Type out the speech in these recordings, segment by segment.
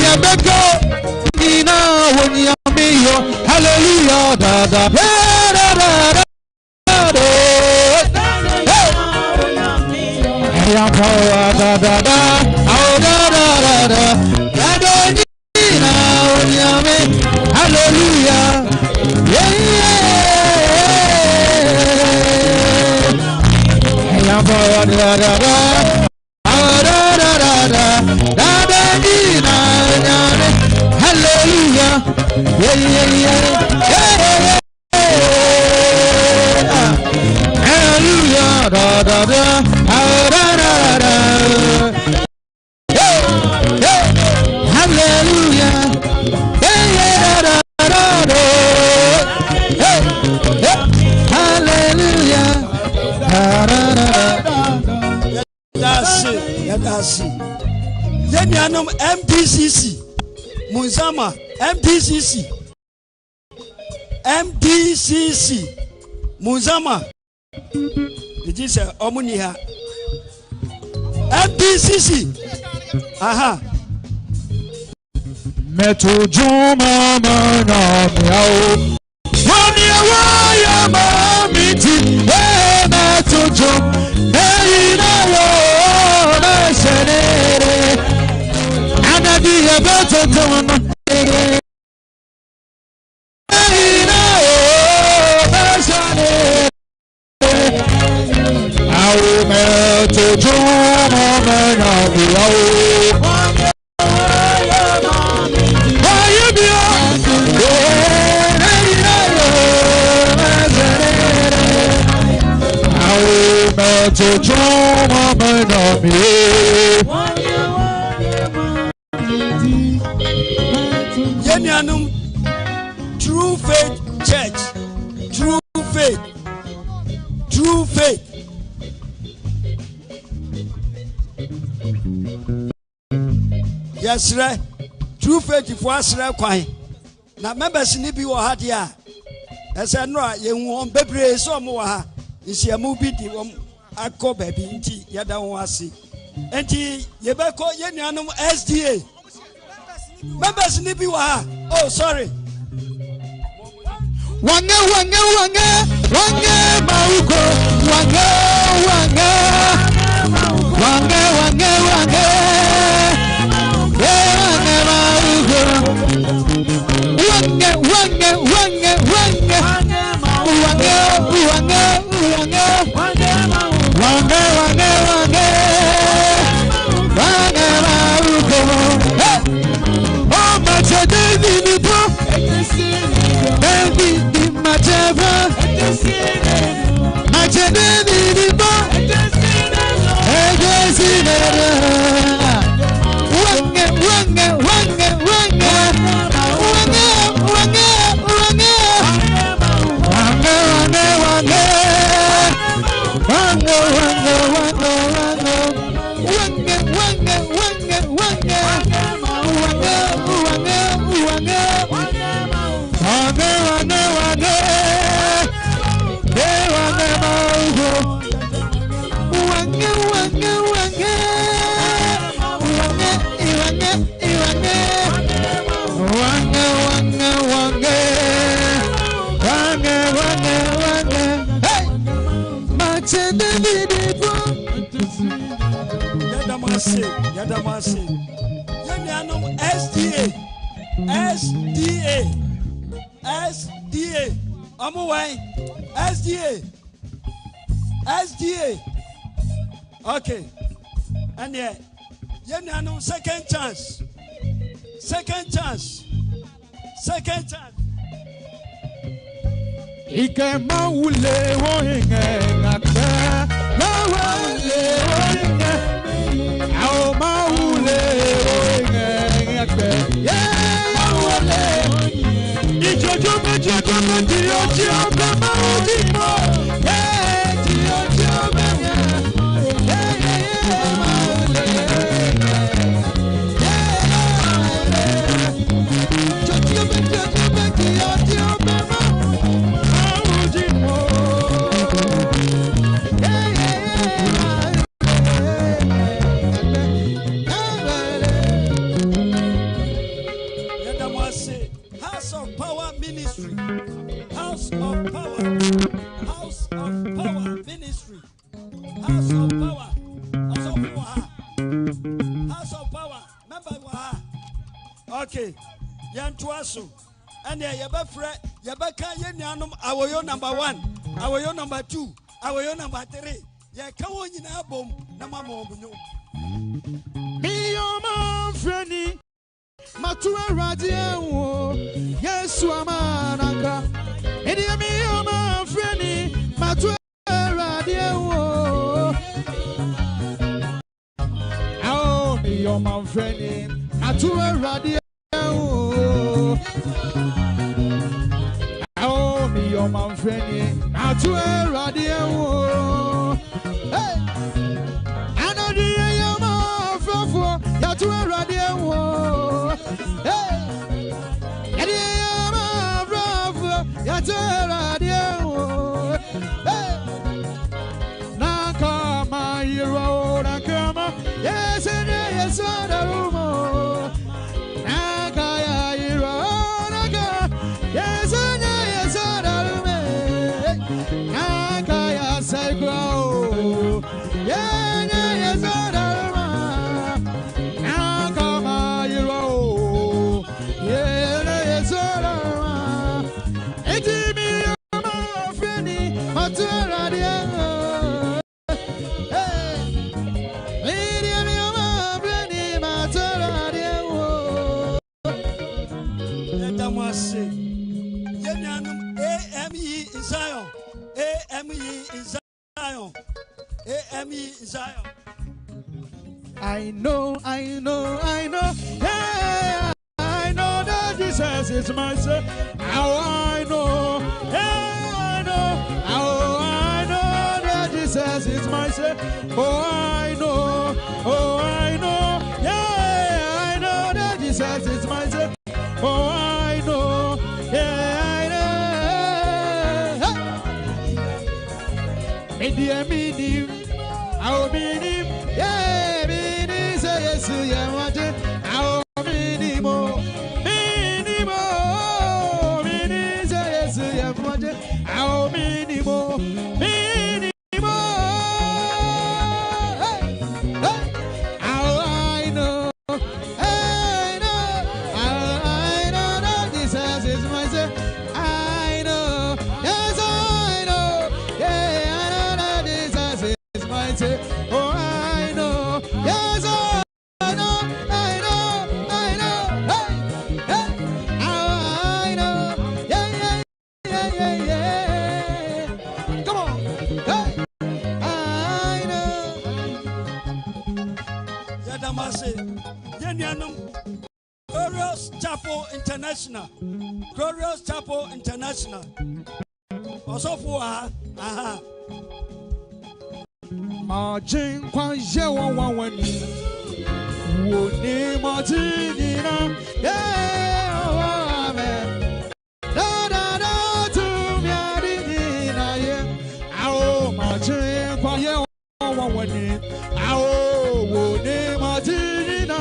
ya beko ina woni amiyo hallelujah da da da da ya power da da da oh da da da da da ina woni amiyo hallelujah yeah ya power da da da hallelujah yeah yeah yeah hallelujah da da da hallelujah yeah yeah da da da hallelujah that's it Yenianum MDCC Munzama MDCC Munzama did you say Omuniha MDCC aha Meto Juma Mana Miao Wanya Waya Mamiti Meto Jum Meina Yo Meshenere Anadi Beto Juma Meina Yo Meshenere Au Meto Juma Mana Miao to Joma Manami Yenianum True Faith Church True Faith Yes right True Faith for us kwai na members ni bi wo ha dia ese no a ye hu on bebre so mo ha isiamu bi di akọ baby nti yada ho ase enti yebeko yenuanum SDA members ni bi wa ha oh sorry wange mauko wange Yadamasi Yenianum SDA Amuwai SDA okay and yeah Yenianum second chance Ike maule wohinge ngakse maule wohinge au maule wohinge ngakse yeah maule ijojo dio be maudimo yeah dio be yeah maule House of Power. House of Power. Member wa. Okay. Etwereso. And yebefre yebeka yenyanum awoyo number 1, awoyo number 2, awoyo number 3. Ye ka wonyina bom na mama obunyo. Me your man friendly Matue radio Yesu amanaka. Edi me your man friendly Matue radio. Oh me your man friendly Matue radio. Oh me your man friendly Matue radio. Hey, I know the your man for Matue radio. Hey, and your man for Matue radio. Hey, Nakama hero Nakama. Yes and yes on the room. Zion. I know. Yeah, I know that Jesus is my son. How I know. Yeah, I know. How I know that Jesus is my son. Oh, I know. Yeah, I know that Jesus is my son. Oh, I know. Yeah, I know. Hey. Our meaning, yeah, meaning say yes, yeah, what our meaning, meaning say yes, yeah, what our meaning, meaning. I know that Jesus is my son. I know, yes, I know, yeah, I know that Jesus is my son. Oh, I know, yes, I know, hey, hey, I know, yeah. Come on, hey, I know. Yadamase, Yenyanum, Glorious Chapel International. Also for aha. Margin Quanje 111 Woni Martinina, yeah, amen. Da to me, yeah. Oh, Margin Quanje 111 Oh, Woni Martinina,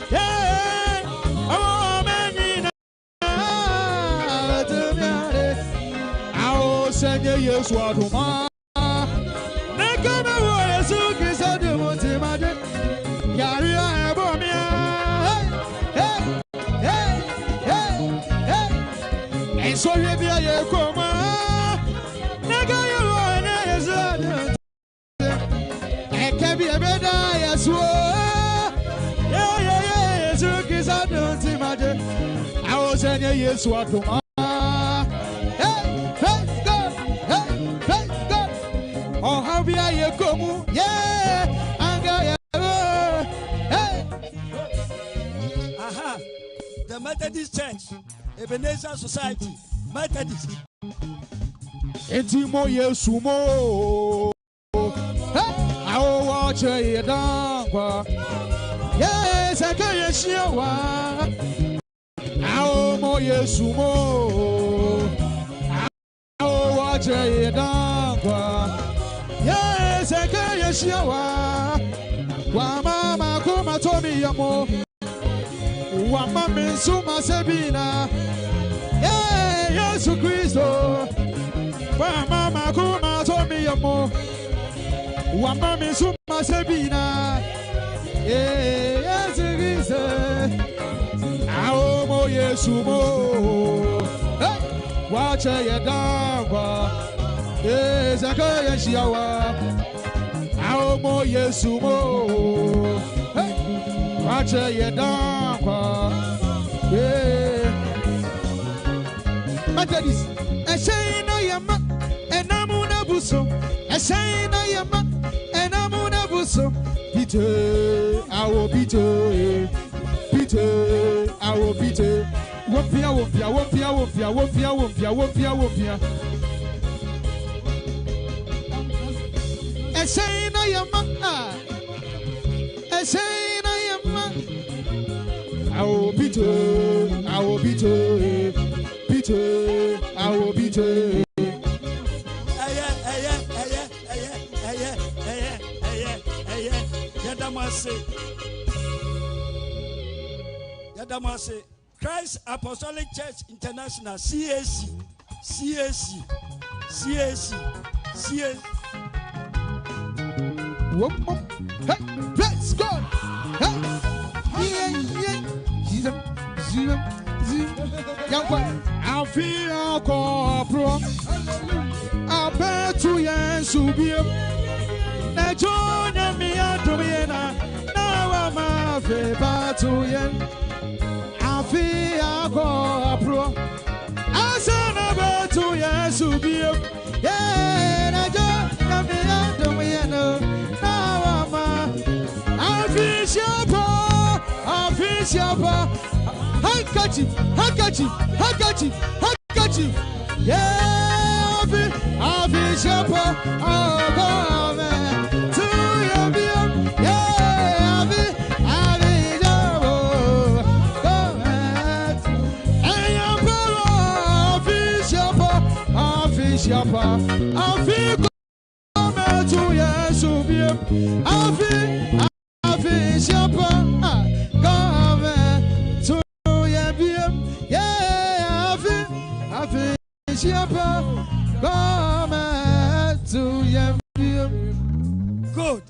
yeah. Oh, menina, to me, oh, send you swatuma. So you be a coma. Nega you are it can be a better as well. Yeah, so kiss I don't imagine. I was in a year's what to hey, praise God. Oh, how be I come? Yeah, hey. Aha, the Methodist Church, Ebenezer Society. Methodist. Etimo Yesumo. I will watch it down. Yes, I can see one. I will Yesumo. I will watch it down. Yes, I can see one. Mama, come to me, Yamo. Wamma Suma Sabina. Yesu Christo, Mama Kuma told me your more. Wamami Suma Sabina. Yes, it is. Aomo Yesumo. Watch a dog. Yes, I go Yeshiawa. Aomo Yesumo. Watch a dog. Yeah. But that is a shame I am. And I'm on a busso. A shame I am. And I'm on a busso. Peter, I will beat her. Peter, I will beat her. Wopia, wopia, wopia, wopia, wopia, wopia, wopia, wopia. A shame I am. A shame I am. I will beat her. I will beat her. Peter, I will beat her. Yadamase, Christ Apostolic Church International, CAC. Hey, let's go. Hey, I feel pro. I bet to Yansu be a join me at Domiana. Now I'm a favorite to Yan. I feel pro. I said about to Yansu be a yeah, I join me at Domiana. Now I'm a official. Handkerchief. Yeah, official. Oh, government to your beer. Yeah, government. And your official. Official. Government to your beer. Official. Good.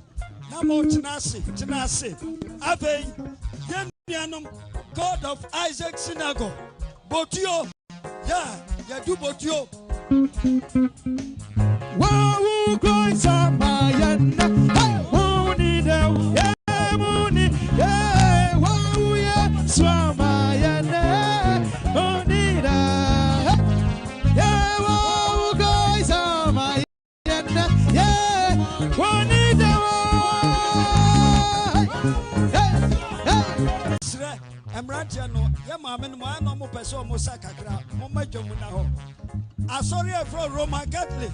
Namo Chinasi. Aven, Yenianum, God of Isaac Synagogue. Botio. Yeah, do Botio. Wow, Christ, Mayan. Mooney, yeah, Mooney, yeah, wow, yeah, Swamayan. Emratiano, Yamaman, my normal person, Mosaka, Moma Jomunaho. I sorry for Roman Catholic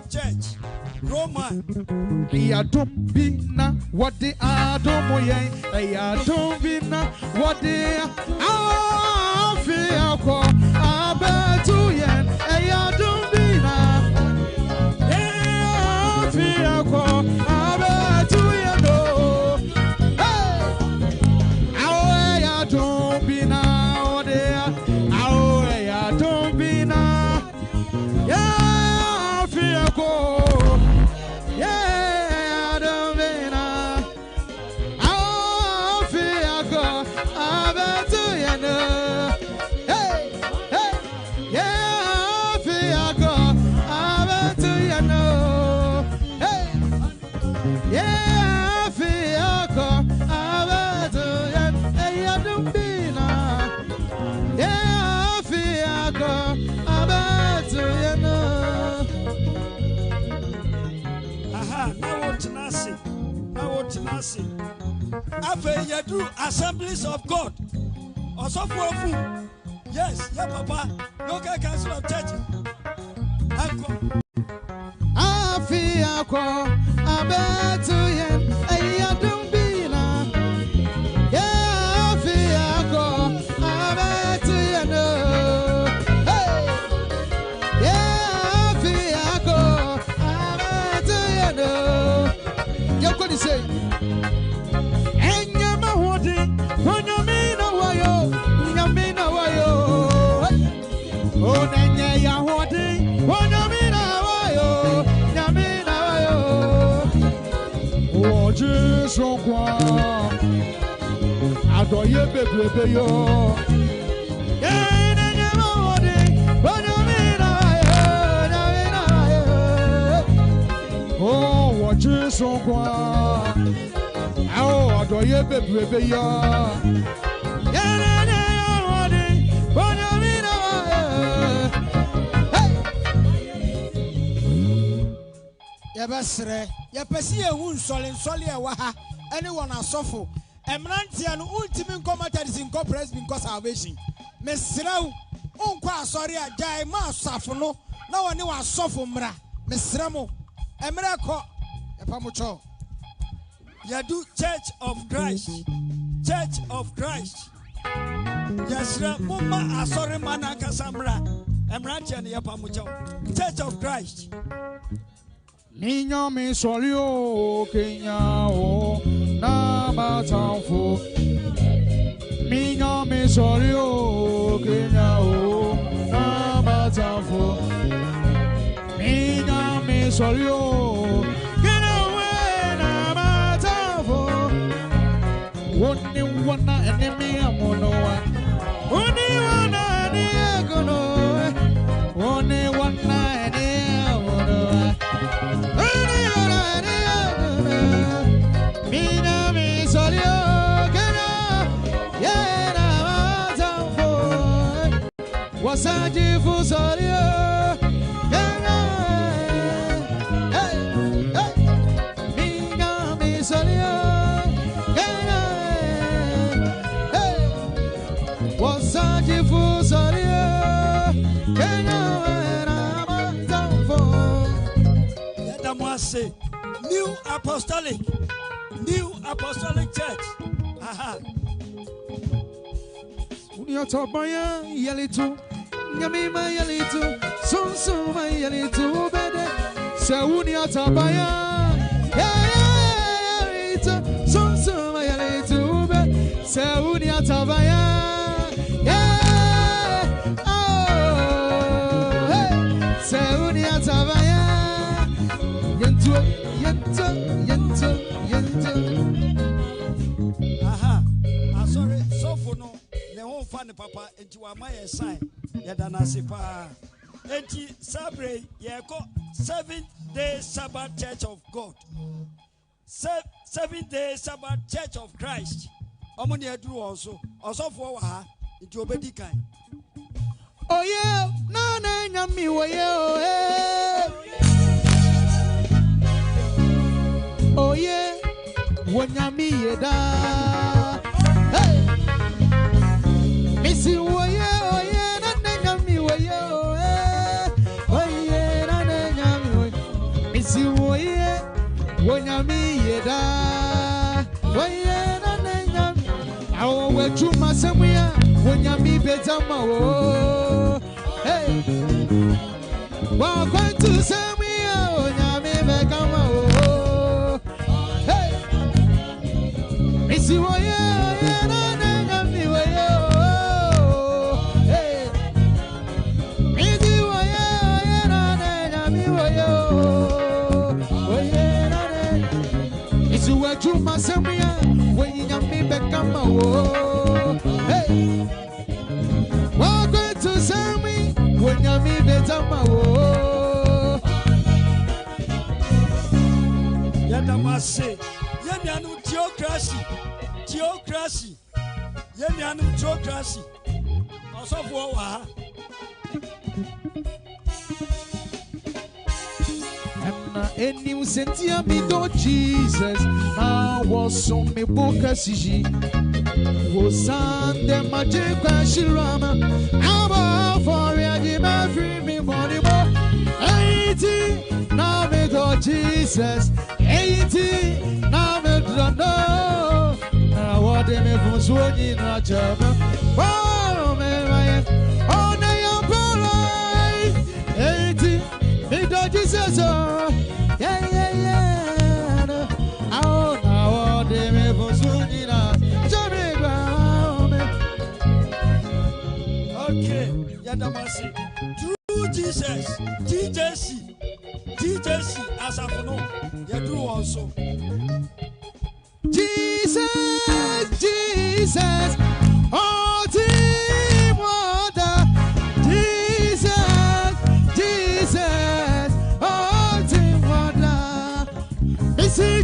Church, Roman. They are don't be now what they are, don't they are don't be now what they are. I feel call, I bet to yen, they are don't be now. I feel call, I bet to yen. Don't be now, dear. Oh, don't be now. Yeah, I feel cold. Yeah, don't be now. Oh, I feel cold. I bet to you know. Hey, yeah, I feel cold. I bet to you know. Hey, yeah, I feel cold. I bet to you. Don't be now. Yeah, I feel good. I'm about to, you know. Aha, now what Nasi. After you do Assemblies of God. Also for food. Yes, yeah, Papa. Local Council of Churches. I feel good. I'm about to, you know. Don't be now. Yeah, I feel good. I'm about to, you know. Hey, yeah, I feel good. I'm about to, you know. You're going to say, and you're my holding. When you mean a while, you mean a while. Oh, then you're holding. When you mean a while. so kwa adoye bebe yo oh watch so kwa oh adoye bebe yo Yabasre, yapesi ewu nsole ewa ha, anyone asofo. Emrantia no ultimate commentary in corporate because salvation. Mesrau, unkwa asori ajai ma asafo no, na woni wa asofo mra. Mesramo, emra ko, yapamucho. Yadu Church of Christ. Church of Christ. Yasra mumma asori mana kasamra. Emrantia ni yapamucho. Church of Christ. Niño mi solio Kenya o na matanfo. Niño mi solio Kenya o na matanfo. Niño mi solio Kenya o na matanfo. Woni wana enemy amono wa. Woni wana ni agono. Woni wana enemy amono wa. Wasaji fusario, hey, minga misario, hey, wasaji fusario, Yadamwase, New Apostolic Church. Aha. Uniotabaya yalitu. Nyamima yalitu, sunsuma yalitu bede. Sewuni atabaya, yalitu, sunsuma yalitu bede. Sewuni atabaya, sewuni atabaya. Yento. Aha, sorry, so for no. Neho fan papa enti wa ma ye sign yadana sipa enti sabre ye ko 7-day Sabbath Church of God 7-day Sabbath Church of Christ omuni eduru also osofo wa ha enti obedi kan oye na na nyami woye oye wonyami yeda hey Missy woye na nyami woye oye na nyami woye Missy woye wonyami yeda oye na nyami awo wechuma semuya wonyami betama wo hey wa going to semuya wonyami bekama wo hey Missy woye na nyami woye Juma Samia, when you me become a war. Hey, welcome to Sammy, when you me become a war. Yadamase, Yamianu theocracy, Yamianu theocracy, also for and you sent me to Jesus. I was on me book as she was on the magic Shirama. I'm for a free me money. 80 now me to Jesus. 80 now me don't know. I want them from Sweden, not German. Oh, man, oh, they are polite. 80 me to Jesus. Okay, Yadamasi. True Jesus, TJC, as I know, you do also.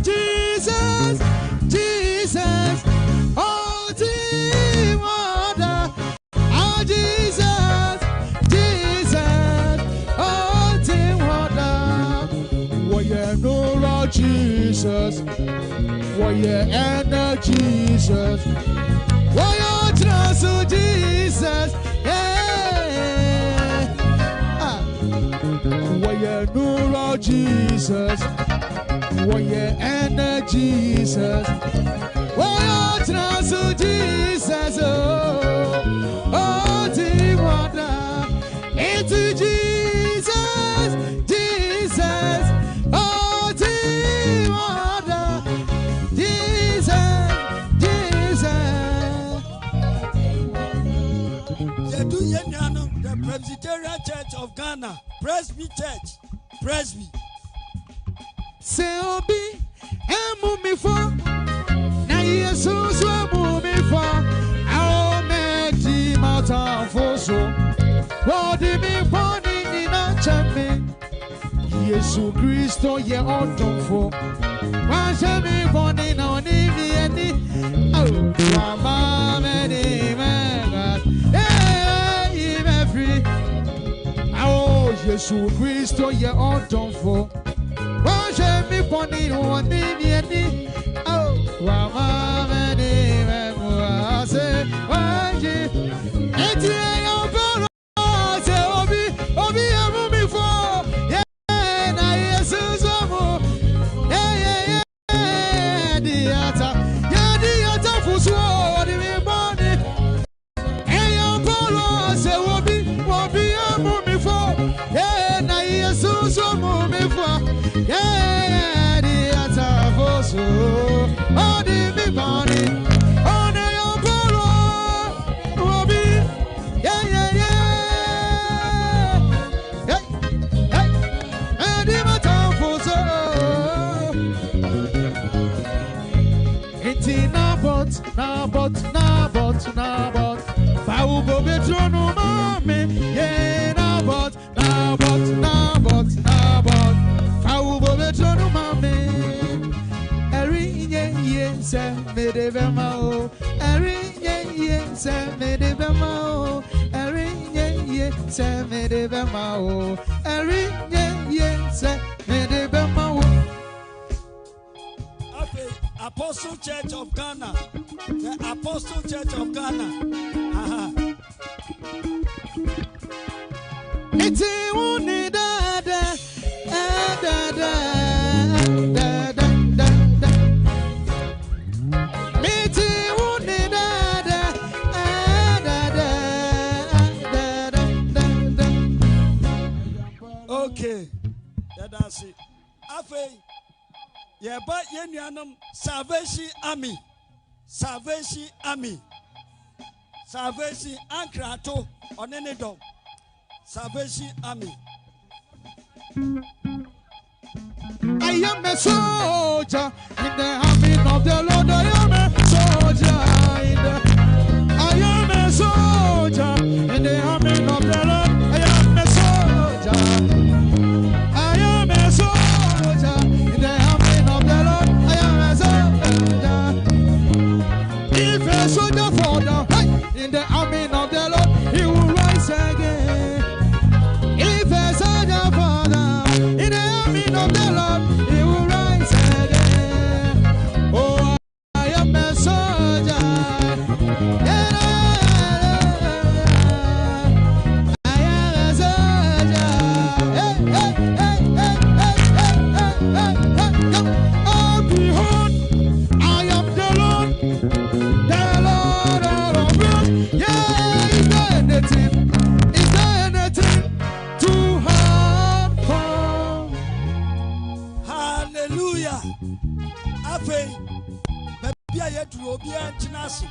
Jesus, Jesus, oh, Timada, oh, Jesus, Jesus, oh, Timada, what you know, Lord Jesus, what you end, Jesus, what you trust, Jesus, yeah, what you know, Lord Jesus. What you and Jesus, what you trust Jesus, oh, Timada, into Jesus, Jesus, oh, Timada, Jesus, Jesus. The Presbyterian Church of Ghana, Presby Church, Presby. Say obi emu mi for na Jesus emu mi for ao me di mata foso wodi mi poni ni na chame Jesus Christo ye odonfo wa se mi poni na oni mi eni oh mama me ni mega eh me free ao Jesus Christo ye odonfo me pony one in oh, Rama, many say, why you? Say, Obi, I'm for, yeah, I Jesus, yeah, the other for so, the money, and your polo, say, Obi, I'm for, yeah, I Jesus, me for, yeah, the other for so, oh, the big money, oh, the young polo, Obi, yeah, hey, and the matter for so, it's na but, Fau go betrono mame, yeah, na but, Fau go betrono mame, Eri ye se me de bemao, Eri ye se me de bemao, Eri ye se me de bemao, Eri ye se me de bemao. Apostle Church of Ghana, the Apostle Church of Ghana. It's only da. Okay, that's it. Yeah, but Yenyanum Salvation Army, Salvation Ankrato on any dog, Salvation Army. I am a soldier in the army of the Lord. I am a soldier I am a soldier in the army of the Lord. I am a soldier. I am a soldier in the army of the Lord. I am a soldier. If a soldier fall down in the army of the Lord, he will rise again. If a soldier fall down in the army of the Lord, he will rise again. Oh, I am a soldier. Yeah, I am a soldier. Hey. Oh, behold, I am the Lord of God. Yeah, is there anything too hard for? Hallelujah. Afei, baby, I had to be a chinasi.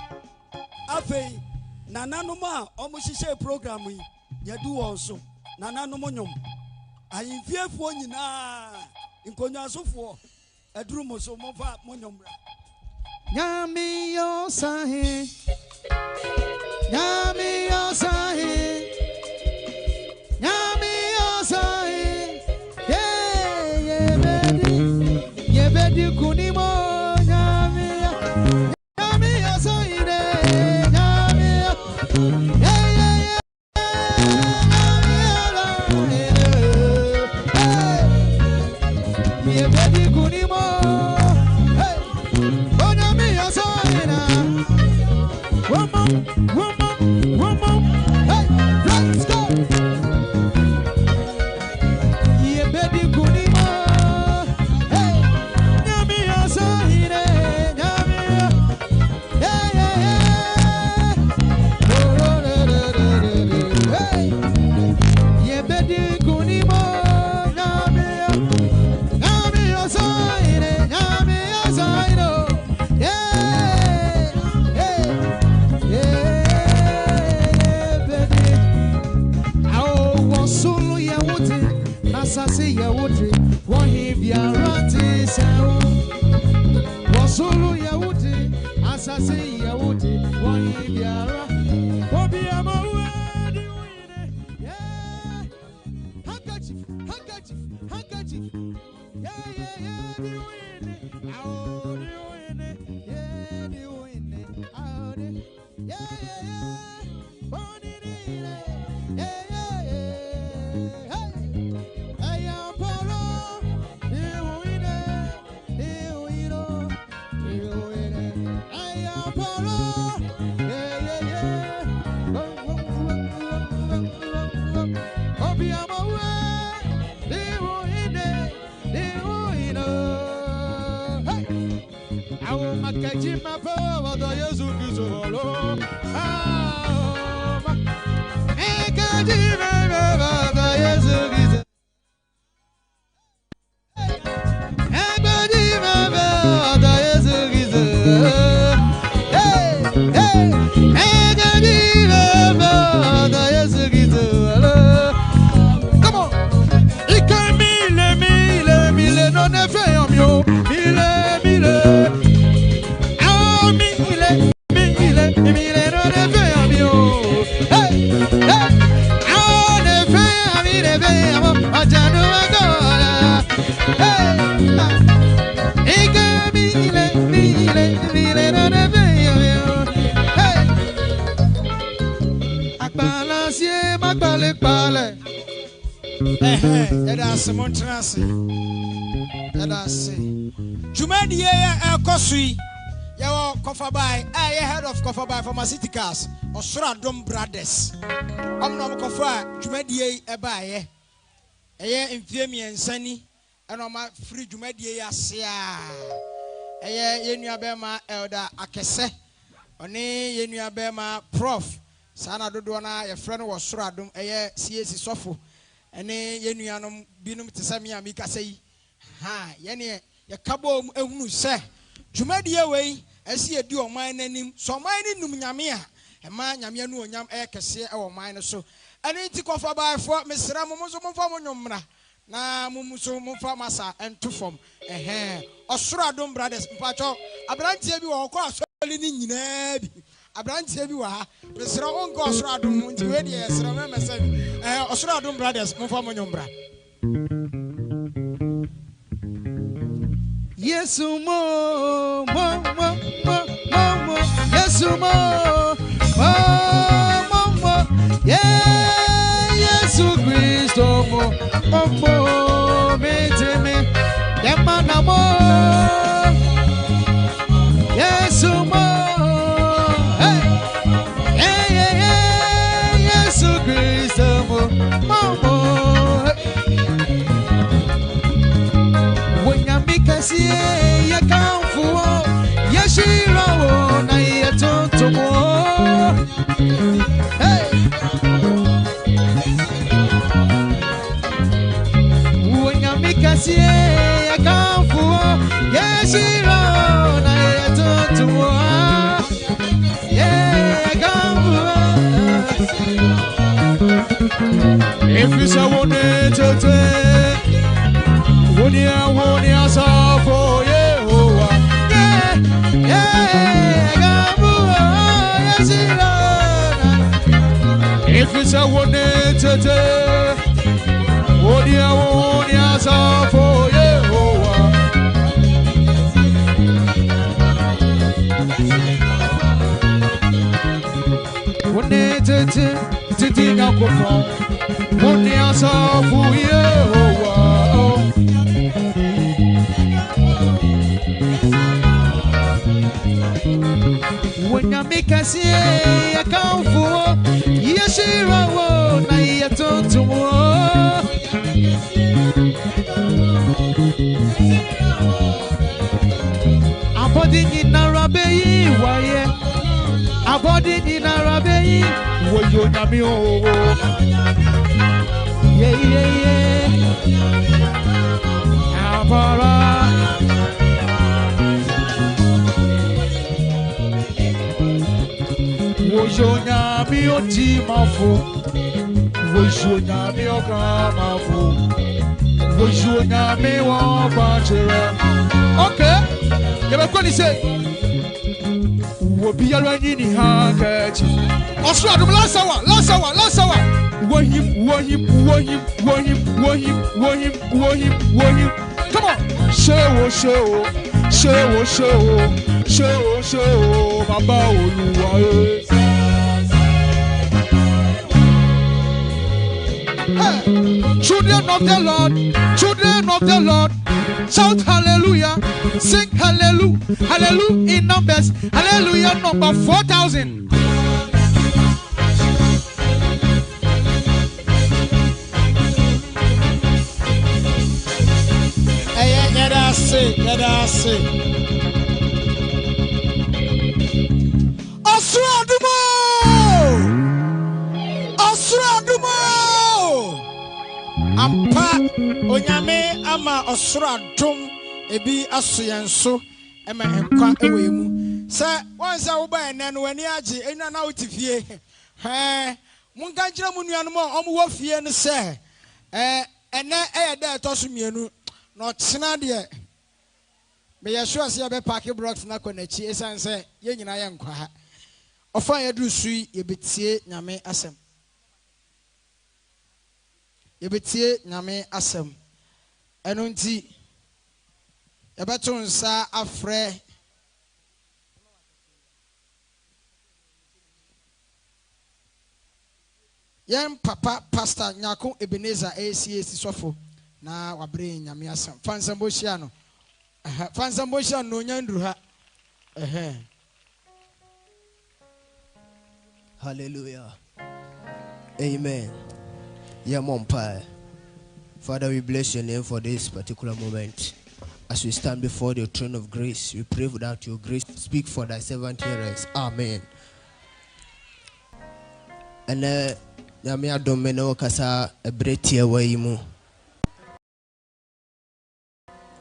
Afei, Nananuma, almost a program we do also. Nananomonium. I in fear for you now. In Konyaso for a drum or so more monium. Yami yo sahi, Yami yo sahi, Yami yo sahi. Yeah, bedi kunimo nyamia nyamia so ine nyamia yeah yeah yeah ye bedi kunimo hey nyamia so ine woman hey let's go ye bedi kunimo hey nyamia so ine nyamia yeah yeah yeah hey ye bedi kunimo nyamia nyamia so ine nyamia so ine yeah hey yeah bedi awo wasulu ye wote nasase ye wote wohi biarati sewo wasulu ye wote asase ye wote wohi biara obi amawe di wine yeah handkerchief yeah yeah yeah di wine awo di wine yeah di wine awo di yeah yeah yeah boni di yeah yeah yeah hey I am polo di wine I am polo yeah yeah yeah obi amawe di wine hey awo makaji mapo odo Yesu Kristo lo ah makaji mapo odo Yesu Kristo makaji mapo odo Yesu Kristo hey hey makaji mapo odo Yesu Kristo come on mile no ne fe omio mile mile no ne fe omio hey hey oh ne fe amo ajanu agola hey ike mile no ne fe omio hey akbalasie magbale pale that's Montrasi. That's Jumadi Kosui. Your cover by head of cover by pharmaceuticals or Odauman brothers. I'm not cover Jumadi Ebaye. A year in Fiemi and Sunny, and on my free Jumadi Asia. A year Yenu Bema Elder Akese. One Yenu Bema Prof. Sana Dodona, a friend was Odauman, a year CSC Sofu. Ene yenuanom binum tesame amika sei ha yene ye kabo ehunu se dwumadie wei ase edi oman nanim so oman ni num nyame a ema nyame anu onyam kese e oman no so ene ti kofa baafo mesra muso momfa monwomra na mumuso momfa masa entufom Odauman brothers mpacho abrantie bi wo ko asoli ni nyina bi abrantie bi wa ha mesra onko Odauman nti we de esra me mesa Odauman brothers momfa monwombra Yesu mo Yesu mo yeah Yesu Kristo mo meteme yamana mo Yesu mo yeah Yesu Kristo mo Kasi ya kamfu yashira na yatotomo hey wanyami kasi ya kamfu yashira na yatotomo yeah kamfu if you say one to Wonia safo Yehovah yeah gabu yasira if it's a one tete wonia safo Yehovah Titi, Titi, Nakofon, Munia Safu, when you make us see a count for yes, I don't to war. A body in Arabe, why? A body in Arabe, what you know? Yeah. Wojonya mi oti mafo, wojonya mi okamafo, wojonya mi wa bachere. Okay, you be going to say, wobi yalo ni hankechi. Osro adum last hour. Wohim. Come on, show, Baba Oluwa. Children of the Lord, shout hallelujah, sing hallelujah in numbers, hallelujah number 4,000. Let us see. Osradumo. Ampa onyame ama osradum ebi asoyenso ema enkwa ewemu. Se wansa wo ba ene no wani age enya na wotifie. Munka kire mu nuanu mo omo wo fie ne se ene eyeda etosumienu no tsena de me yeshua se be park blocks na konachi esan se ye nyina ye nkwa ha ofa ye du sui ye betie nyame asem eno nti ye beto nsa afre yen papa pastor nyako Ebenezer ACAC sofo na wabre nyame asem fansambo hia no fansambosia no nyandru ha Hallelujah. Amen. Yeah, Mom Pie. Father, we bless your name for this particular moment. As we stand before the throne of grace, we pray without your grace. Speak for thy servant hearers. Amen. And Yamia Domino Casa a bretia way mu.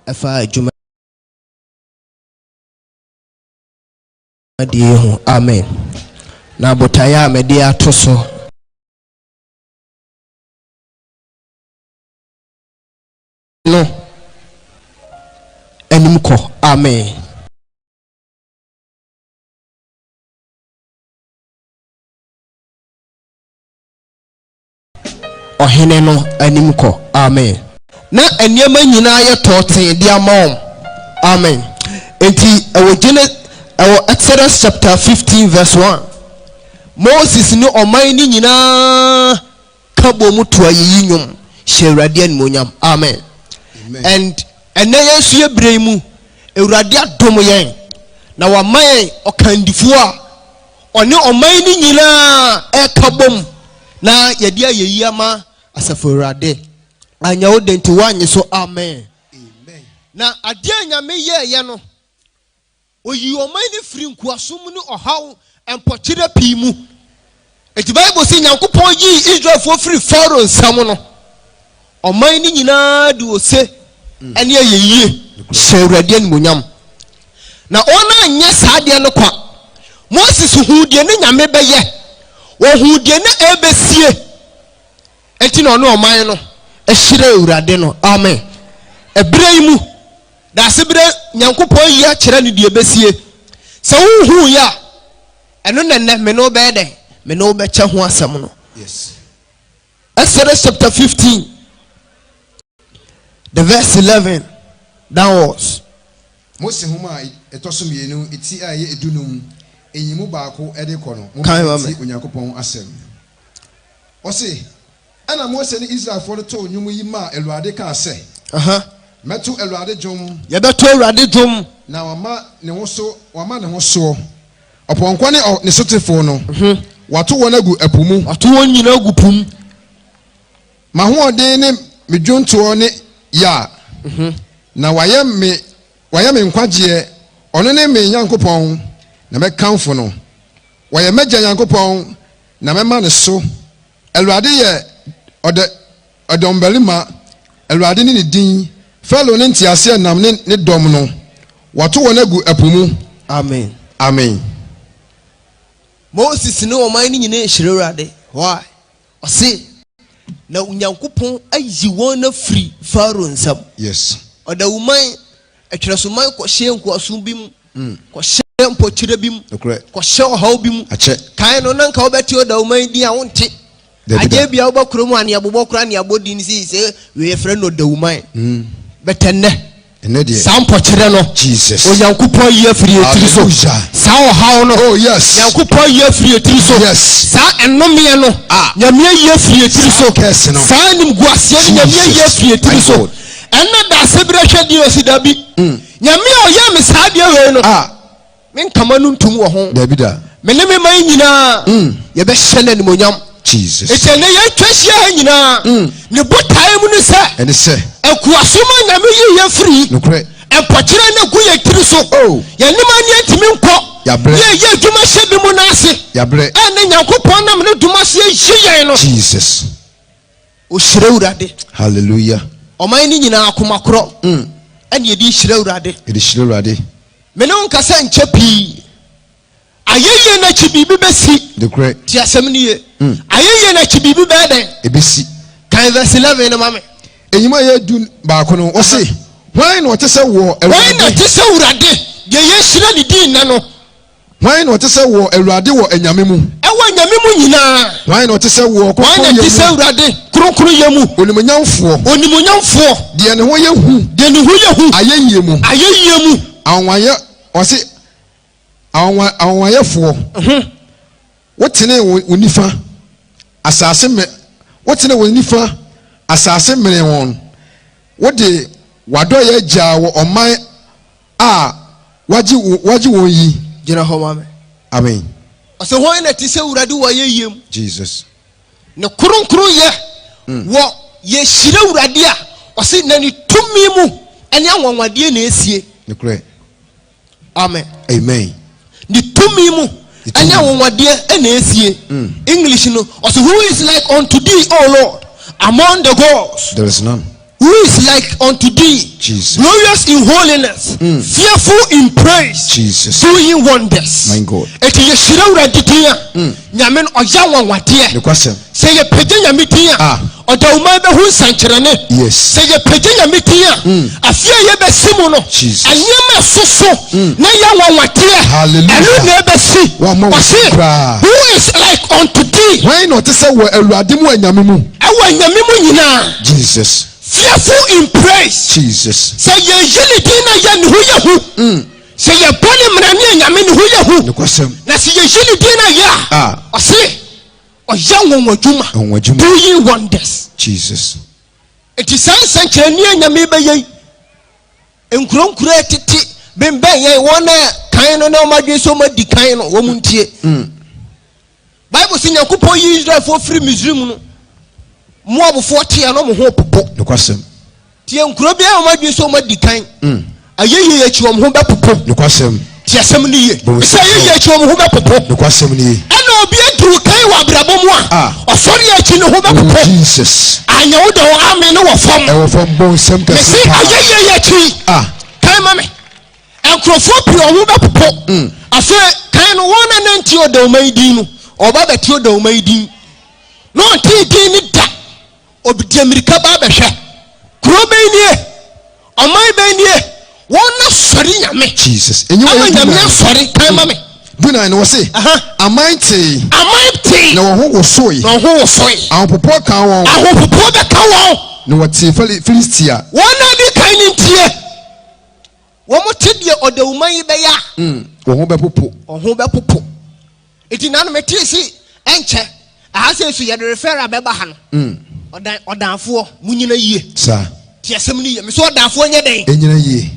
Afa Juma. Amen. Na botaya media toso no enimko amen. Ohene no enimko amen. Na eniema nyina ye toten dia mom amen. Enti Exodus chapter 15 verse 1. Moses ni oman ni nyina kabo mutu ayi nyum hye ni monyam amen. And yesu ye bremu ewurade adom yen na wa man okandifo a one oman ni nyina e kabom na yede ayi ama asafo ewurade anya odenti wanye so amen. Na ade anyame ye no oyi oman ni firi nkuasum ni ohaw empotire pimu. The Bible says Yankopon yi Israel for free Pharaoh nsam no. Oman ni nyina de o se ene ye hye ni monyam. Na ona nya saade no kwa. Moses hudie ne nyame beye. Wo hudie ne ebesie. Enti no no oman no ehire Ewurade no. Amen. Ebre mu da sebre Yankopon yi a kire ne de ebesie. Se wo hu ya eno nenne me no be de me no be che ho asem no. Yes. Exodus chapter 15 the verse 11 downwards. Mose homa etosum yenu eti aye edunum enyimu baako ede kono mo ti Onyankopon asem. Ose ana Mose ni Israel for to nwum yi ma Awurade ka se meto Awurade dwom ye beto Awurade dwom na wama ne ho so oponkwa ne sotefo no wato won agu apumu wato won nyina agu pum ma ho ode ne medwonto ne ya na wayɛ me nkwagye ɔno ne me Nyankopɔn na mekamfo no wayɛ magya Nyankopɔn na mema ne so Awurade yɛ ɔdɔmbarima Awurade ne din fellow ne ntiase nam ne dɔm no wato won agu apumu amen amen Moses ne oman ni nyina ehire Awurade why ɔse na Nyankopɔn ayi won na free Pharaoh nsam yes Odauman Etwereso man ko hye nkoaso bi mu ko hye mpokyire bi mu ko hye ohaw bi mu kan no nanka obeti Odauman di a wonte aje bia obakuro mu ane abobokura ane abodi ni se we yefre no Odauman betenne ene die sampokyire no Jesus Onyankopɔn yi afiri etiri so sa ohaw no oh yes Nyankopɔn yi afiri etiri so yes sa enome no nyame yi afiri etiri so sa nim guase ni nyame yi afiri etiri so enna da sebira hwedi osidabi nyame oyɛ me saa de we no men kama no ntum wo ho dabi da me ne me man nyina ye be hyɛ na monyam Jesus ete ne ye twahia nyina ne botae mu ne sɛ ene sɛ akuasoma nyame yi ye free nokre empɔkyere na gu ye tiri so ye ne ma ne ntimi nkɔ ye dwuma hyɛ bi mu na ase yabre ene Nyankopɔn nam ne dwuma se hye no Jesus o hyire Awurade hallelujah oman ni nyina akomakoro ene edi hyire Awurade edi hyire Awurade me ne nkasa nche pi ayeye na chibibi besi the great ti asem ni ye ayeye na chibibi be den ebesi kan verse 11 no mame enyima ye du ba ko no o se why no te se wo why no te se Awurade ye ye hyire ni din na no why no te se wo Awurade wo anyame mu ewo anyame mu nyina why no te se wo why no te se Awurade kronkron ye mu onimonyamfo de ne ho ye hu ayeye mu anwaye o se anwayefo wotene wonifa asase me wotene wonifa asase mere won wode wadoye gya wo oman a waji won yi gina ho mame amen o se ho na ti se Awurade wo yeyem Jesus ne kronkron ye wo ye hyire Awurade a o se na ni tumi mu ene anwanwade na esie ne kure amen amen ni tumi mu ene anwanwade na esie English no o se who is like unto thee O Lord among the gods there is none who is like unto thee Jesus glorious in holiness fearful in praise Jesus doing wonders my God eti ye hyire Awurade dia nyame no oya wanwade ne kwasem se ye pege nyame dia Odauman be hu sankyerene yes se ye pege nyame dia afia ye be simu no anyema soso na ya wanwade hallelujah enu na be si who is like unto thee why not te se wo Awurade mu anyame mu ewo anyame mu nyina Jesus fearful in praise Jesus say ye yili dina ya ne hu yehu say ye boni mrani nyame ne hu yehu ne kwasem na say ye yili dina ya o say o ya wonwadwuma doing wonders Jesus it is sankyerani nyame be ye enkronkro tete bembe ye wona kan no na omadwe so madi kan no wo muntie Bible say Nyankopɔn yi Israel for free Misrim no Moab for tia no mo ho popo ne kwasem tie nkro bia omadwe so madi kan ayeye ye chiwom ho be popo ne kwasem tie asem ni ye say ye chiwom ho be popo ne kwasem ni ana obi aduru kan wa brabo mu a osori ye chi ne ho be popo Jesus anya wo do amen no wo fam bon sem ka say ayeye ye chi kan mame enkrofo pri o ho be popo afa kan no wona nanti Odauman din no oba beti Odauman din no ti din ni da obi America ba be hwe kuro be nie oman be nie wona sori nyame Jesus enyo nyame sori kan mame buna no se amanti na wo ho soi ahopopo kan won be kan won no wati Philistia wona bi kan ni ntie wo mo te de Odauman be ya wo ho be popo iti nanu me tie si enche I say so you refer a beba han. Odanfo munyina yie. Sir. Tiasemni me so odanfo nya den. Enyina yie.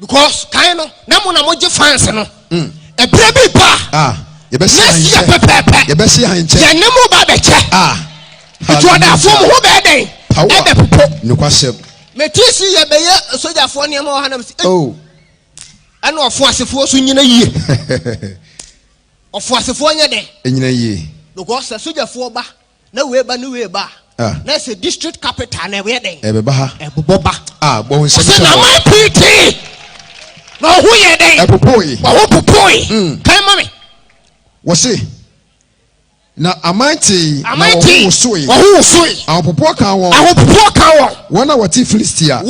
Because kind no na mo fans no. E brebi pa. Yebesi hanche. Ya nemu ba be che. Itu odanfo mo ho be den. Ebe popo. Nokwasem. Me tisi ye be ye sojafo ne ma hanam si. Oh. Ana ofo asefo so nyina yie. Ofo asefo nya den. Enyina yie. Because sojafo ba na we ba na say district capital na we den. Ebe ba ha. Ebobo ba. Bo nsem. Say na my PT. No who ye den. Epopoi. Wo popoi. Kai mami. Wo say na amanti wo soi. Ahopopo kan won. Wona wati Philistia.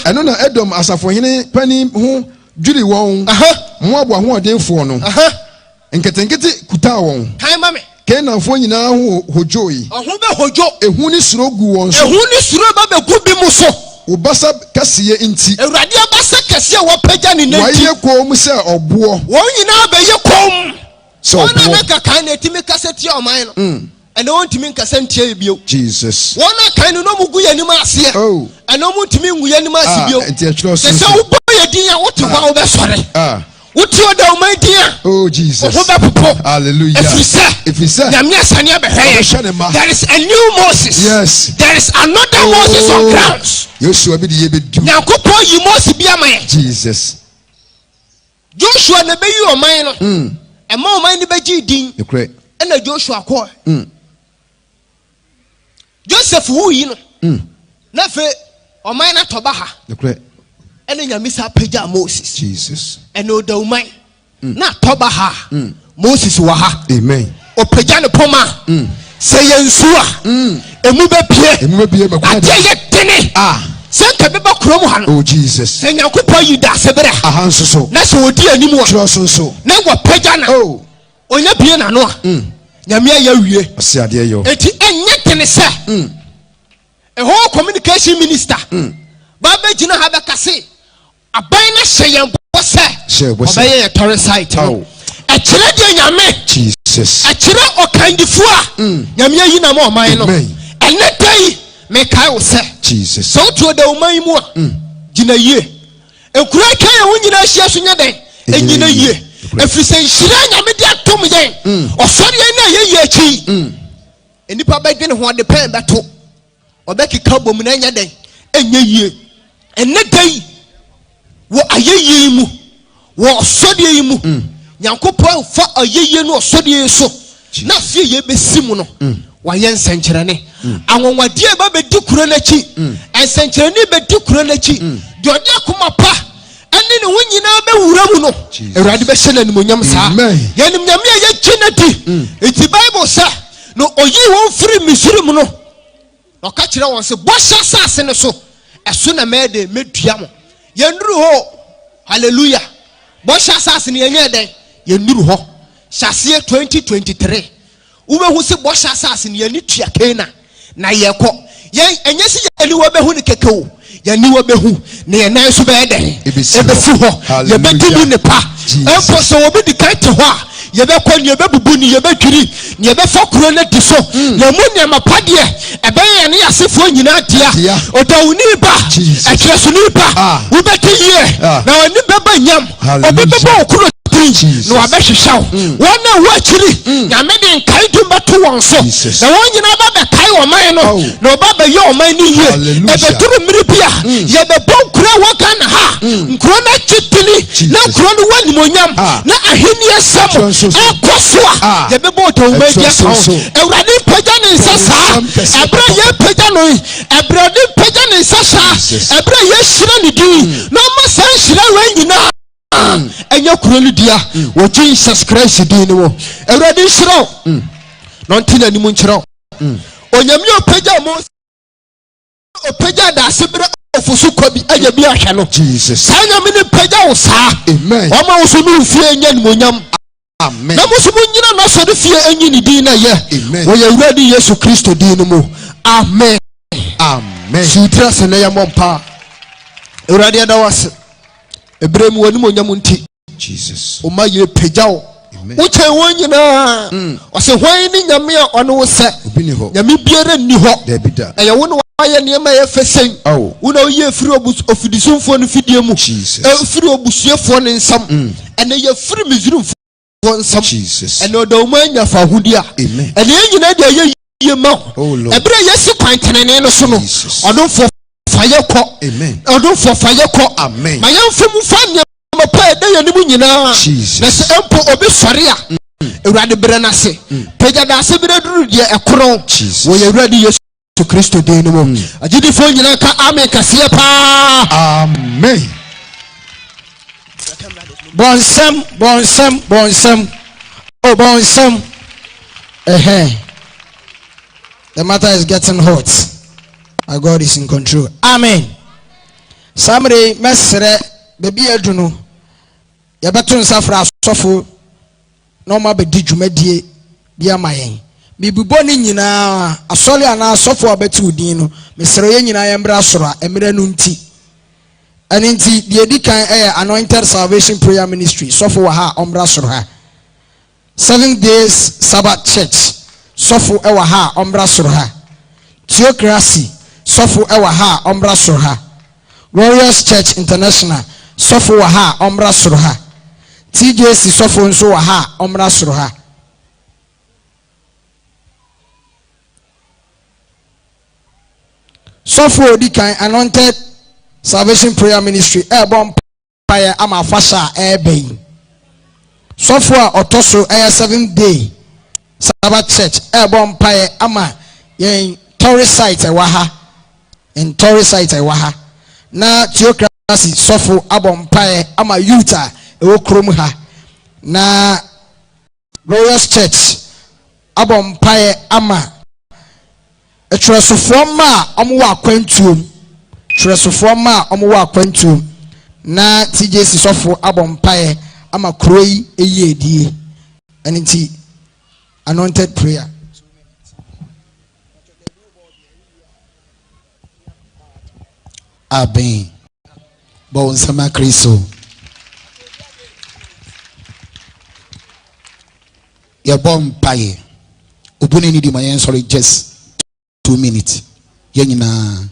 Eno na Edom asafohene pani ho dwiri won. Moabo ahodenfo no. Nketenkete kuta won. Kai mami. Kenanfo nyina ho hojoi. Oho be hojo. Ehu ni suro gu won so. Ehu ni suro ba be gu bi mu so. Ubasa kasiye inti. Ewurade abasa kasiye wo pagya ni nanti. Waye kom se obo. Won nyina be ye kom. So wona meka kan na timi kaseti o man no. Ene won timi nkasa ntie bio. Jesus. Wona kan no mugu yanim ase. Oh. Ene won timi ngu yanim ase bio. Enti atro so. Se wo bo ye din a wote ho wo be sore. Uti Odauman dia. Oh Jesus. Hallelujah. If he said, there is a new Moses. Yes. There is another Moses on grounds. Jesus. Joshua ne be you man no. E ma o man ne be din. E na Joshua ko. Joseph wu yi no. Na fe o man na toba ha. And then Mr. Peja Moses. Jesus. And Odauman. Na toba ha. Moses waha. Amen. O peja ne poma. Say ensua. Emube pie. Ade tene. Senta beba krom ha no. Oh Jesus. Say Nyankopon yi da sebere. Ahansoso. Na so odi animu. Trosonso. Na wo peja na. Oh. Onya bie na no a. Nyame ya wie. Ase ade yo. Enti enye tene se. A whole communication minister. Baba jina ha be kase. Abai na hyeyen bose. Obaye ye tore site no. A kire de nyame. Jesus. A kire okandifu a. Nyame yi na ma oman no. Ene dai me kai wo se. Jesus. So to Odauman mu a. Jina yie. Ekura kan ye wo nyina hye so nya den. Enyina yie. Efrise nhire nyame de atom yen. Osori na ye yie chi. Enipa ba dwene ho de pen beto. Obekika bom na nya den. Enye yie. Ene dai wo ayeye mu wo osodie mu Nyankopon fa ayeye no osodie so na fie ye besimu no wa ye nsenkyerene anwonwade ba be dikuro na chi ensenkyerene be dikuro na chi de odi akoma pa ene ne wonyina be wura mu no Awurade be hye nanimonyam saa yenim nyame ye gyina di eti Bible sa no oyi won firi misiri mu no no ka kire won se bosha sase ne so eso na mede medua mo yenduru ho hallelujah bosha sase ne yenye den yenduru ho hyase 2023 ubehu se bosha sase ne yani tua kena na yeko yen enye se yani wo behu ne kekeo yani wo behu ne yenan so be den ebesi ho ye bedimu ne pa enfo so obi dikate ho a ye be kwa ne be bubu ni ye be twiri ne be fokuro na di so na mu ne mapade e be ye ne yasefo nyina dia Odawuni ba Etwereso ni ba wo be tiye na oni be ba nyam obi be ba okuro no abehwehwaw wona wo akiri nyame de nkai dum beto won so na won nyina ba be kai wo man no na oba be ye o man ni yie e be duru mmiri bia ye be bon kura wo kan ha nkuro na chitini na kuro no wani monyam na aheni asam akosoa ye be bo to ma dia ka Ewurade pagya ne nsasa ebra ye pagya no ebra de pagya ne nsasa ebra ye hyira ne din na ma san hyira we nyina enya kurolu dia wo Jesus Christ din wo Ewurade hyira no ntina ni mu nkyira onyame opagya mo opagya da sebra ofusu kwabi anya bi ahwe no Jesus sanya me ne pagya wo saa amen o ma wo so no fie enya ni monyam amen na musu munyina na so de fie enyi ni din na ye amen wo ye Ewurade Yesu Kristo din mu amen amen sutra se na ya mompa Ewurade da wase ebrem woni monyam nti Jesus o ma ye pagyawo Uche wonyina. Ose hwan ni nyame a ono wo se. Nyame biara ni ho. Eye wo no aye niam ye fesen. Wo na ye firi ofidisumfo no fidie mu. Firi obusuefo ne nsam. Ene ye firi mizurumfo nsam. Ene Odauman nya fa hudia. Ene nyina de ye yema. Ebre yesi kwantenene no so no. Ono fo faye ko. Ono fo faye ko. Ma yamfom fa pa de yanimu nyina. Na se empo obi sori a. Ewrade bre na se. Peja da se bre duru de ekoro. Wo ye ewrade Yesu Kristo de no mo. Agidi fo nyina ka amen kase pa. Amen. Bonsam. Oh, bonsam. The matter is getting hot. My God is in control. Amen. Somebody mesre baby aduno. Yabeto nsafra asofo no ma be di dwumadie di amayen. Bibubo ni nyina asole ana asofo abetu din no. Mesre ye nyina yembra soro emre no nti. Ani nti die di kan Anointed Salvation Prayer Ministry sofo wa ha ombra soro ha. 7 days Sabbath church sofo wa ha ombra soro ha. Theocracy sofo wa ha ombra soro ha. Warriors Church International sofo wa ha ombra soro ha. TJC sofo nso wa ha ombra soro ha. Sofo di kan Anointed Salvation Prayer Ministry bon paye ama fasha ebey. Sofo a otoso 7 day Sabbath church bon paye ama yen tourist site wa ha. In tourist site wa ha. Na theocracy sofo abon paye ama youth ewo krom ha. Na Glorious Church abon paye ama Etwereso forma omo wa kwantuom. Etwereso forma omo wa kwantuom. Na TJC sofo abon paye ama kroi eye die. Anti anointed prayer. Amen. Bon sama Kristo. Ya bom paye. Ubune ni di mayen sorry just 2 minutes. Yenina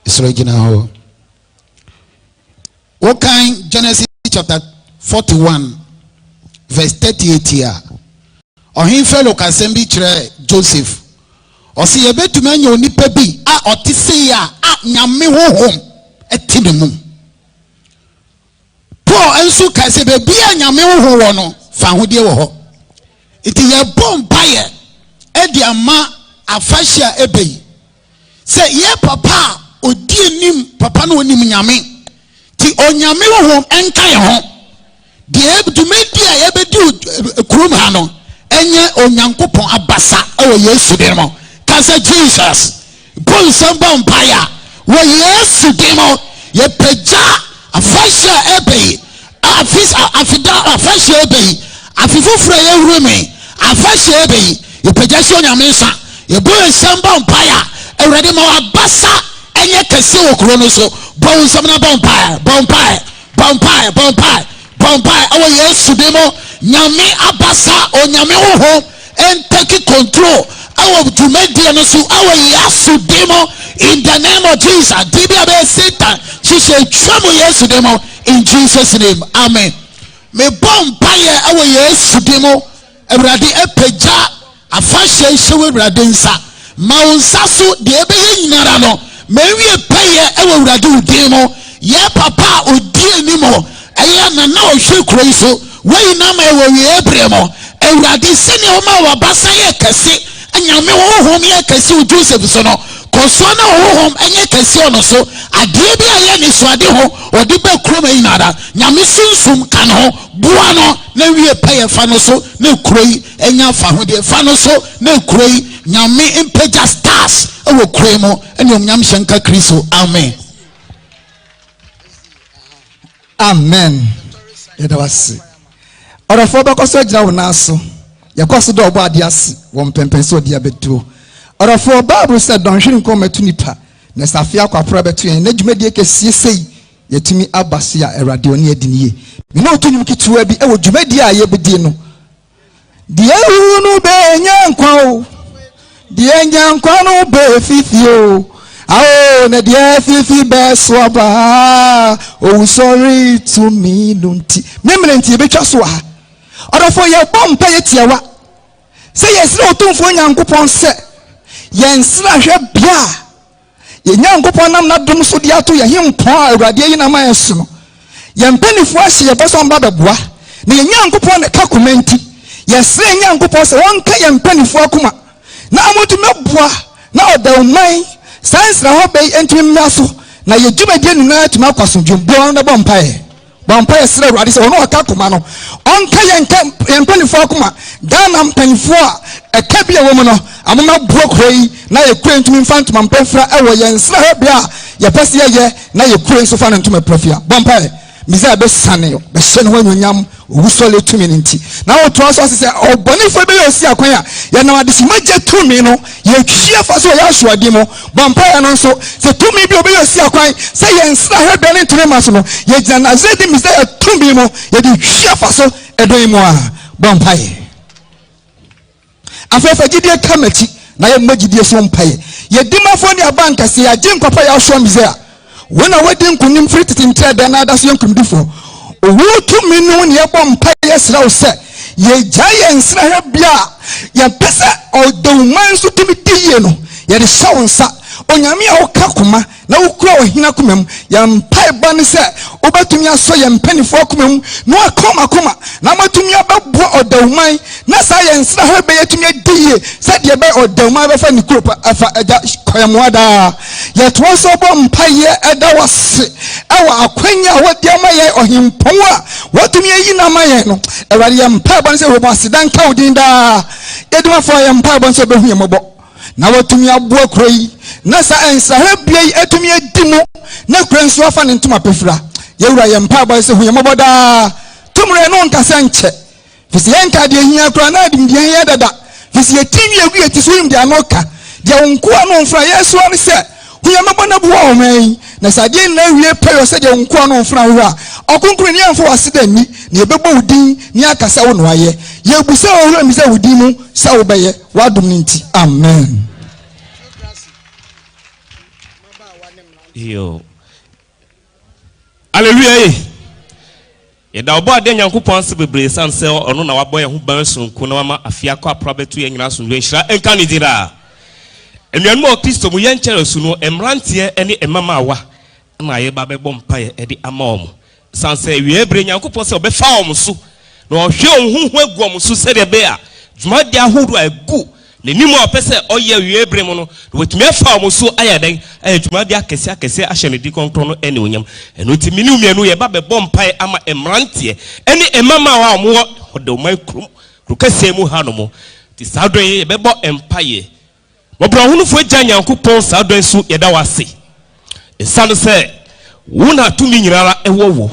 sorry jina ho. What kind Genesis chapter 41 verse 38 here. Ohin fellow kasembi kire Joseph. Osi yebetumi anya onipa bi a otise ya a nyame hohom etine mu. Paul enso ka se be bia nyame hohom wo no fa hodie wo ho. Iti ye bom baye e di ama afahia ebei. Se ye papa odi nim papa no onim nyame. Ti onyame hohom enka ye ho. De ebetumi dia ye bedi kurum ha no enye onyankopon abasa e wo Yesu de mo. Kasa Jesus bon samba empire wo Yesu demo ye peja afasha ebei afida afasha ebei afifufura ye wurumi afasha ebei ye peja si onyame nsa ye bon samba empire ewrede ma abasa enye kese wo kuro no so bon samba empire awo Yesu demo nyame abasa onyame ho and take control our Jumedia no so our Yesu demo in the name of Jesus. Dibia be Satan. She said, "Trouble Yesu demo in Jesus' name." Amen. Me bomb paye our Yesu demo. Ebradi epeja afashe shewe bradensa. Maunsasu de ebe nyara no. Me wie paye our bradu demo. Ye papa odi nimo. Aya na na ohwe kroiso. We na me we ebremo. Ebradi sene o ma wa basa ye kese. Nyame hohom ye kase o Joseph so no koso na hohom enye kase ono so ade bia ye ni so ade ho odi be kroma yinara nyame sunsum kan ho bua no na wie paye fa no so na kuroi enya fa ho de fa no so na kuroi nyame impeja stars e wo kuroi mo ene nyam hyenka Kristo. Amen. Amen. Yeda wasi orofo be koso gira wona so yakoso do obo ade ase won pempenso dia betuo orofo Bible said don hwere nko metu nipa na safia kwapra betu en na dwumadie kesie sei yɛtumi abase a Awurade oni adiniye me no to nim kituwa bi e wo dwumadi a yɛbedi no de ehunu be nyankwa o de nyankwa no be fifi o awo na de fifi be so ba o sorry to me nunti memre nti betwa so ha odofo ye bom pa ye tiawa se yesre otumfo nyankopon se yensra hwe bia ye nyankopon nam na dom so de ato ye hempon Awurade yi na ma yeso no ye mpanifo ahye ye boso mba beboa na ye nyankopon ne ka komenti yesre nyankopon se wonka ye mpanifo akoma na amotu meboa na Odauman sansra ho be entimi mmaso na ye dwumadi anu na atuma kwaso dwumbo na bompae sere Awurade se wono aka koma no onka ye mpanifo akoma Ghana mpanifo a eka bia wo mu no amoma buo kroi na ye kure ntumi mfantuma mpefra ewo ye nsra ha bia ye pese ye na ye kure nso fa ntuma profia bompae miza be sane yo be hye no wanyonyam owusole tumi nti na wo to aso se obonifo be yo si akwan a ye na wade si magye tumi no ye twia fa so ya hwade mo bompae no nso se tumi bi obe yo si akwan se ye nsra ha bia ne ntumi maso no ye gina na zedi miza tumi mo ye di twia fa so edon mo a bompae afefa gidie kamati na ye magidie so mpae ye dimafo ne abanka se ya gin papa ya so miza wona wadin kunim free titintre da na da so yankumdifo owutu minu ne ye bom mpae sra wo se ye gyaye nsra ha bia ye pesa Odauman so tumi diye no ye de shawo nsa onyame a woka koma na wokura ohina komam ya mpae bane se obetumi aso ye mpanifo komam no akoma na matumi ababo Odauman na sa ye nsra ha be yetumi diye se de be Odauman be fa ni kropa afa eja koyamwada ye to so bo mpae eda wase ewa akwanya wodi amaye ohimpon a wotumi yi na amaye no Awurade ye mpae bane se wo bo asidan ka odin da eduma fo ye mpae bane se be hu ye mobo na watumi aboa kroi na sa ensahra biai atumi adimu na kranso afa ne ntoma pefra yewura ye mpa ba se hu ye moboda tumre no nkasa nche fisi ye nka de hia kra na adim de hia dada fisi ye timi egu ye tiso de anoka de wonko anu mfra yeso ne se hu ye mobona bo wo man na sade na wie peyo se de wonko anu mfra ho a okonkuru ni amfo waseda ni na ebebo udin ni akasa wo no aye ye busa wo mi se udin mu sa wo beye wadum nti amen. Yo. Hallelujah. Yeda obo ade nyankopon se bebre sanse ono na wabo ye ho ban sunku na mama afia kwa probetu ye nyina sunwe hira enka ni dira. Enuanmu o Kristo mu ye nkyere su no emrantie ene emama awa na ye ba bebo mpaye ede ama omo. Sanse wie ebre nyankopon se obefa omo so na ohwe onhuhu agu omo so se de be a dwuma de ahodo agu ne nimu opese oye wie ebre mu no wetumi afa omo so ayaden dwuma de akese ahye ne di konkron no ene onyam eno ti mini umienu ye ba bebo mpaye ama emrantie ene emama awa omo Odauman krum rukase mu ha no mo ti sadon ye bebo empaye Obrahunufo gya nyankopon sadon so yeda wase esane se wona tumi nyinara ewowo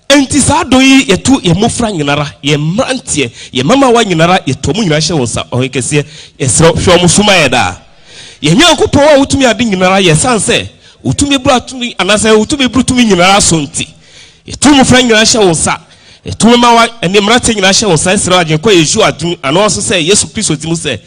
enti sadon yi yetu ye mofra nyinara ye mrantie ye mama wa nyinara yeto mu nyina hye wonsa ohekese esro hwe omsuma yeda ye nyankopon wa wotumi ade nyinara ye sanse wotumi bra tumi anase wotumi bru tumi nyinara so nti yetu mofra nyinara hye wonsa yetu mama wa ene mrantie nyinara hye wonsa esro agen kwa yeju adun ano so se Yesu Kristo timu se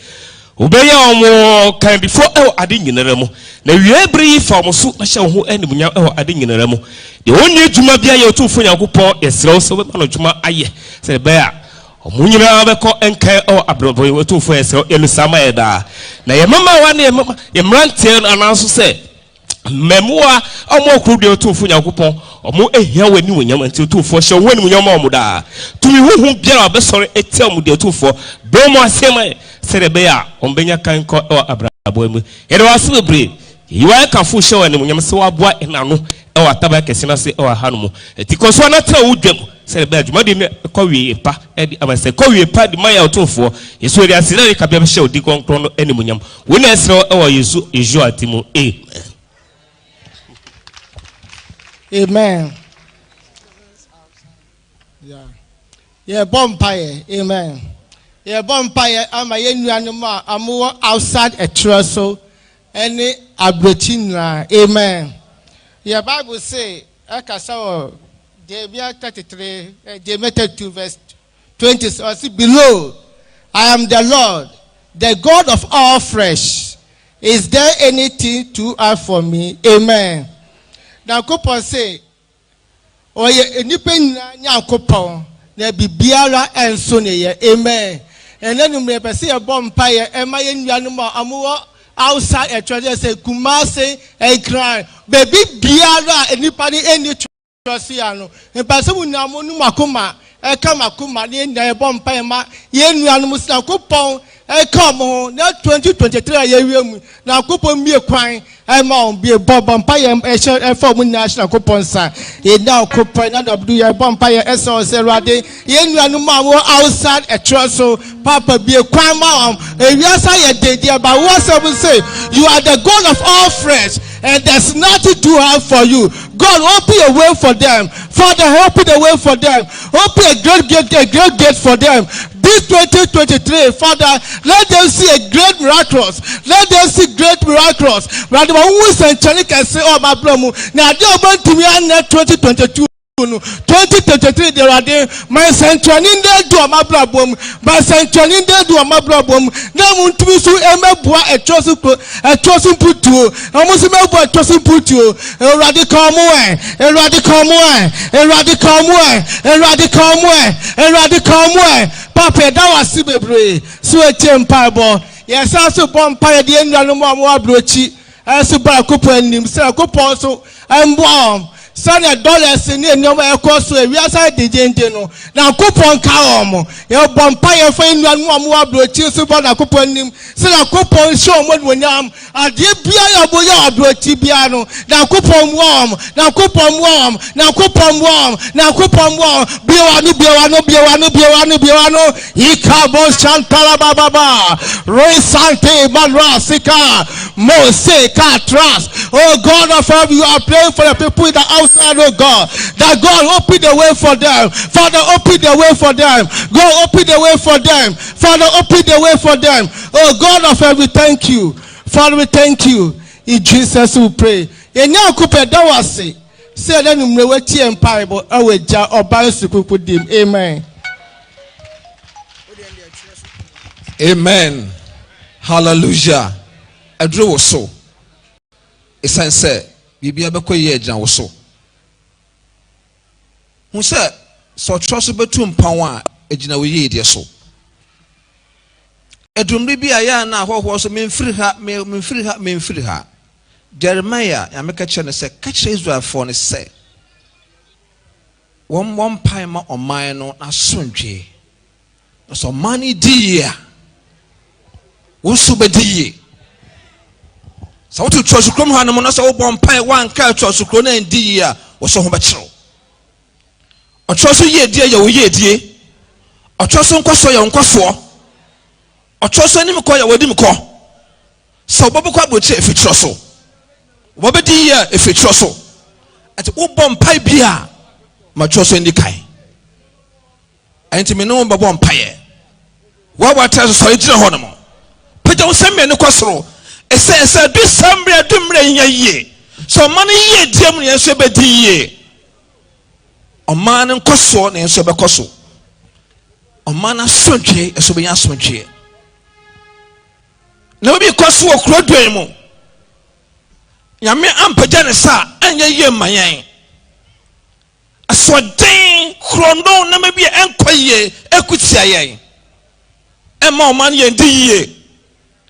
Obeya omo kan before ade nyinara mu na wiebri fa omo so na hye ho animunya ade nyinara mu de wonni djuma bia ye otumfo nyankopon yesrew so be ma no djuma aye se be a omo nyinara be ko enkan abrobo otumfo yesrew elusama yeda na ye mama wa na ye mrantie ananso se memua omo okru de otumfo nyankopon omo ehia wani wonyam anti otumfo hye ho animunya ma omo da tumi huhu bia obesore etia omo de otumfo be mo asema Serebeya, ombenya kanko abrabo mu. Yede wase bebre. Yiwa ka fu hye wani munyam se waboa enano ataba kesina se ha no mu. Tikoso na tra wudwam. Serebeya dwumade ne kowie pa edi amase kowie pa di maya otumfo. Yesu eri asire ka bia hye odi konkron no eni munyam. Wona esre Yesu eju atimu. Amen. Yeah, bompaye. Amen. Yeah, bompaye ama yenuanom a amowo outside Etwereso any abrochina. Amen. Yeah, Bible say Ekasa Jeremiah 33, Jeremiah 32 verse 20. So I see below, I am the Lord, the God of all flesh. Is there anything too hard for me? Amen. Now, couple say, oh, yeah, anything now, couple, there be biara and sonny, amen. And then you may see a bonfire, and my animal, amour outside a treasure, say, Kumase, a cry, baby, biara, anybody, any trosiano, and Passamu Namunu Makuma, a Kamakuma, the bonfire, yen animals, now coupon. Come on, now 2023 year now coupon me a crying. I'm on be a bob umpire and form national coupon sign. It now coupon another do a bumpire SOS Rade. Yen outside a trousseau, Papa be a crime mom. And yes, I did, but what I will say, you are the God of all flesh, and there's nothing too hard for you. God, open a way for them. Father, open a way for them. Open a great gate for them. This 2023, Father, let them see a great miraculous. Let them see great miraculous. Rather than who is can say, oh, my brother, now they are going to be on 2022. 2023 there are my central in there do my problem my central in there do my problem now want to so emeboa a chosen put to almost emeboa a chosen put to a radical way a radical way a radical way a radical way a radical way papa that was sibebre so a temple yes also bonfire the end no more brochi as ba couple nim say couple so I'm warm Sunday dollars in your course, we are side the gentino. Now, coupon cow, your bonfire for anyone more broaches about a coupon him. Send a coupon show when I'm a dear Bia Tibiano. Now, coupon warm, now coupon warm, now coupon warm, now coupon warm. Biano, Ikabo Shantala Baba, Roy Sante, Madrasika, Mose, Catras. Oh God of heaven, you are praying for the people in the house. Oh God, that God open the way for them. Father, open the way for them. God, open the way for them. Father, open the way for them. Oh God of heaven, we thank you. Father, we thank you. In Jesus we pray. And now, Cooper, that was it. Say that you may tea and parable. I will jar or buy with him. Amen. Amen. Hallelujah. I drew so. It's answer. Bibi abeko ye jan so. Who said, so trust betum power, a gina we ye so. A drum be a yana, what was mean free her. Jeremiah, I make a channel say, catch Israel for a say. One pima or mine on a sunjay. So money dear. Whoso be dear. So what to trust to come home and so one pie one car trust to crone and dear was so much. A trust ye dear, ye dear. A trust on Cosso, young Cosso. A trust on him call your wedding call. So Bobby Quab would say if it's so. Bobby dear, if it's so. At Ubon pie beer, my trust in the kai. And to me no one pie. What tells us so it's a honor. But don't send me no Cosso. It says, this Sambria Dumre ye. So money ye, Germany and Sebedi ye. A man and Cosso and Sebacoso. A man and Sunche and Sobian Sunche. No be Cosso or Crodemo. Yame Ampajanesa and ye, my yang. A swadane, Crono, no maybe enquire, equity. And more money and ye.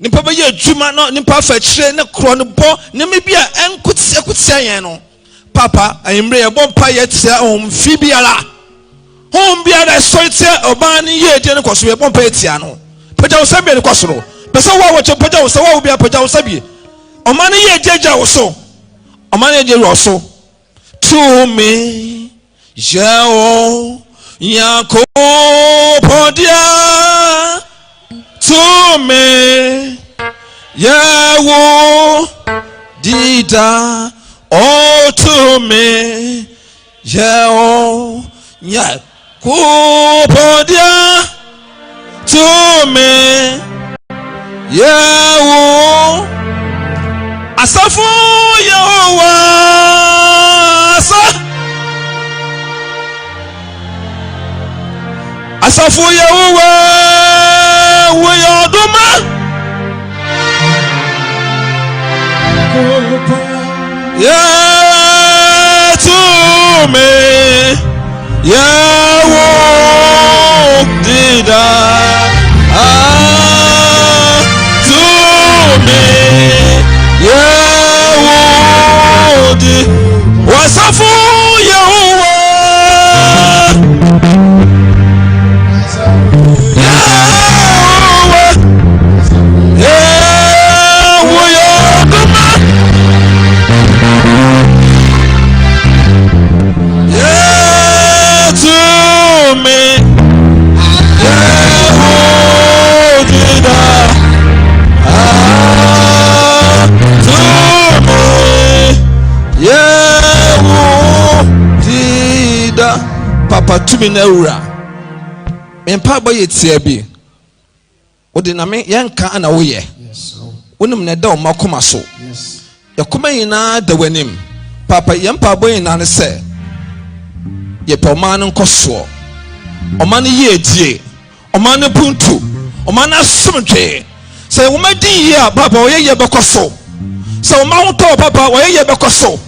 Nipa be ye juma no nipa fa chire ne kro no bo ne me bia enkutia yen no papa ayimre ye bo pa ye tia fi biala biala so tia oban ne ye je ne koso ye bo pa tia no paja wo sabi ne koso ro pese wo che paja wo se wo bia paja wo sabi o man ye jeja wo so o man ye je ro so to me jao yakopodia to me, Yahweh, Dida, oh to me, Yahweh, Yakopodia, to me, Yahweh, Asafu Yahweh, Asafu Yehuwa Oduma Yeah to me Yehu dida to me Yehu di Wasafu Yehuwa Papa tumi na ura mempa boye tie bi odi na me yenka ana wo ye wonim na da o makoma so yakoma yina da wanim papa yempa boye na ne se ye poma no nkoso oma ne ye die oma ne puntu oma na somtwe se wo ma din ye papa wo ye bekoso se wo ma ho to papa wo ye bekoso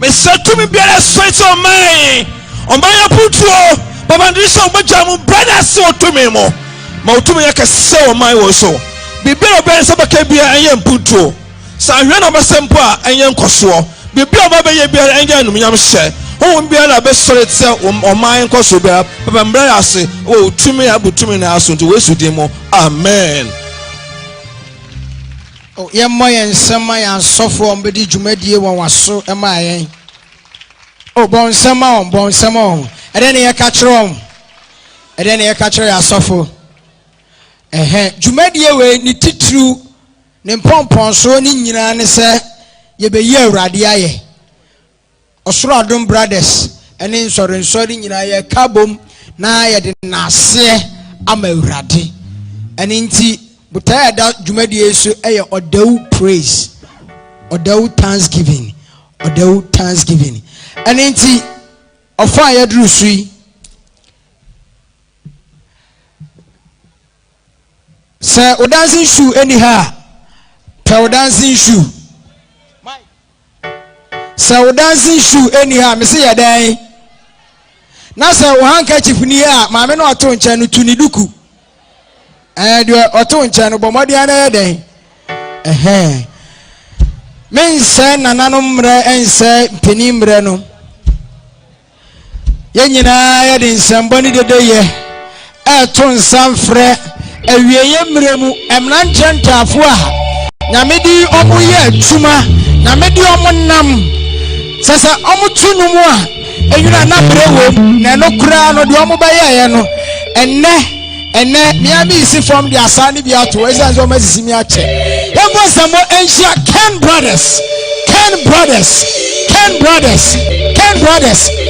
me setumi biara so o mai Omaya putuo baba ndisha umaja mu brother so to me mo ma utumi yakase o mai wo so bibiro ben se baka bia enye mputuo sa hwe na basempo a enye nkoso bibiro baba ye bia enye anum nyam hye ho bia na be sore tse o mai nkoso bia baba mbra ase o utumi abutumi na aso nti wesu din mo amen. O ye moye nsema ya sofo ombedi dwumadie won waso ema yen. Oh, bon sama. Eden ye kachrom. Eden ye kachro ya sofo. Dwumadie we ni titru ne mpompon so ni nyina ne se ye be ye awrade aye. Osoro adom brothers ene nsori nyina ye kabom na ye de nase ama awrade. Ene nti butaya da dwumadie so eye Odau praise. Odau thanksgiving. And inti of fire drew sui. Sir, o dancing shoe anyhow. Per dancing shoe. Sir, o dancing shoe anyhow. Me say a day. Now, sir, o handkerchief near. Mamma no aton chanu to niduku. And you are aton chanu, but what the other day. Men say nananum re and say penimbre no. Yenyina ya de nsamboni de ye eton sanfre awieye mremu emnanchantafo a na medi omo ye atuma na medi omo nam sasa omo tunu mu a enwina na brewo na no kura no de omo baye no enne mia bi si from the asani bi ato esanzo o masisi mi ache yembo samo enhia Ken brothers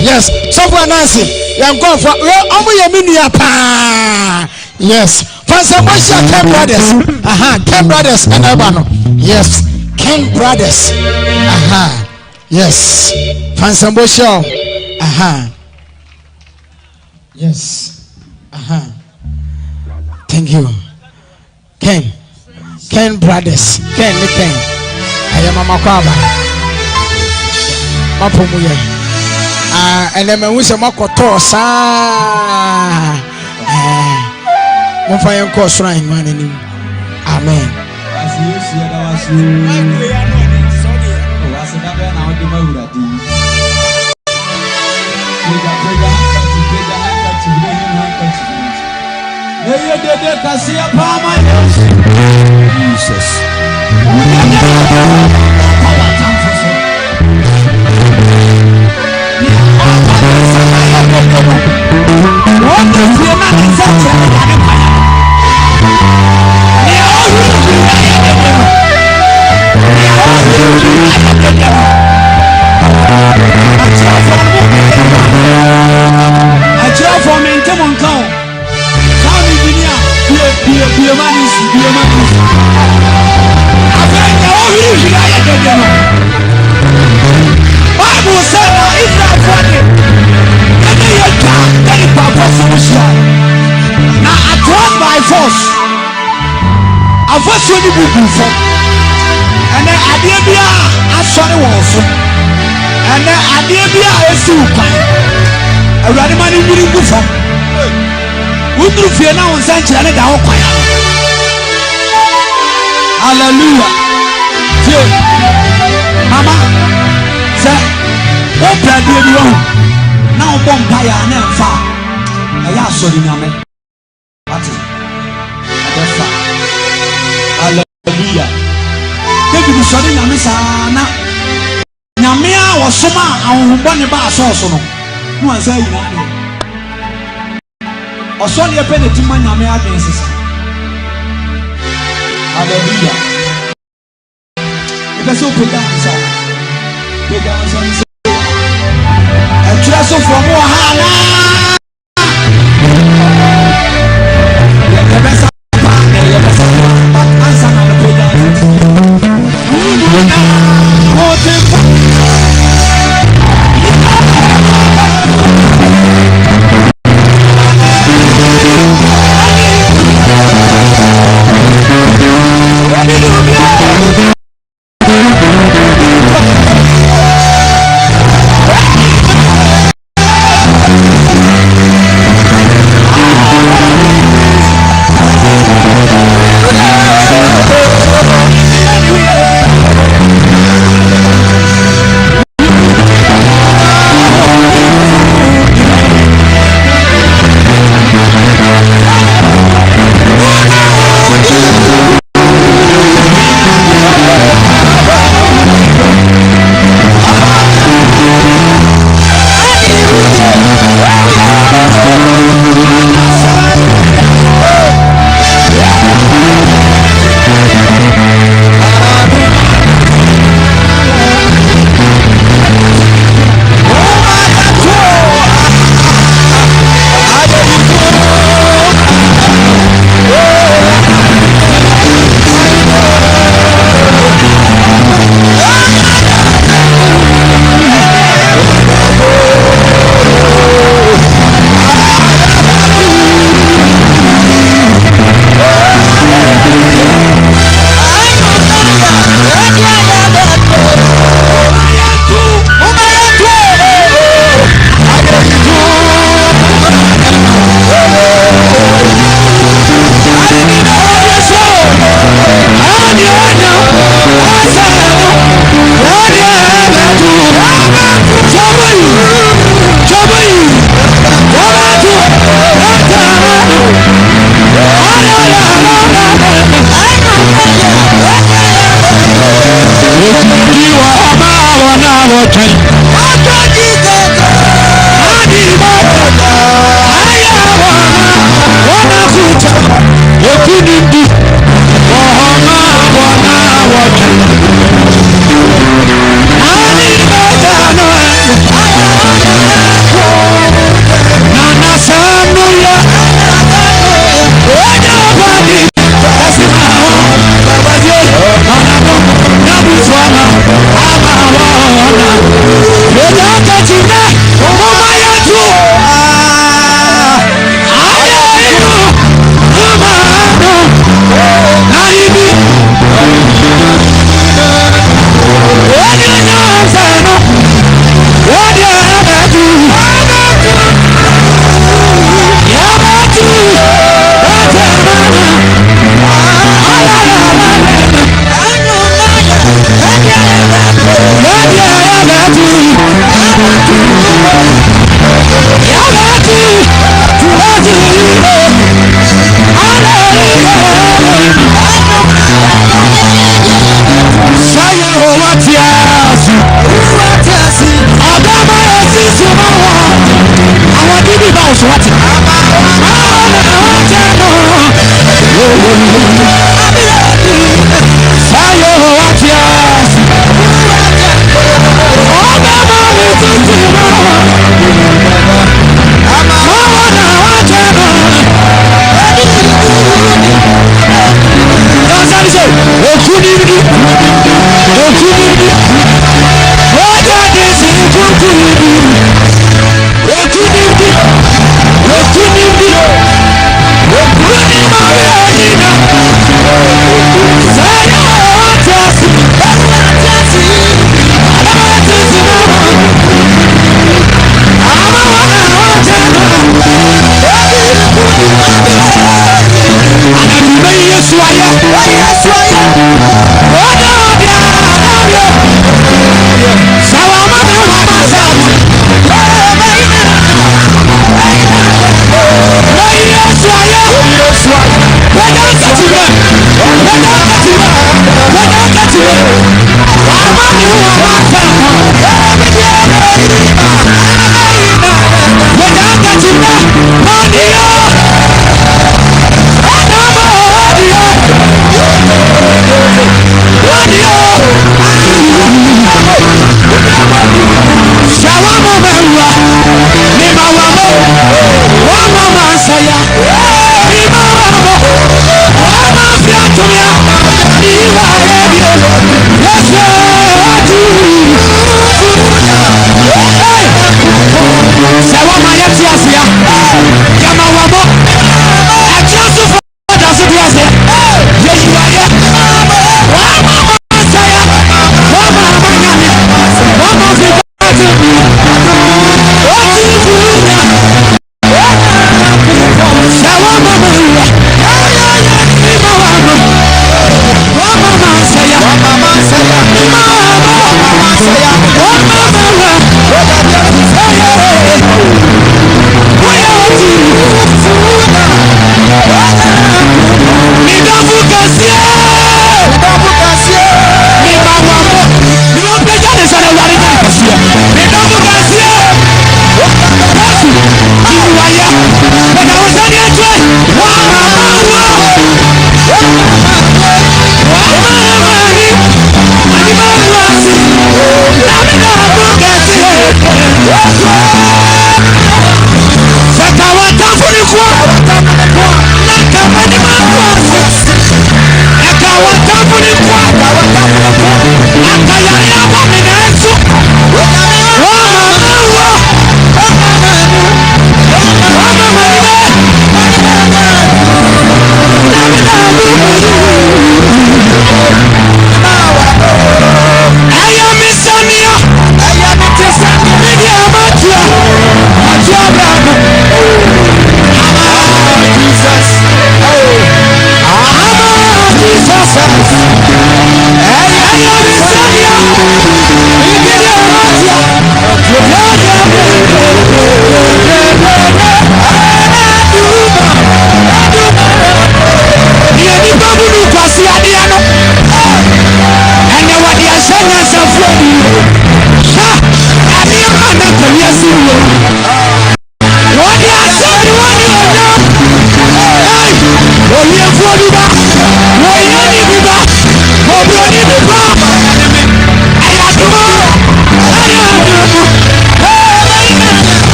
yes so for Nancy yam go for omo ye minua pa yes for some Ken brothers Ken brothers and Ebano yes Ken brothers yes for some yes thank you Ken brothers Ken I am Mama Kwaba Mapomuye and then we say Makoto sa Mofaya course right man in amen. Jesus. avosuo ni bubu fo ene ade bia asɔre wɔ so ene ade bia esi ukwan awurade ma ni nwiri gu fo wuduru fie na wo nsa nkyerɛ ne da wo kwan hallelujah tie mama sɛ wo brade bi wo na wo bɔ mpa ya na mfa ɛyɛ asɔre nyame ate ɛfa hallelujah David sɔre nyame saa na nyame a wɔsoma ahohombɔ ne ba asɔɔso no no ansa yina ne ɔsɔ ne yɛpɛ ne tima nyame adwen sesa hallelujah ɛbɛ sɛ wopɛgya nsa pɛgya nsa Etwereso for more hana. The best answer on the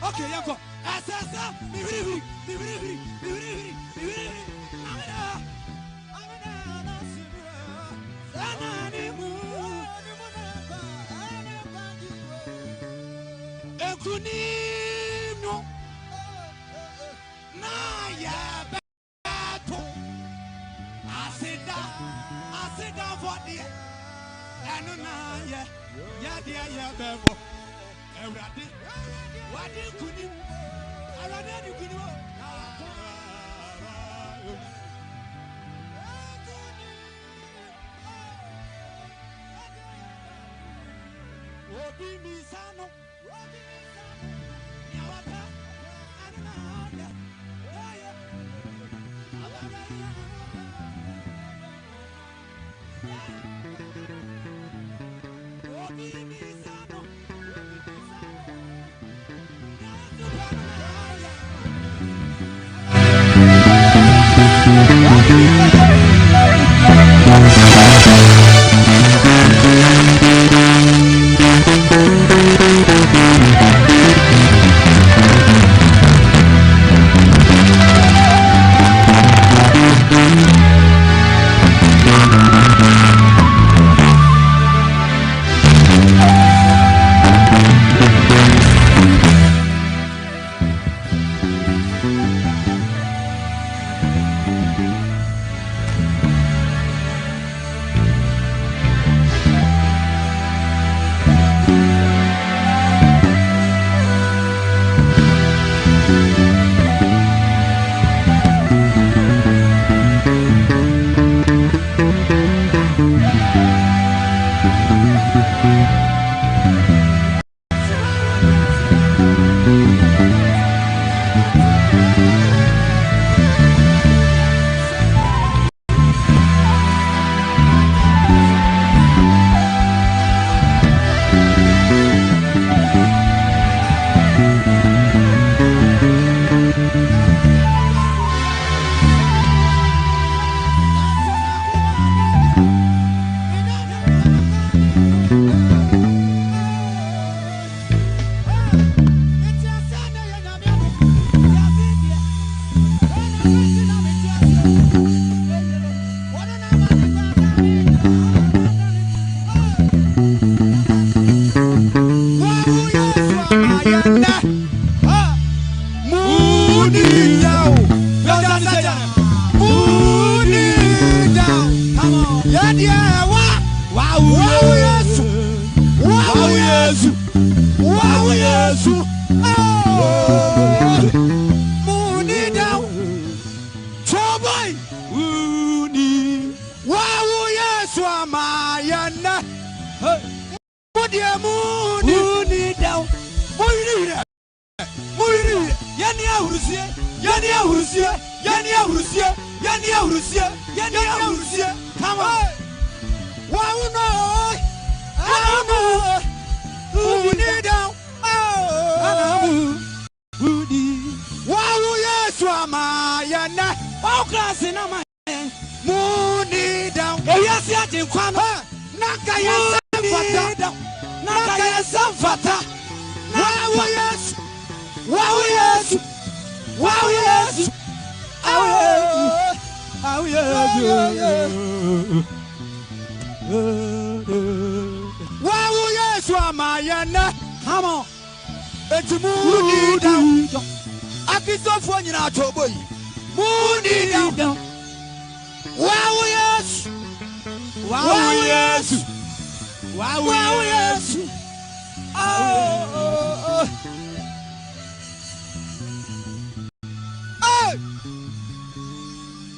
Okay, yako. Asasa, mihiri. Ekunino na ya beto asida for the anu na ya dia ya bebo ewrade wadi kuni arade ni kuni o obi misano nyawata anana ya obi misano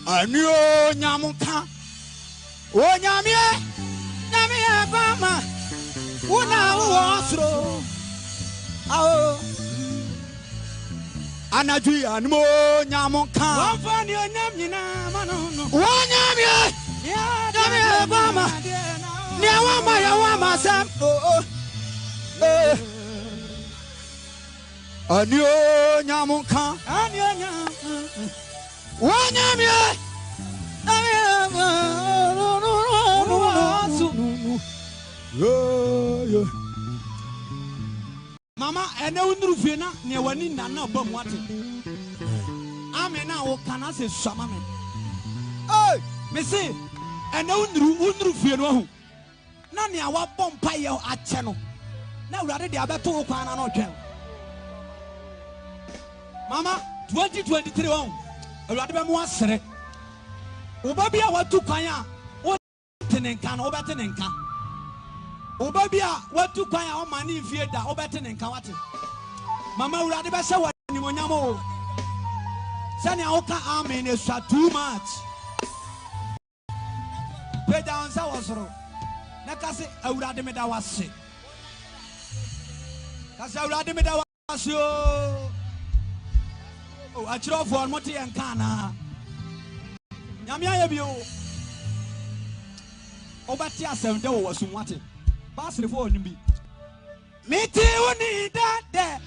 Anyo nyamuka o nyamie bama una wosro ao anaju anmo nyamuka wafani onyam nyina mano no o nyamie bama Niawama Sam. Anyo Nyamunka. Wanyamye. Mama, and no Rufina, near one in Nana Bomwati. Amena o kana se Shamame. Oh, Missy, and no Rufino. None our Pompire at Channel. Now, rather the other two Kana no Channel. Mama, 2023 on. Rather more sere. Obabia what to Kaya. What Tenenkan, Obatenenka. Obabia what to Kaya on money Fieda, Obatenenka. Mama, rather be so what you want. Sanya Oka Amen is too much. Pay down Sawasro. Nakasi, I would have made our sick. That's how I made our show. Oh, I drove for Moti and Kana. Yamia Bio Obatia 7 was wanted. Pass the phone me. Me too need that there.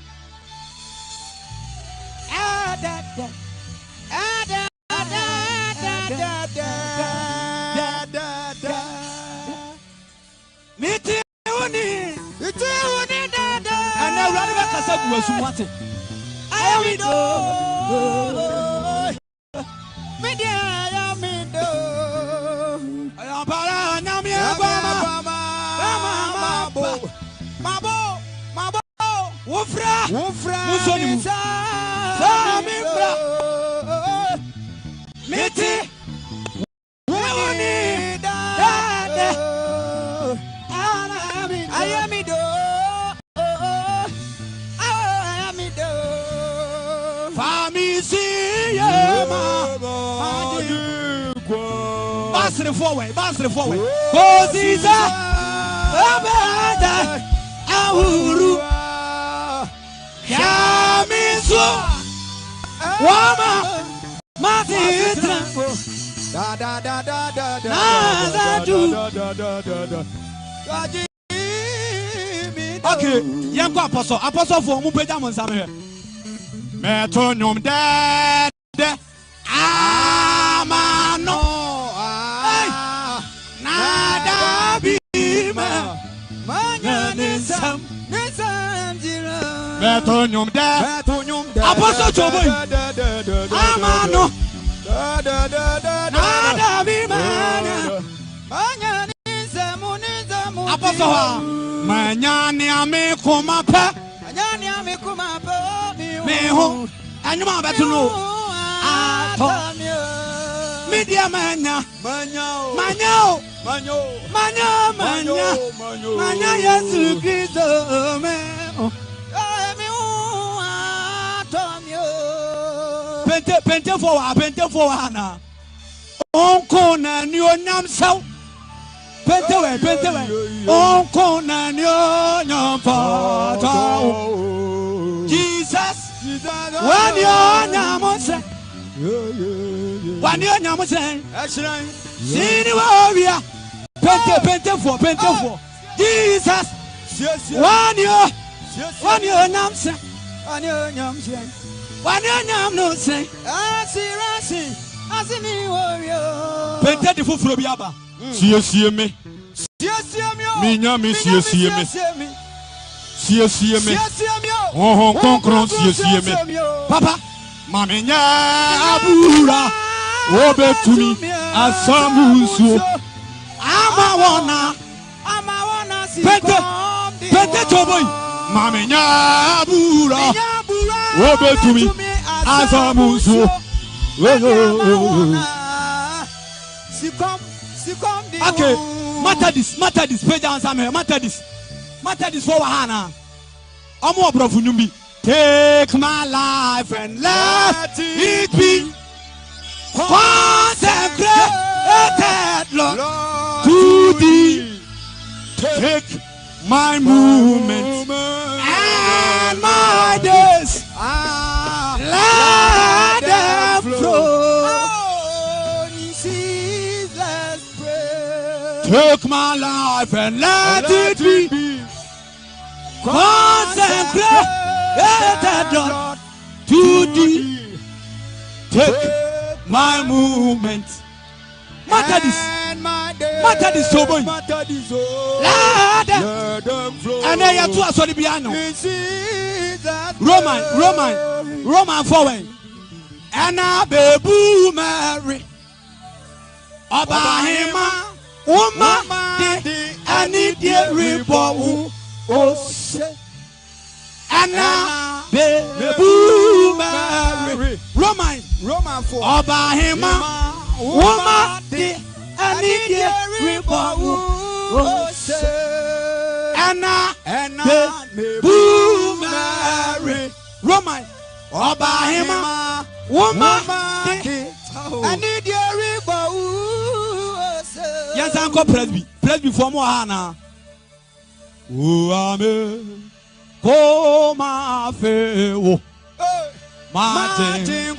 Me too need that. And now Radha Kasabu was wanted. I forward. Cause he's a bad Ahuru Yamiso Wama Matitra Okay, Yanko Apostle for Mupedamon Samuel Metronum Dad Amano Betonyum da Apostle Choboy Amano Nada bimana Apostle Manyani ame kumapa Meho Anyuma betuno Ato Media manya Manyo Manya Yesu Kristo Meho Pente for Hana. Onko na ni onyam saw. Pente we. Onko na ni onyam fa. Jesus. Wani onyam se. Sini warrior. Pente for. Jesus. Wani onyam se. Wanyam no say, Asini warrior. Pente de fufuro biaba. Sie me. Minya me sie me. Oh konkron sie me. Papa, mamenya abura. Obetumi asamuso. Ama wana si. Pente choboy. Mamenya abura. Obe to me, Azamuso. Okay, matter this, pay down some here, matter this for Hana. Omo Brofunumbi. Take my life and let it be consecrated, Lord, to thee. Take my movements and my days. Let them flow. Take my life and let it be consecrated to thee. Take my movement. Matter this so boy. And then you are sorry piano. Roman forward. And I baby Mary. Obahima, woman, I need the report. Oh, and now, baby Mary. Roman for Obahima, woman, I need the report. Oh, and now, baby Mary. Roman, Obahima, woman, I need your report. Yes, Uncle Presby for more Hannah. Oh, amen. Oh, my fair. Martin,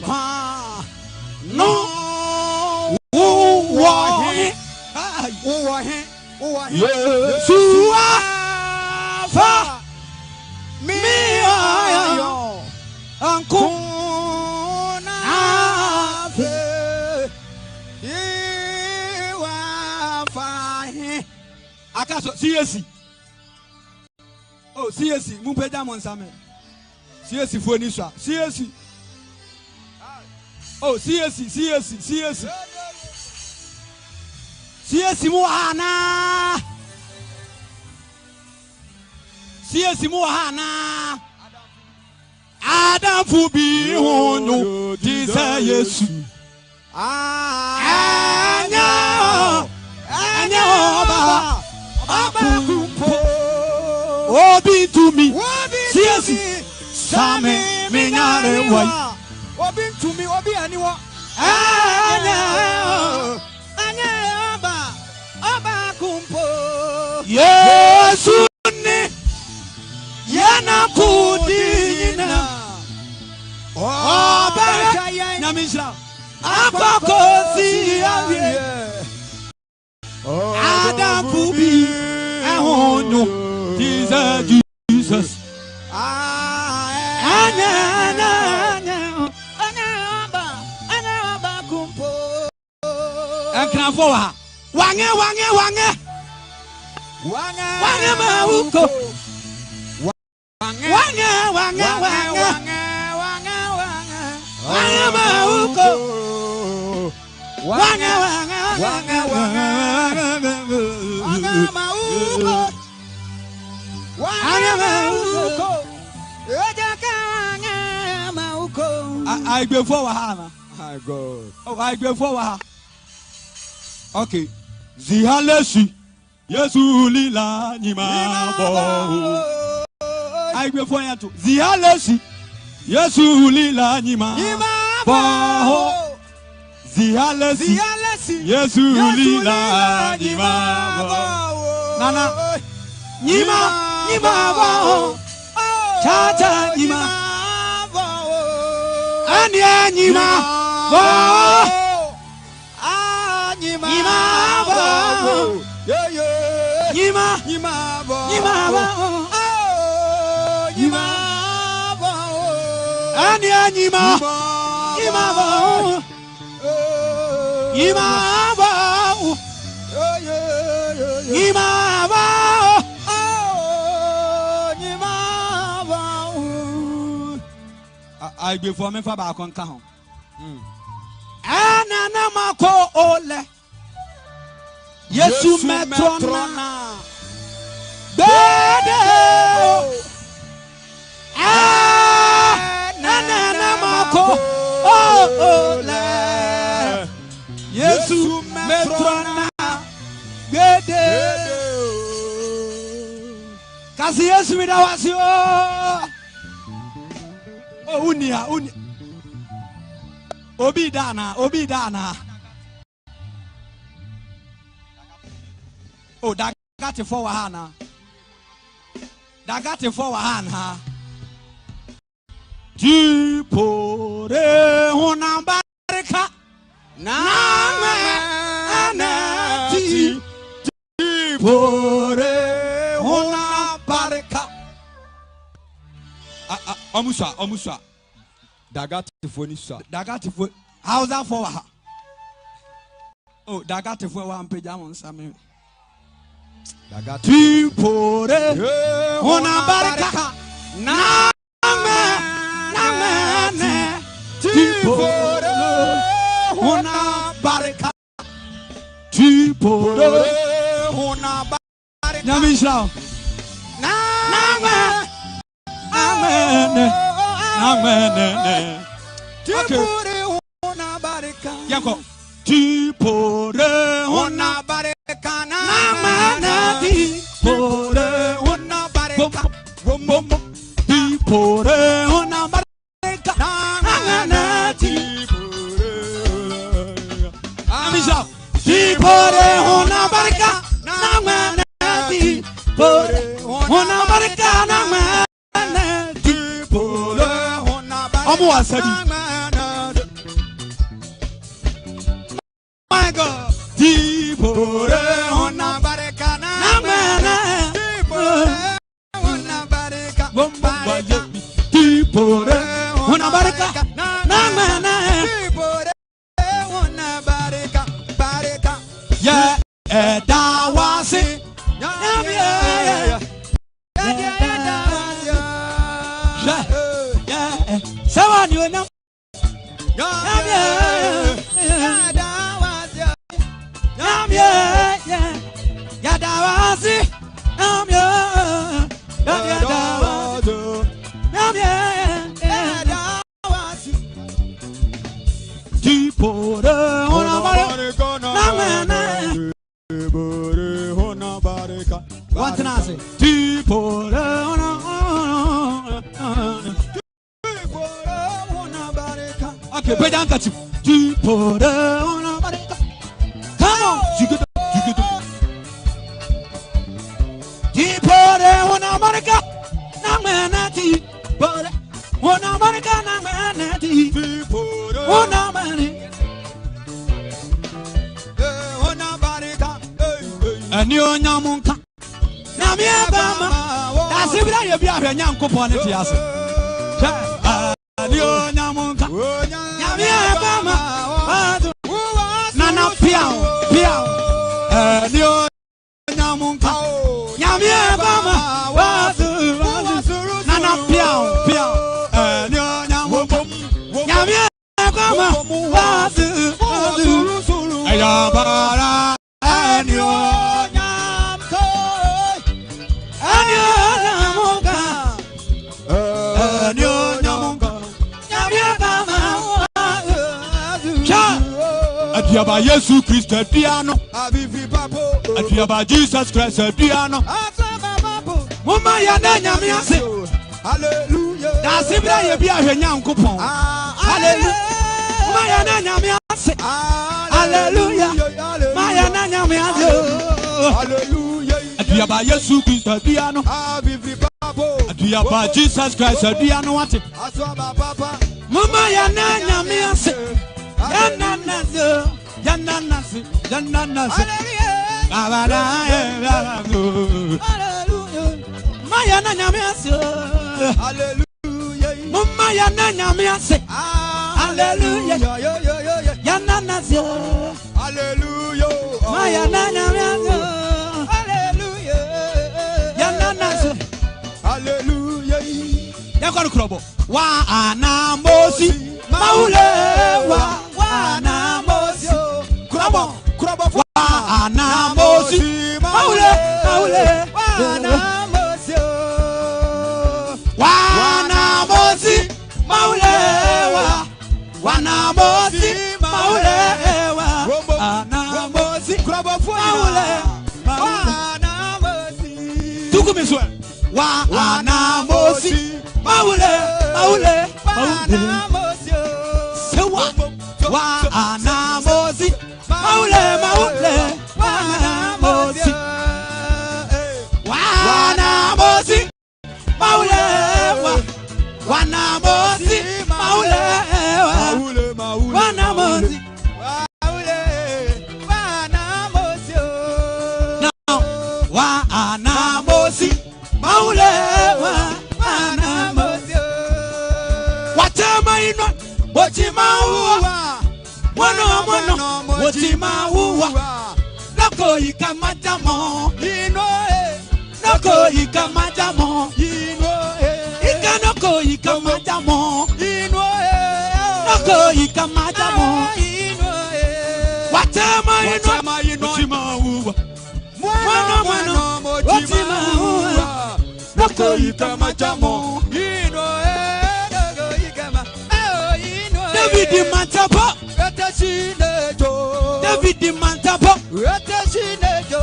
no. Me, Uncle. Akaso CSC. Oh CSC, Mumpeja Monsame. CSC for Nisha. CSC. Oh CSC. CSC Mohana. CSC Mohana. Adam Fubi Hono. Jesus. Obi to me, CSC, Same, Minare, why? Obi to me, Obi anyone. Aba Kumpo. Yes, Yana Kudina. Oh, Namisha. Abakosi, Adam Fubi, no, Jesus. And can for her. Wange Mauko. Wange Mauko. I go forward, Hannah. I go. Oh, I go forward. Okay. Zihalesi. Yesu lila nyima bo. I go forward to Zihalesi. Yesu lila nyima bo. Zihalesi. Yesu lila nyima bo. Nana. Nyima bo. Cha nyima. Anya nyima bo. Nyima bo. Nyima bo. Anya nyima bo. I be for me for back on count. Anana mako ole. Yesu metrona. Bede. Anana mako ole. Yesu metrona. Bede. Kasi Yesu midawasi o. Unia. Obi dana. Oh, dagati for wahana. Jipore honambarika. Na anati. Tipore Hona Barika. Omusa. Dagatifo. How's that for her? Oh, Dagatifo one page on some. Tipore Hona Barika. Name. Tipore Hona Barika. Tipore Hona Barika. Namisha. Amen. Tipore Hona Barika. Yanko. Tipore Hona Barika. Tipore Hona Barika. Tipore Hona Barika. Amisha. Tipore Hona Barika. Tipore Hona Barika. Omo wasabi. My God. Tipore Hona Barika. Tipore Hona Barika. Tipore Hona Barika. Tipore Hona Barika. Yeah, that was it. Yeah. Someone you know. What can I say? Okay, put down that you put on a barika. Come on, you get it. You put on a barika. Namanati, but on a barika, Namanati, on a mani, on a barika, and you are Namunka. Namia Bama, that's if I have a young coupon at Yas. You Namunka. Nana piao Nio Namunka Nyamia Bama Nana piao Nio Namunka Nyamia Bama Ayabara Nio Namko Nio Namunka Nio Namunka Nyamia Bama Adiaba Yesu Christ piano. Adiaba Jesus Christ piano. Mama ya nanya miase. Hallelujah. Da sibra ye bia hwe nyankopon. Hallelujah. Mama ya nanya miase. Hallelujah. Mama ya nanya miase. Hallelujah. Adiaba Yesu Christ piano. Adiaba Jesus Christ piano what? Mama ya nanya miase. Yananasi. Hallelujah. Maya na nyamiase. Hallelujah. Mama ya na nyamiase. Hallelujah. Yananasi. Hallelujah. Maya na nyamiase. Hallelujah. Yananasi. Hallelujah. Yakonu krobo. Wa anamosi. Maule wa namosi Kurabo wa namosi Maule wa namosi Maule wa namosi Maule wa namosi Kurabo Maule wa namosi Tukumiswe wa namosi Maule wa namosi Wa anamosi Maule wa anamosi Wa anamosi Maule wa anamosi Maule wa anamosi Now Maulewa Anamosio Watama ino Wotimaua Mono Wotimaua Noko ikamatamo Ino Noko ikamatamo Ino Ikanoko ikamatamo Ino Noko ikamatamo Ino Watama ino Wotimaua Mono Wotimaua Noko ikamachamo Ino Noko ikama Ino David Mantapa Etesinejo David Mantapa Etesinejo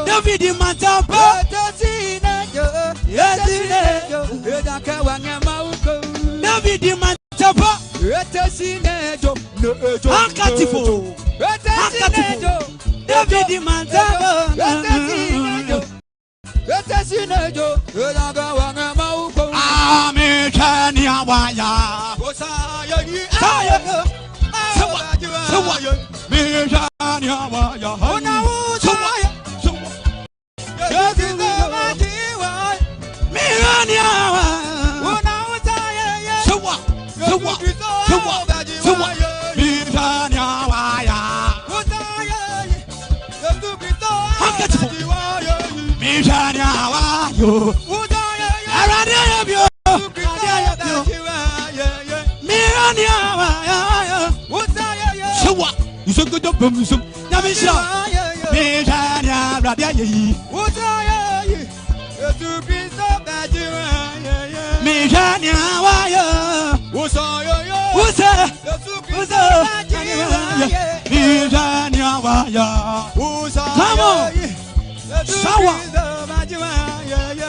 David Mantapa Etesinejo Etesinejo Edaka wangema uko David Mantapa Etesinejo Ankatifo Etesinejo David Mantapa Etesinejo Etesinejo Edaka wangema uko Amekani awaya Osaya Saya Sawa Mejani awaya Ona usaya Mejani awaya Ona usaya Sawa Mejani awaya Mejani awaya Aradiabio Mejani awaya Sawa Yusukudo bumsum Namisha Mejani awaya Mejani awaya Mejani awaya Come on Sawa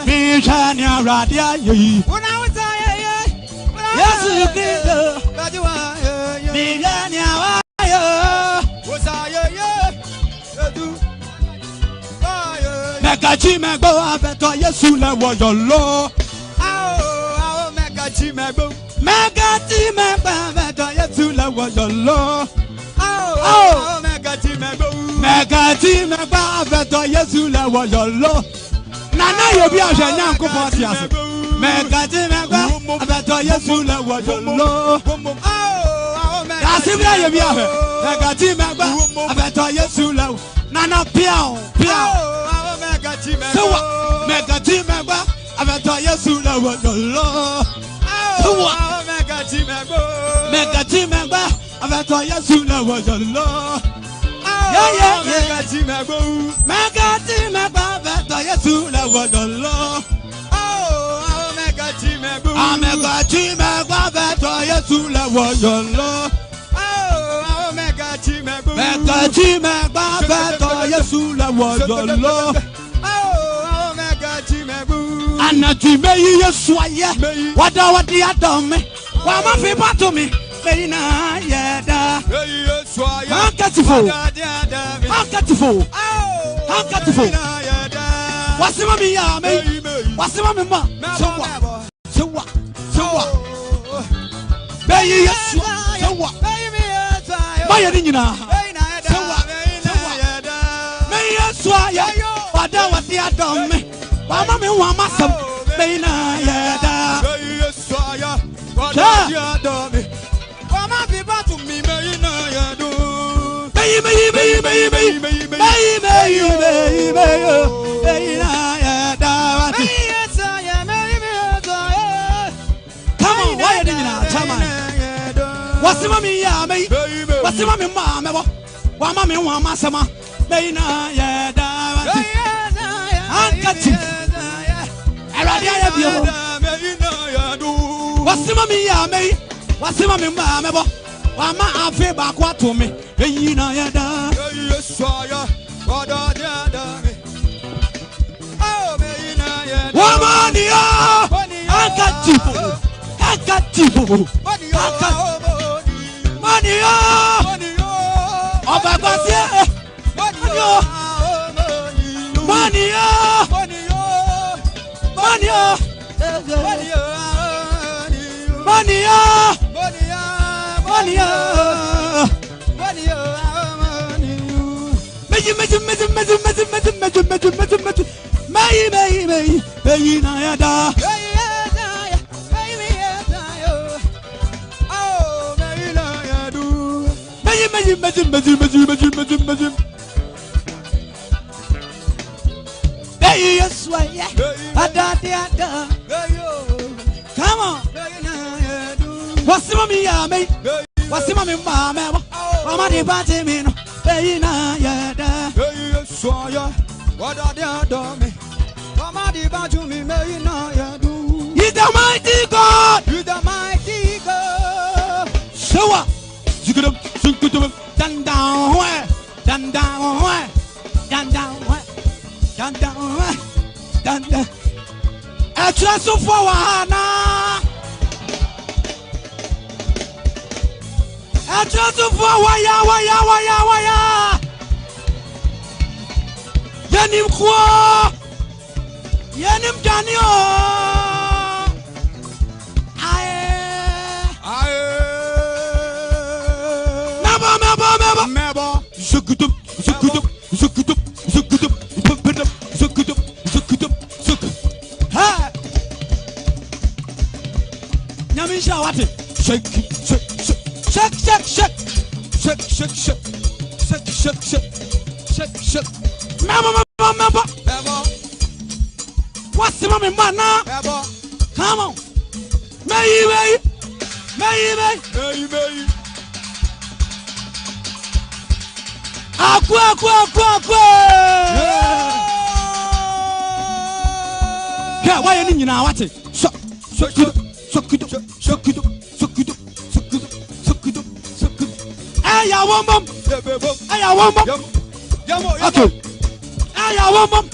Mejani awaya Yesu Kristo Mejani awaya Megaji megbo abeto Yesu lewo yolo Megaji megbo abeto Yesu lewo yolo Megaji megbo abeto Yesu lewo yolo Nana yobi aje nyankopon ti ase Megaji megbo abeto Yesu lewo yolo Asibra yobi ahe Megaji megbo abeto Yesu lewo Nana piao Sawa Megaji megbo abeto Yesu lewo yolo Sawa Megaji megbo abeto Yesu lewo yolo Megaji megbo abeto Yesu lewo yolo Megaji megbo abeto Yesu lewo yolo Megaji megbo abeto Yesu lewo yolo Anati meyi Yesu aye wadi adome wa ma fi pato mi meyi na yeda Yesu aye Ankatifo wasima mi ya meyi wasima mi ma sewa meyi Yesu sewa ma ni nyina sewa meyi Yesu aye wadi adome Mama me wa masam beina yeda Yesu aya wadi adome Mama bi batu mi beina yedo beina yeda Yesu aya Come on why did you not tell me Wasima mi ya me wasima mi ma me wa mama me wa masama beina yeda Ankati Aradia bio Wasima mi ya me wasima mi ma me bo wa ma afi ba kwa to me eyi na ya da Yesu aya oda da me oh me na ya wa ma ni Ankati Mani Oba Basia Mani Baby na ya da. Hey, yes, why? Come on. What's the mommy? What's the mommy? Mama, the party me. Hey, na ya da. Hey, so ya. What are they doing? Mama, the party me. Hey, na ya do. He's the mighty God. He's the mighty God. Show up. Dun down, dun down, dun down, dun down, dun down. Etwereso for wana. Etwereso for waya. Yanim kwa, yanim Daniel. Meba. Zukutup. Ha. Nyamisha wati. Shake. Meba. What's the mommy mana? Come on. May. Aqua. Yeah, why you now? What it? So. Hey, I want mom. Okay. Hey, I want mom.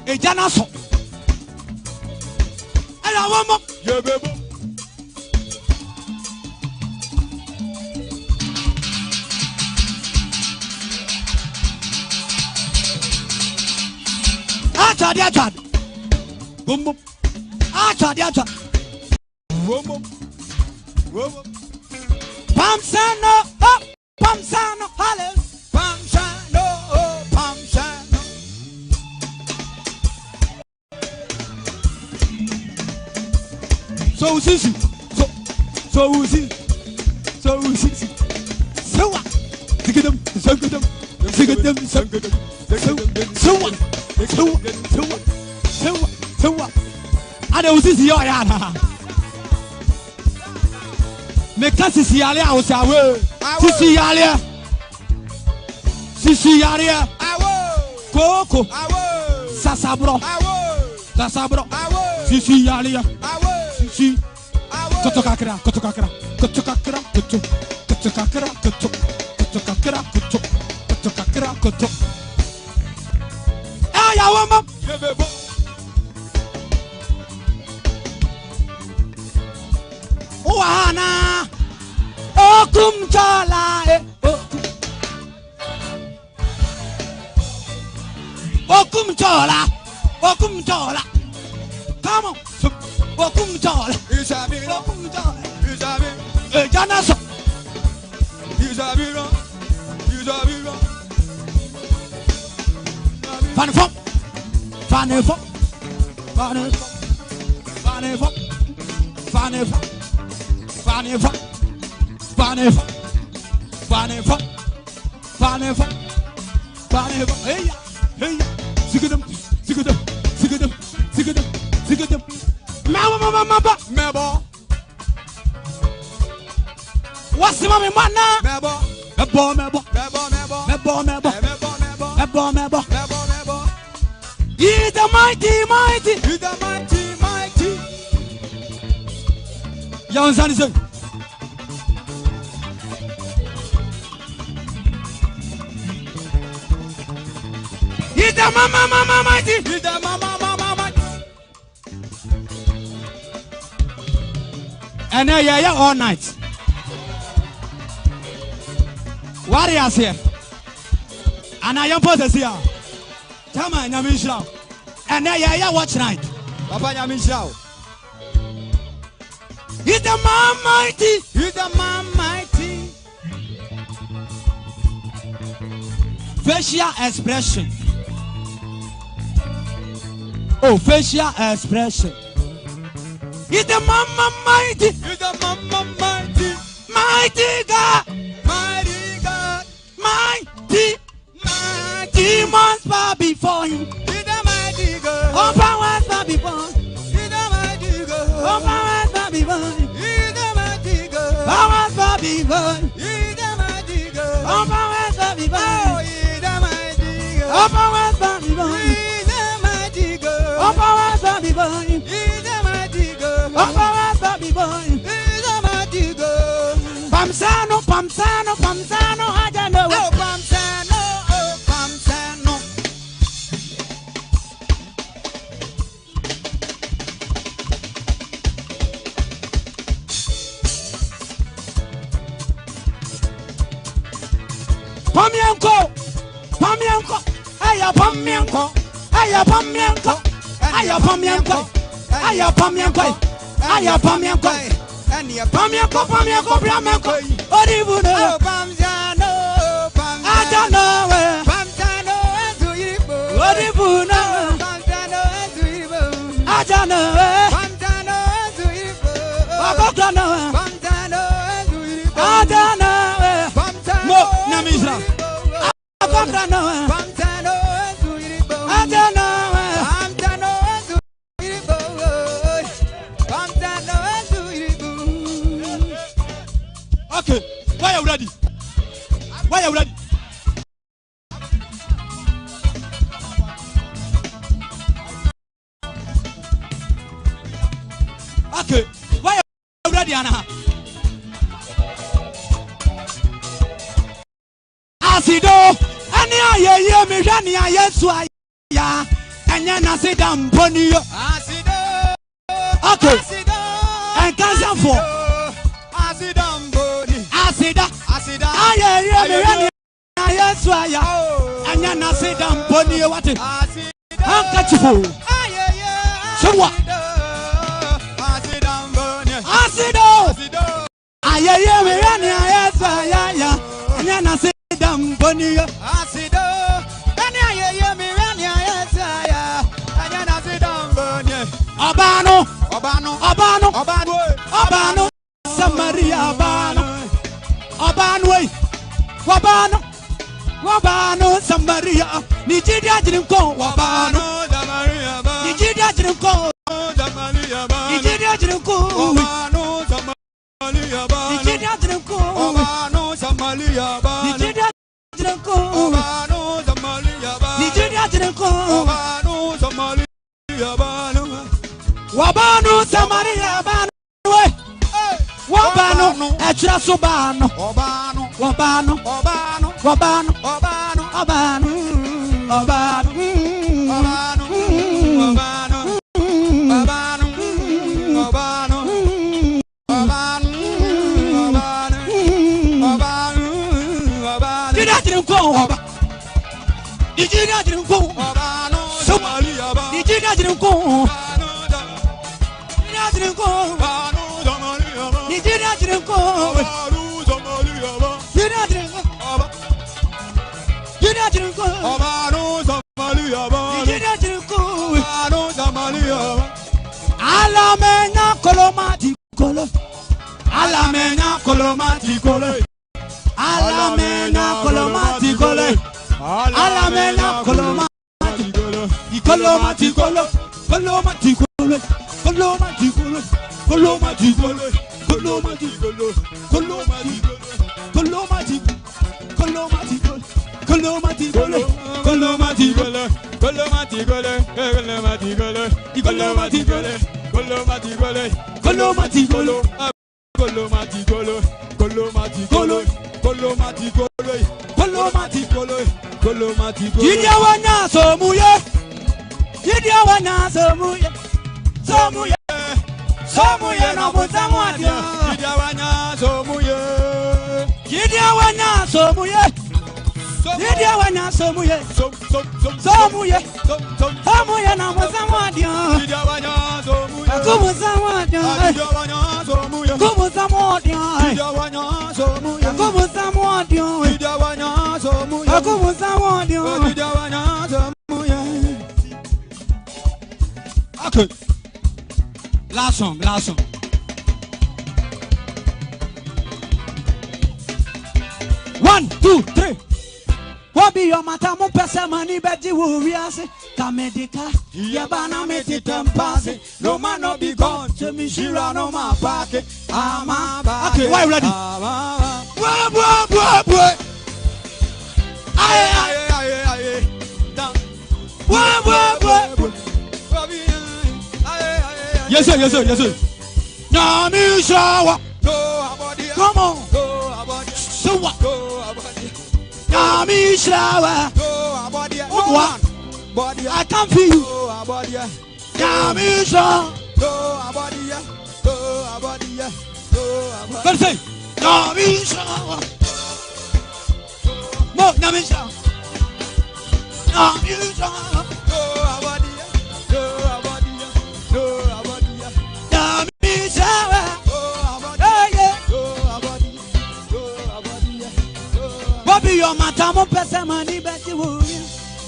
Ejana so. Aya womo. Yebebo. Achad. Boom. Achad. Womo. Pamsano. Hallelujah. So easy. So what? Take them. So what? I don't see your yana. Make us see Alia. I was away. Sisi Alia. Coco. Sasabro. Sisi Alia. Sisi. Kotokakra. Aya wama. Oana. Okum chala. Okum chola. Come on. Okum chola. Isabi. Janaso. Isabi. Fanifo. Hey. Zigudum. Mebo. What's the mommy mana? Mebo. He's the mighty. He's the mighty. Young son is he's the mama mighty. He's the mama mighty. And yeah, all night. Warriors here. And I am possessed here. Come on, Yamisha. And yeah, watch night. Papa Yamishao. He's the man mighty. He's the man mighty. Facial expression. Oh, facial expression. He's the man mighty. He's the man mighty. Mighty God. Mighty God. Mighty. Mighty. Demons bow before him. He's the mighty God. All powers bow before him. He's the mighty God. All powers bow before him. He's the mighty God. Powers bow before him. He's the mighty God. All powers bow before him. He's the mighty God. All powers bow before him. He's the mighty God. All powers bow before him. He's the mighty God. All powers bow before him. He's the mighty God. Pamsano, Pamsano, Pamsano, I don't know. Oh, Pamsano, oh, Pamsano. Pamianko, Pamianko, Aya Pamianko, Aya Pamianko, Aya Pamianko, Aya Pamianko, Aya Pamianko, Pamianko, Pamianko, Pamianko, Odibuna, Oh, Pamsano, Pamsano. I don't know. Pamsano, Ezuibo. Odibuna, Pamsano, Ezuibo. I don't know. Pamsano, Ezuibo. I don't know. Pamsano, Ezuibo. I don't know. Pamsano, Mo, Namizra. Ezuibo. I don't know. Pamsano, Ezuibo. I don't know. Pamsano, Ezuibo. Pamsano, Ezuibo. Okay, why are you ready? Why are you ready? Okay, why are you ready, Anna? Asido, any aye me rani aye swaya, and then I sit down pony. Asido. Okay, Asido. and can't for Asidamboni. Asida. Asida. Aye me rani aye swaya, and then I sit down pony. What? Asida. Handkerchief. So what? Asidamboni. Asido. Asido. Aye me rani aye swaya, and then I sit down pony. Asido. Any aye me rani ayesaya. Anyana asidamboni. Abano, Obano. Abano, Obano. Abano, Samaria, Abano, Abano, Wabano, Wabano, Samaria, Nigeria didn't go, Wabano, Samaria. Nigeria didn't go, Samaria. Nigeria didn't go, Obano. Samaria. Nigeria didn't go, Obano. Samaria. Nigeria didn't go, Obano. Samaria. Nigeria didn't go, Obano. Samaria. Wabano, Samaria, Abano, Wabano, Etwereso Bano, Obano. Wabano, Obano. Wabano, Obano. Abano, Abano, Obano. Obano. Obano. Obano. Obano. Obano. Did I didn't go? Did you not didn't go? Obano. So, Samaria. did you not didn't go? Obano. Did I didn't go? Obano. Samaria. Did you not didn't go? Obano. Samaria. Did I didn't go? Did I didn't go? Obano. Samaria. Did I didn't go? Obano. Samaria. Alamena kolomati kolo. Alamena kolomati kolo. Alamena kolomati kolo. Alamena kolomati kolo. Kolomati kolo. Kolomati kolo. Kolomati kolo. Kolomati kolo. Kolomati kolo. Kolomati kolo. Kolomati kolo. Kolomati kolo. Kolomati kolo. Kolomati kolo. Colomati gole, colomati gole, colomati gole, colomati gole, Kolomati kolo. colomati gole, colomati gole, colomati gole, colomati gole, colomati gole. Jidia wana somuye. Jidia wana somuye. Somuye. Somuye na mutamwadia. Jidia wana somuye. Jidia wana somuye. Lydia when I saw Muye, so Muye, Hamuya Namazawadia, Kumazawadia, Kumazawadia, Kumazawadia, okay. Last song. One, two, three. What be your matamu pesa mani beji wuriase kamedika yabana meti tempase no man no be gone to me shira no ma pake ama ba. Okay, why ready? Boy. Aye. Boy. Yes sir. Nami shawa. Come on. So what? Nami shawa. What? I can't feel you. Nami shawa. But say, Nami shawa. Mo Nami shawa. Nami shawa. Your matamo pesa mani beti wuya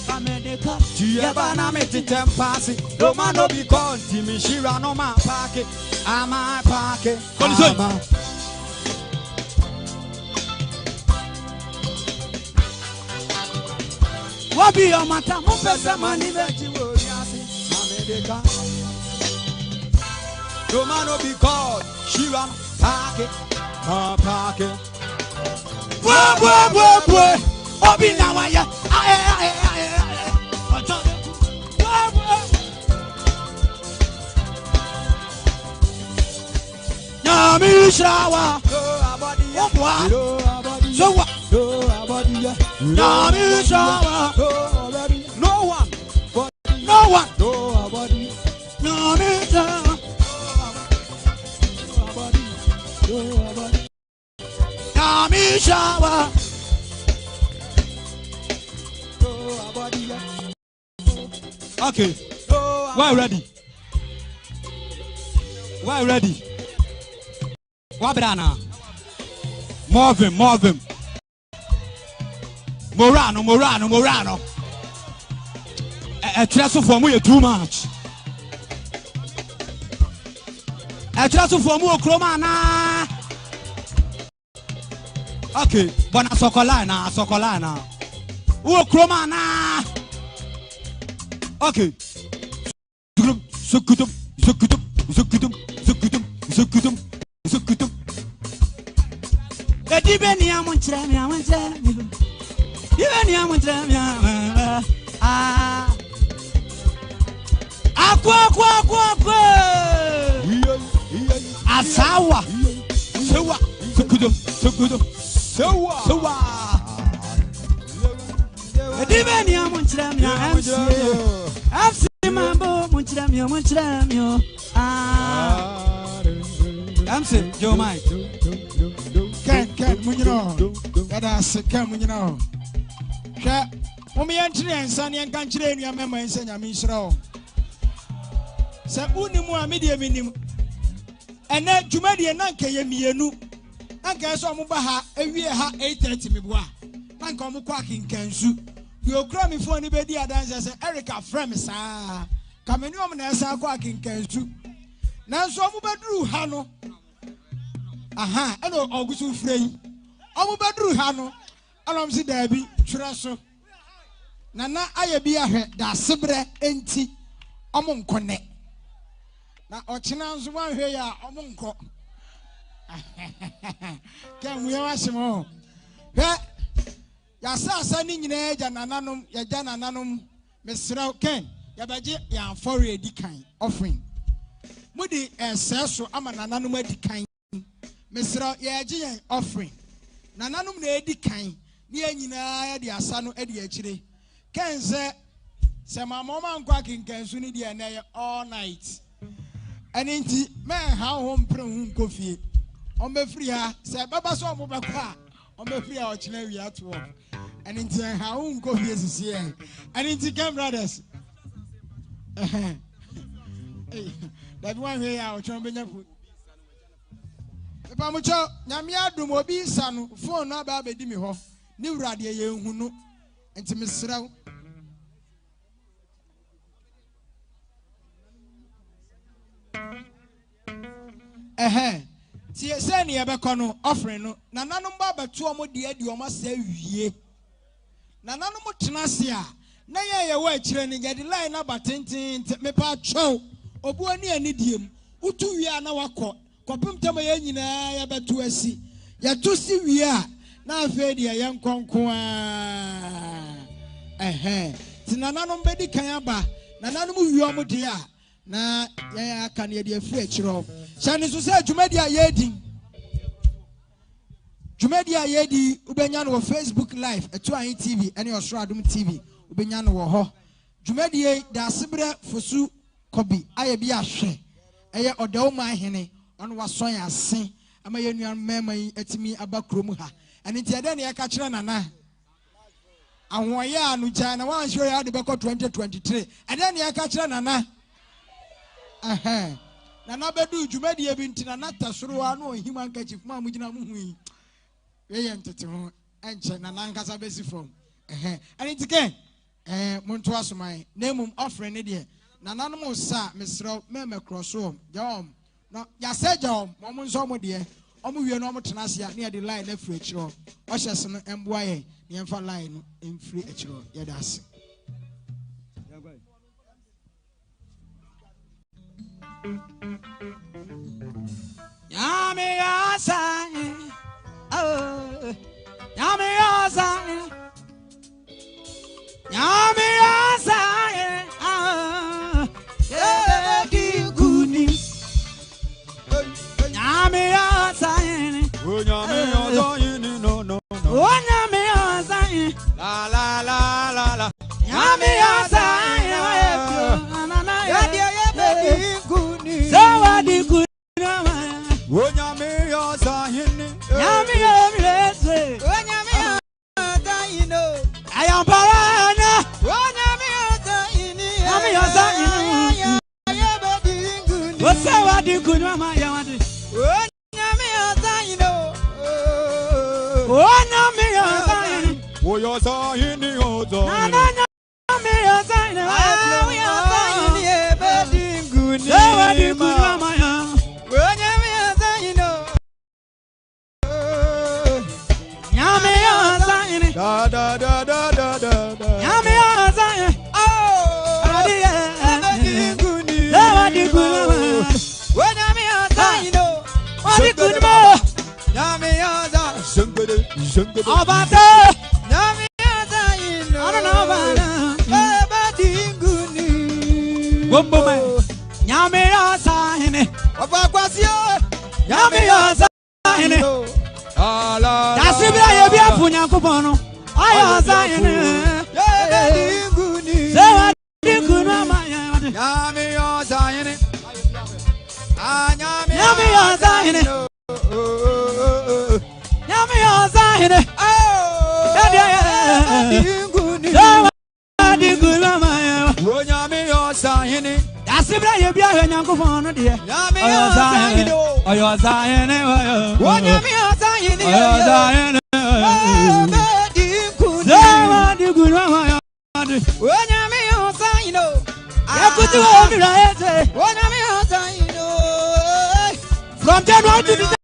kamedeka yabana meti tempasi no man no be gone timi shira no ma pake ama pake ama. What be your matamo pesa mani beti wuya kamedeka no man no be gone shira no pake ma pake. Boy. Obi na waya. Nami shawa. So what? Nami shawa. No one. Nami shawa. Nami shawa. Okay. Why ready? Wabrana. Marvin. Morano. Etwereso for me too much. Etwereso for me kroma na. Okay, bona sokolana. Wo kroma na. Okay. Zukutum. Edibeni amontremi. Akwa. Asawa. Sewa. Zukutum. Edibeni amontremi MC mambo montremi. MC Joe Mike. Ken munyino. Yada se ken munyino. Hwe omi yanchire ensa ne yanka nchire enua mema ensa nyame nhyira o. Se unimu amede minim. Ene dwumade na nka ye mienu. Anka so mo ba ha ewie ha 8:30 meboa. Anka mo kwa kinkansu. You cry me for anybody adanse say Erica frame sa. Kamenium na esa kwa kinkansu. Nanso mo beduru ha no. Aha, eno ogusu frei. Omo beduru ha no. Alom si dabi twere so. Nana aye bi ahwe da sebre enti omo nkone. Na ochina nso wanhwe ya omo nko. Kan mu ya wasemo. Ya sa ni nyina ya nananom ya ja nananom mesra ken ya baje ya for edi kan offering. Mudi eseso ama nananom edi kan. Mesra ya je yan offering. Nananom na edi kan ni nyina ya di asa no edi akire. Ken se mama ma nkwa kinkansu ni di na all night. Aninti me ha ho mpre hu nkofie. On be free ha se baba so mo be kwa on be free ha o china wi at work. And into how own go here this year. And into Cam Brothers. That one way out, Chambin. Pamucho, Namia do Mobi Sanu, for no baby Dimiho, new radia who know, and to Miss Row. See a send ye becono offering, Nananum Baba 2 more dear, you must say ye. Nananum Tinasia, Nay, away training at the line about 10 me part show, or Buani and idiom, Utu Yana Wako, Copum Tamayana, Yabatu Esi, Yatusi we are, now fed a young conqueror. Tinanum Bedi Kayaba, Nananum Yomodia. Na ya kan ye de free chiro shane so say dwumadia yedi ubenya no Facebook live Etwereso TV ene Odauman TV ubenya no wo ho dwumadia da sebre fosu kobi aye bi ahwe eye Odauman hene on wason ase ama ye nuan mema atimi abakrom ha ene ti ade ne ya ka kire nana ahoye anu gya na wan show ya de beko 2023 ade ne ya ka kire nana Nana bedu dwumadie bi ntina nata soro wa no himan ka chief ma mugina mu hui we ye ntete ho enche nana nkasa besi from ani tike muntu asoman na mum offering ne de nana no mo sa mesro meme crossom jom no ya se jom mo nso mo de omo wie no mo tena ase na ye de line na free chiro o hyese no emboa ye ne emfa line no emfree chiro ye da ase Yami Asai, oh, Yami Asai, Yami Asai, ah, yeah, Guni, Yami Asai, oh, Yami Asai, no, no, oh, Yami Asai, la la la la la, Yami Asai, I am Parana. What's our do good, Mamma? Da da da da da da da. Yami Asai. Oh. Guni. Wadi Guni. When Yami Asai no. Wadi Guni mo. Yami Asai. Zungade. Zungade. Abata. Yami Asai no. I don't know about. Wadi Guni. Wombo man. Yami Asai ne. Wabakwasio. Yami Asai ne. That's it. I be a punya kupono. I Zion. Say what you could, Mama. Yami Zion. Yami Zion. Yami Zion. Oh, Yami Zion. That's it. I be a punya kupono. Yami Zion. Oh, Zion. Oh, Zion. From January to December,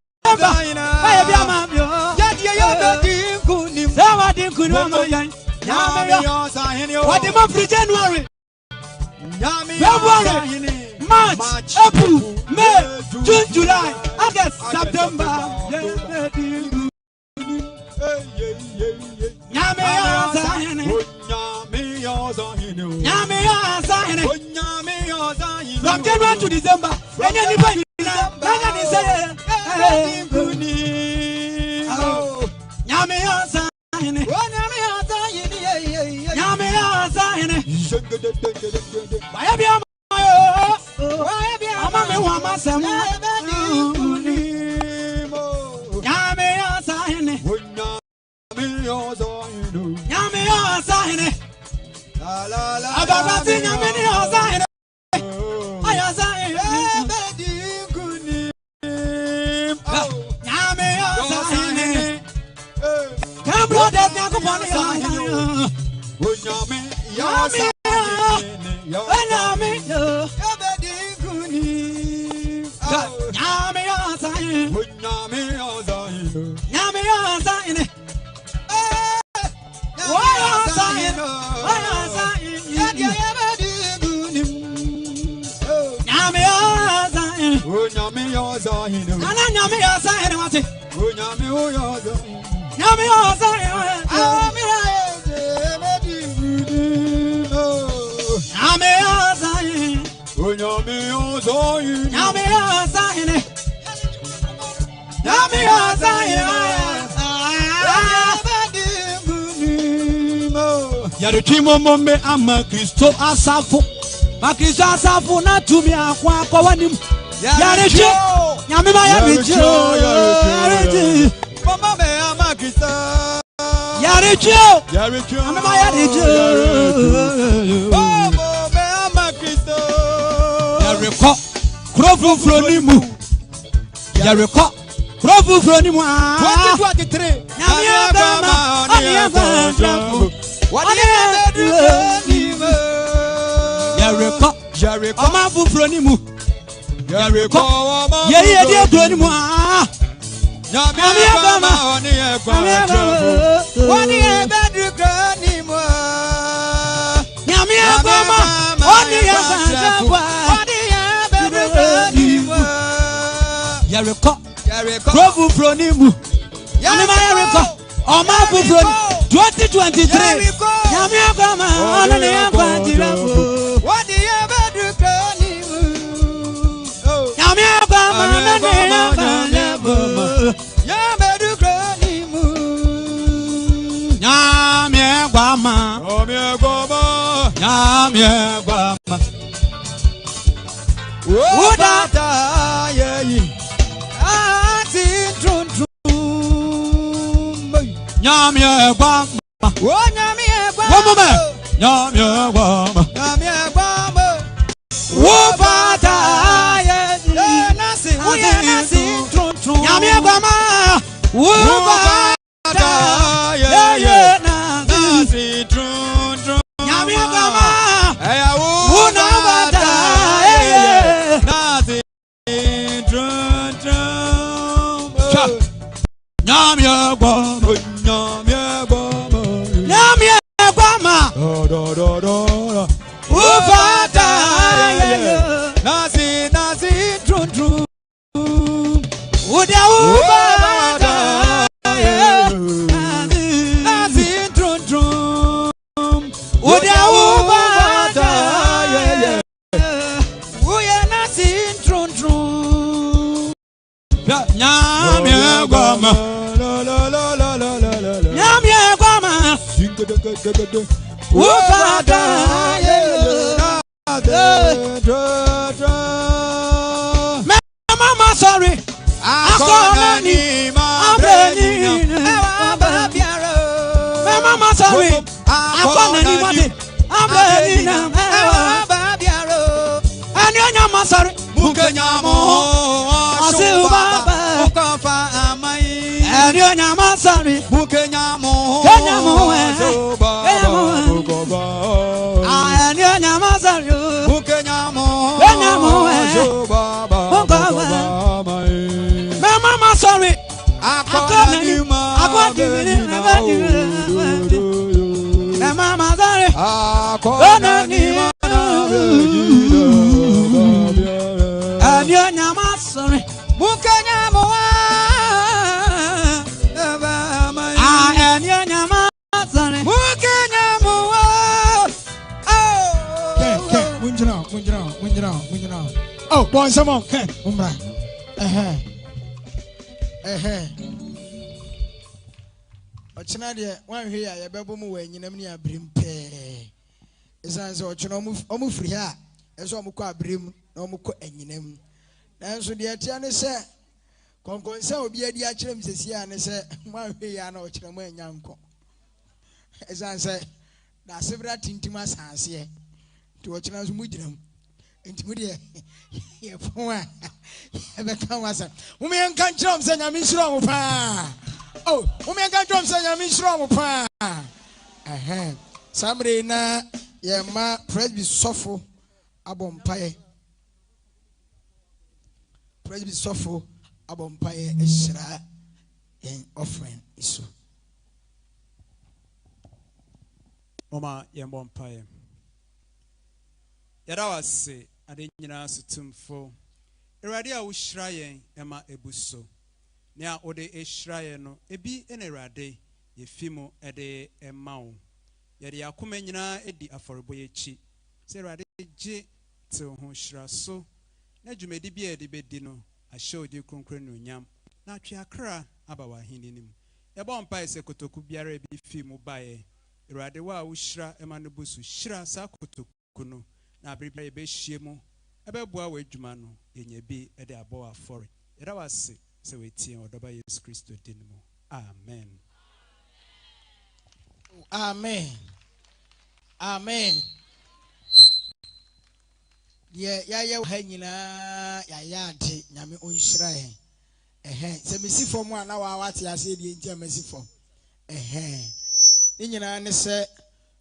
February, March, April, May, June, July, August, September. From January to December, anybody Ababati nyamini ozaine. Ayazaine. Bedi kuni. Nyame ozaine. Kambro de nyakuponi ozaine. Nyame ozaine. Nyame bedi kuni. Nyame ozaine. Nyame ozaine. Nyame ozaine. Yarikimo mombe ama Kristo asafu. Makristo asafu na tumi akwa kwa wanim. Yarikyo. Nyamima yarikyo. Yarikyo. Mama me ama Kristo. Yarikyo. Yarikyo. Nyamima yarikyo. Mama me ama Kristo. Yarikyo. Krofu fronimu. Yarikyo. Krofu fronimu. 2023. Nyamia bama. Nyamia bama. What do you do? Jericho, I'm a fool from him. Jericho, yeah, dear Bronimu. Yamia, what do you do? Yamia, what do you do? Jericho, Jericho, from him. Yamia, I'm a fool from 2023. Yamia Gama, on the Yamia. What do you ever do? Yamia Gama, on the Yamia. Yamia do Granimu. Yamia Gama, Yamia Gama, Yamia Gama. Odau, Nyamie Gwama, oh Nyamie Gwama, Nyamie Gwama, Nyamie Gwama, oh Bata, nasi, nasi, Nyamie Gwama, oh Bata, nasi, Nyamie Gwama, oh Bata, nasi, Nyamie Gwama. Nasi, nasi, trun trun. Odau, nasi, trun trun. Odau, nasi, trun trun. Nyamie Gwama, Nyamie Gwama. Mama, sorry. Mama, sorry. Oh, boy, someone can. Ochina de wan hwe ya yebebo mu wanyinam ne abrim pe esan se ochina omu firi ha eso omu kọ abrim na omu kọ anyinam nanso de atia ne se konkonsa obi adi a kirem sesi ya ne se wan hwe ya na ochina mu anyanko esan se da sebra tintima sanse to ochina so mujinam entimu de ye fon a ebe kan wasa umi enka nchrom se nyame nshiro mo pa oh umi enka nchrom se nyame nshiro mo pa samre na ye ma presby sofo abompaye presby sofo abompaye ehira en offering iso Mama yembompaye yada wase ade nyina sutumfo erade a wo hyira yen ema ebuso ne a ode ehyira yen no ebi ene erade yefimu ede emawo yade yakoma nyina edi aforebo yechi se erade je te ho hyira so na dwumedi bia ede bedi no ahye odi kronkron no nyam na atwe akra aba wa hininim yebompa se kotoku biara ebi fimu bae erade wa wo hyira ema no busu hyira sa kotoku no na abiribia ebe hyiemu ebe boa wa adwuma no yenya bi ede abo afore era wase se wetie odoba Yesu Kristo dinmu amen amen amen ya ha nyina ya ade nyame onhyira he se mesi fom a na wa wate ase die ntia mesi fom ni nyina ne se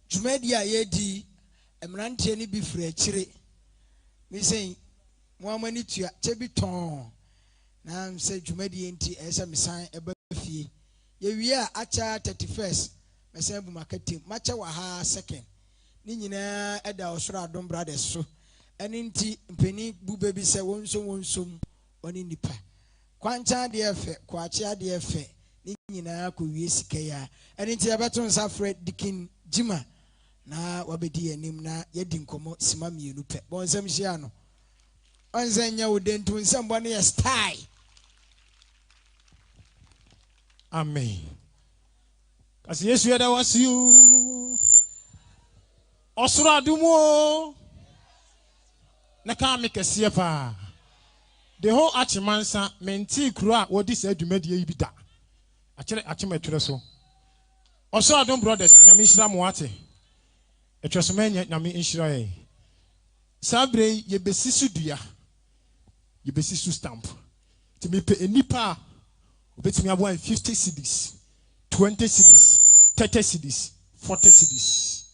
dwumadi a yedi emrantie ni bi firi akire mi sei mo amani tua chebi ton na se dwumadi enti ese misan eba fie ye wie a acha 31st mesen bu marketing macha wa ha second ni nyina eda osoro adom brothers so eni nti mpeni bu baby se wonsom oni nipa kwancha de efe kwacha de efe ni nyina ko wie sika ya eni nti abeto nsa Fred Dikin Jima na wabedi anim na yedi nkomo sima mienu pe bonsam hia no onzanya wodentu nsambo ne style amen kasi Yesu yada wasiu osoro adumo na ka me kese pa the whole achimansa menti kuro a wodi sa adwumadie yi bi da achema Etwereso osoro adum brothers nyame nhira mo ate Etwereso menya nyame nhira ye sabre ye besisu dua ye besisu stamp ti me pe enipa obetimi abo 50 cedis 20 cedis 30 cedis 40 cedis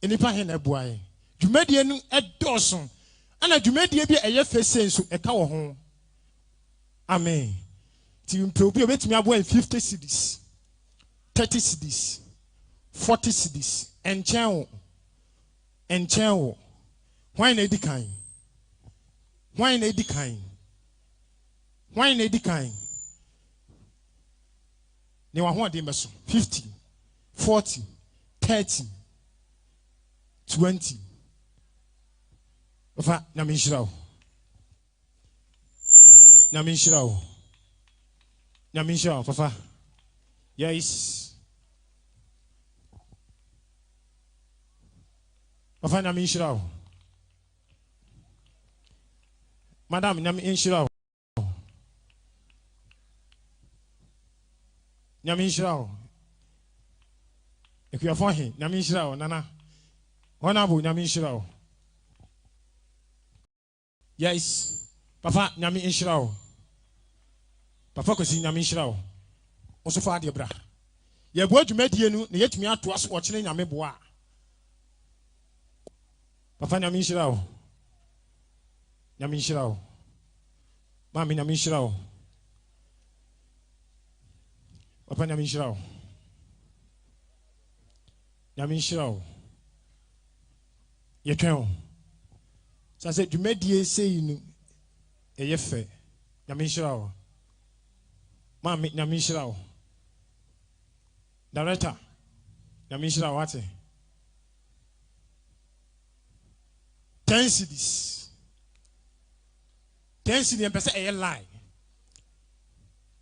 enipa he na buaye dwumadie nu edoson ana dwumadie bi eye fesensu eka wo ho amen ti mpe obi obetimi abo 50 cedis 30 cedis 40 cedis enchen why na edikan ne wa ho ade meso 50 40 30 20 ofa na minshirawo fafa yes fafa na minshirawo madam na minshirawo Nyamishrao. If you are for him, Nyamishrao, Nana. Honorable Nyamishrao. Yes. Papa Nyamishrao. Papa Kosi Nyamishrao. Also for the bra. Ye boy to meet you, yet me out to us watching Yameboa. Papa Nyamishrao. Mami Nyamishrao. Papa Nyamishrao. Ye can. So I said, you made ye say you a yefe. Nyamishrao. Mami Nyamishrao. Director. Nyamishrao what? 10 cedis. 10 cedis and person a lie.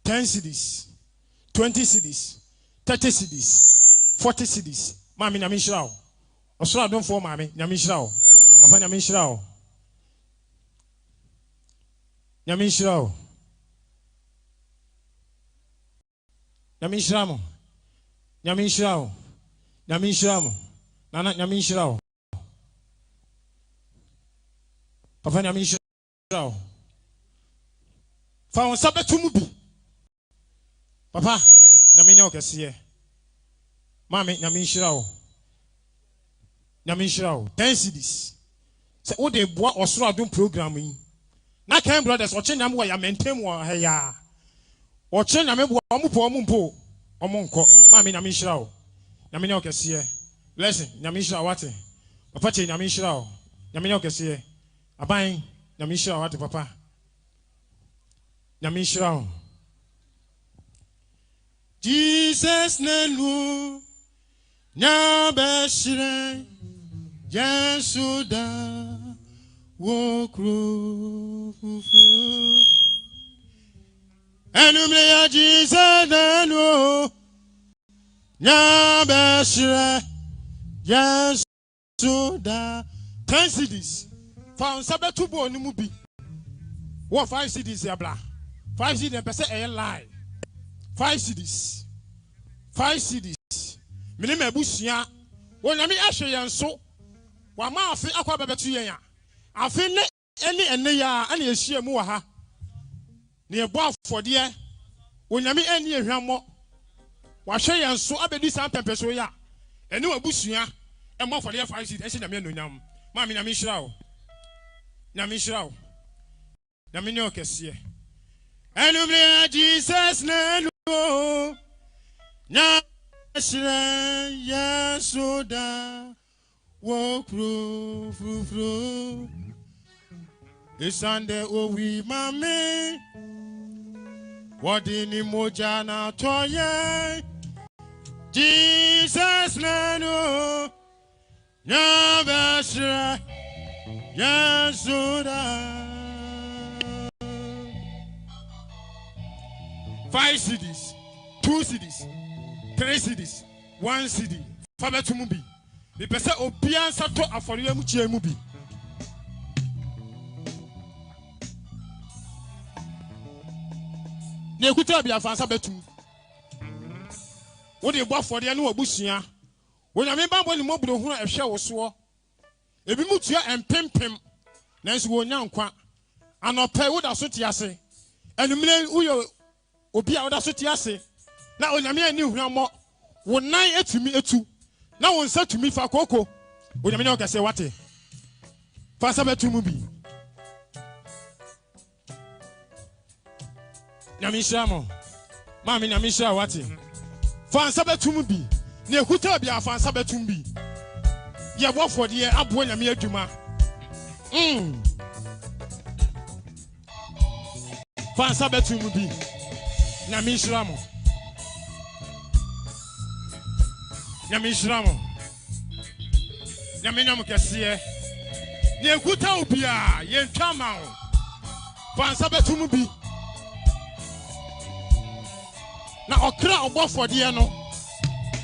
10 cedis. 20 cedis, 30 cedis, 40 cedis. Mami Nyamishrao. Osura don't for mami Nyamishrao. Papa Nyamishrao. Nyamishrao. Nyame nhyira mo. Nana nyame nhyira wo. Papa nyame nhyira wo. Fa won sabetu mu bi. Papa nyame nya okese. Mami nyame nhyira wo. Nyame nhyira wo. 10 cedis. Se wo de boa osoro adom program yi. Na kan brothers o che nyame wo ya maintain wo ha ya. O che nyame boa omo po omo mpo. Omo nko. Mami nyame nhyira wo. Nyame nya okese. Listen, nyame nhyira wate. Papa che nyame nhyira wo. Nyame nya okese. Aban nyame nhyira wate papa. Nyame nhyira wo. Jesus nenu nyabeshire Yesuda wokru fufru enumre ya Jesus nenu nyabeshire Yesuda 10 cedis found sabetu bo ni mu bi wo 5 cedis ya bla 5 cedis pese e lie 5 cedis 5 cedis minima ebusia wonyame ahwe yen so wa ma afi akwa bebetu yen a afi ne ene ya ana ehia mu wa ha ne ebo afode wonyame eni ehwammo wa hwe yen so abedi san pempeso ya ene wabusua e mo afode 5 cedis e nyame anonyam ma me nyame hyira wo nyame hyira wo nyame ne okese enumre Jesus nenu nya shire Yesuda wokru fru isande owi mame wadini moja na toye Jesus nenu nya bashire Yesuda 5 cedis 2 cedis 3 cedis 1 cedi fabetu mu bi me pese obian sato aforiya mu chie mu bi ne kuta bi afansa betu wo de bo aforiya ne wabusua wo nyame bambo ni mobro hu ehwe wo so ebi mu tua empempem nanso wo nya nkwa anope wo da so ti ase enumre uyo obi a wo da so ti ase na onyame ani hwammo wo nan etumi etu na wo nsa tumi fa koko onyame ne okese wate fa sabetu mu bi nyame shamo ma me nyame sha wate fa sabetu mu bi ne ekuta bi afa sabetu mu bi ye bo fode abo nyame adwuma fa sabetu mu bi nyame shamo nyame shiramo nyame nyam kese ne ekuta obi a ye ntwama o fansa betum bi na okra obofode no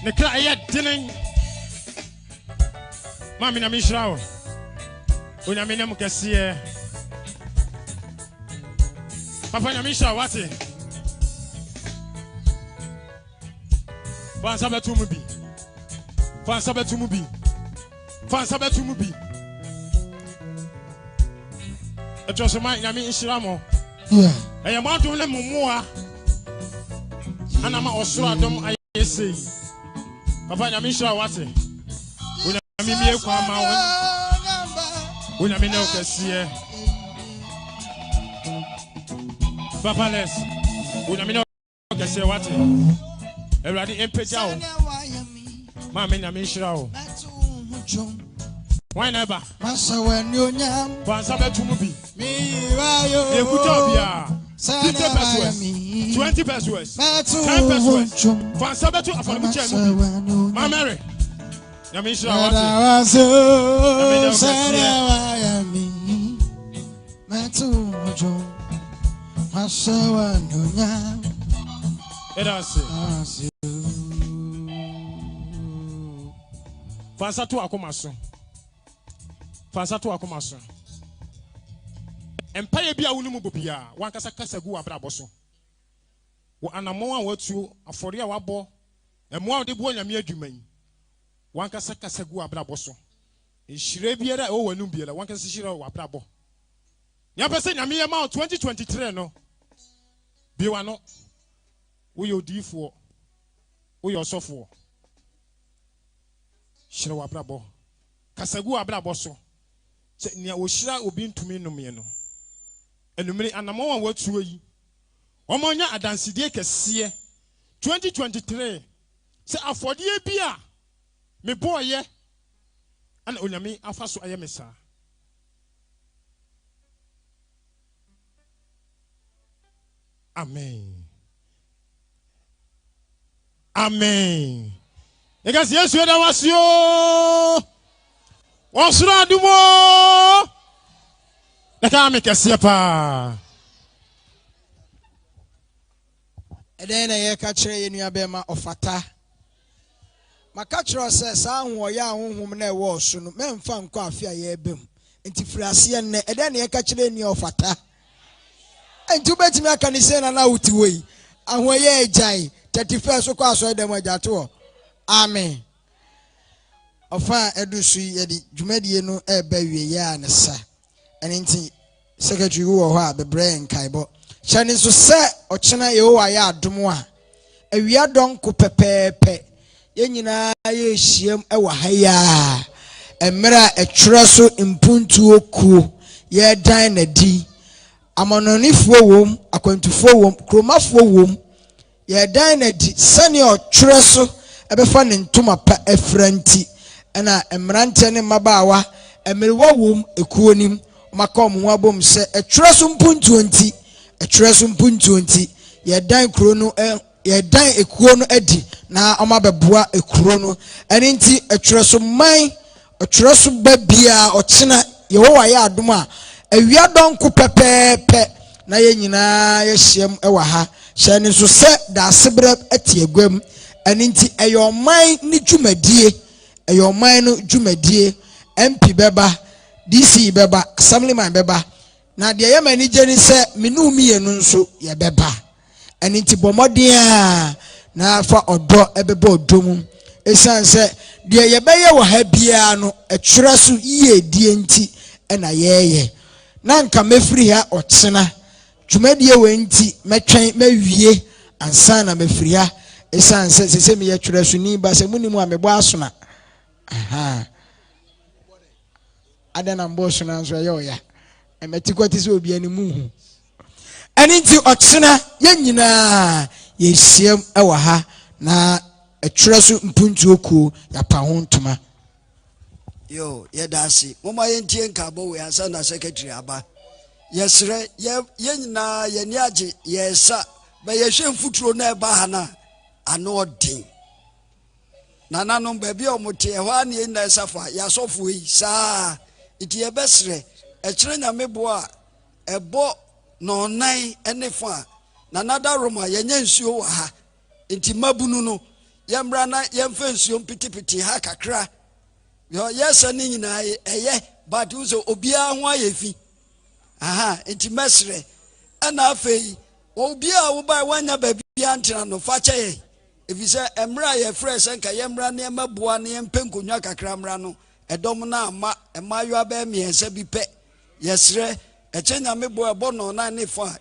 ne kra ye denen mami nyame shirawo o nyame nyam kese papa nyame shirawo wate fansa betum bi fansa betu mu bi fansa betu mu bi etwose man nyame nhira mo eye mo adom le momoa ana ma osoro adom ayesei papa nyame nhira wate onyame mi ekwa ma won onyame ne okese papa les onyame ne okese wate ewrade empeja o Mama nyame nhyira wo. Why never? Masa wani onyam. Fansa betu mu bi. Mi rayo. Ekuta bia. 50 pesos. 20 pesos. 10 pesos. Fansa betu afọ mu che mu bi. Ma Mary. Nyame nhyira wo. Dawazo. Sana wayami. Metu ujum. Masa wani onyam. Edase. Fansa to akomaso. Fansa to akomaso. Empire bia wonu mu bobia, wankasa kasa gu abraboso. Wo anamon a watu afori a wabo, emo a de bo nyame adwuman. wankasa kasa gu abrabɔ so nhyire biara o wanum biara wankasa hyire o abrabɔ nya pese nyame ye ma 2023 no biwa no wo ye odiifo wo ye osofo hyire o abrabɔ kasa gu abrabɔ so se nia wo hyira obi ntumi numye no enumere anamo wan watuo yi omonya adansidie kese 2023 se afodie bia me boye ana onyame afa so ayemesa amen amen egas yesu eda wasio wonsura adumo naka me kese pa eden na ye ka kire ye nua be ma ofata maka kire se sa ho ya honhom na e wo so no memfa nko afia ye bem enti frase ne eden na ye ka kire ni ofata enti betimi aka ni se na wuti wei ahoye ejai 31 so kwa so dem ajato amen ofa edusu ye di dwumadie no e ba wie ya ne sa enti secretary wo ho a bebre nkaibo Shani so se ochena Yehowa ya adom a awia donko pepepe ye nyina ye hiem e wa ha ya emra Etwereso impuntu okuo ye dan na di amononifo wom akwantufo wom kromafo wom ye dan na di sane Etwereso ebefa ne ntoma pa efranti na emrante ne mabawa emerwa wom ekuo nim makom ho abom se Etwereso impuntu nti Etwereso mpuntu nti ye dan kuro no ye dan ekuo no adi na omabeboa ekuro no eni nti Etwereso man Etwereso babia ochena Yehowa ya adom a awia donko pepepe na ye nyina ye hiem ewa ha hyene so se da sebre atiegwam eni nti eyoman ni dwumadie eyoman no dwumadie MP beba DC beba assemblyman beba na de yemani jeni se minumi yenu nso ye beba eni nti bomodin na fa odo ebeba odom esan se de yebeye wo ha bia no Etwereso ye die nti na yeye na nka mefiri ha otsena dwumadie we nti metwen mawie ansa na mefiri ha esan se me ye Etwereso ni ba se munimu amebo asona aha adana mboso na nso ye oya emetikoti se obi ani muhu ani nti otsena ye nyina ye siem ewa ha na Etwereso mpuntu oku ya pa ho ntoma yo ye dasi mama ye ntie nkabo we ansa na secretary aba yesre ye nyina ye ni age yesa ba ye hwe mfuturo na eba ha na ano odin na nanom ba bi omote ho an ye na safa ya sofo yi saa iti ye besre ekire nyame bo a ebo no nan enefa na nada roma ye nya nsuo wa ha enti mabunu no ye mra na ye mfa nsuo pitipiti ha kakra yo yes ani nyina eye but uzo obia ho ayefi aha enti mesre ana afei obia wo bai wanya ba bia ntena no fa che efise emra ye fresh nka ye mra na maboa na ye mpenkonwa kakra mra no edom na ama emayo aba miensa bi pe yesre echenya mebo ebo no na ne fa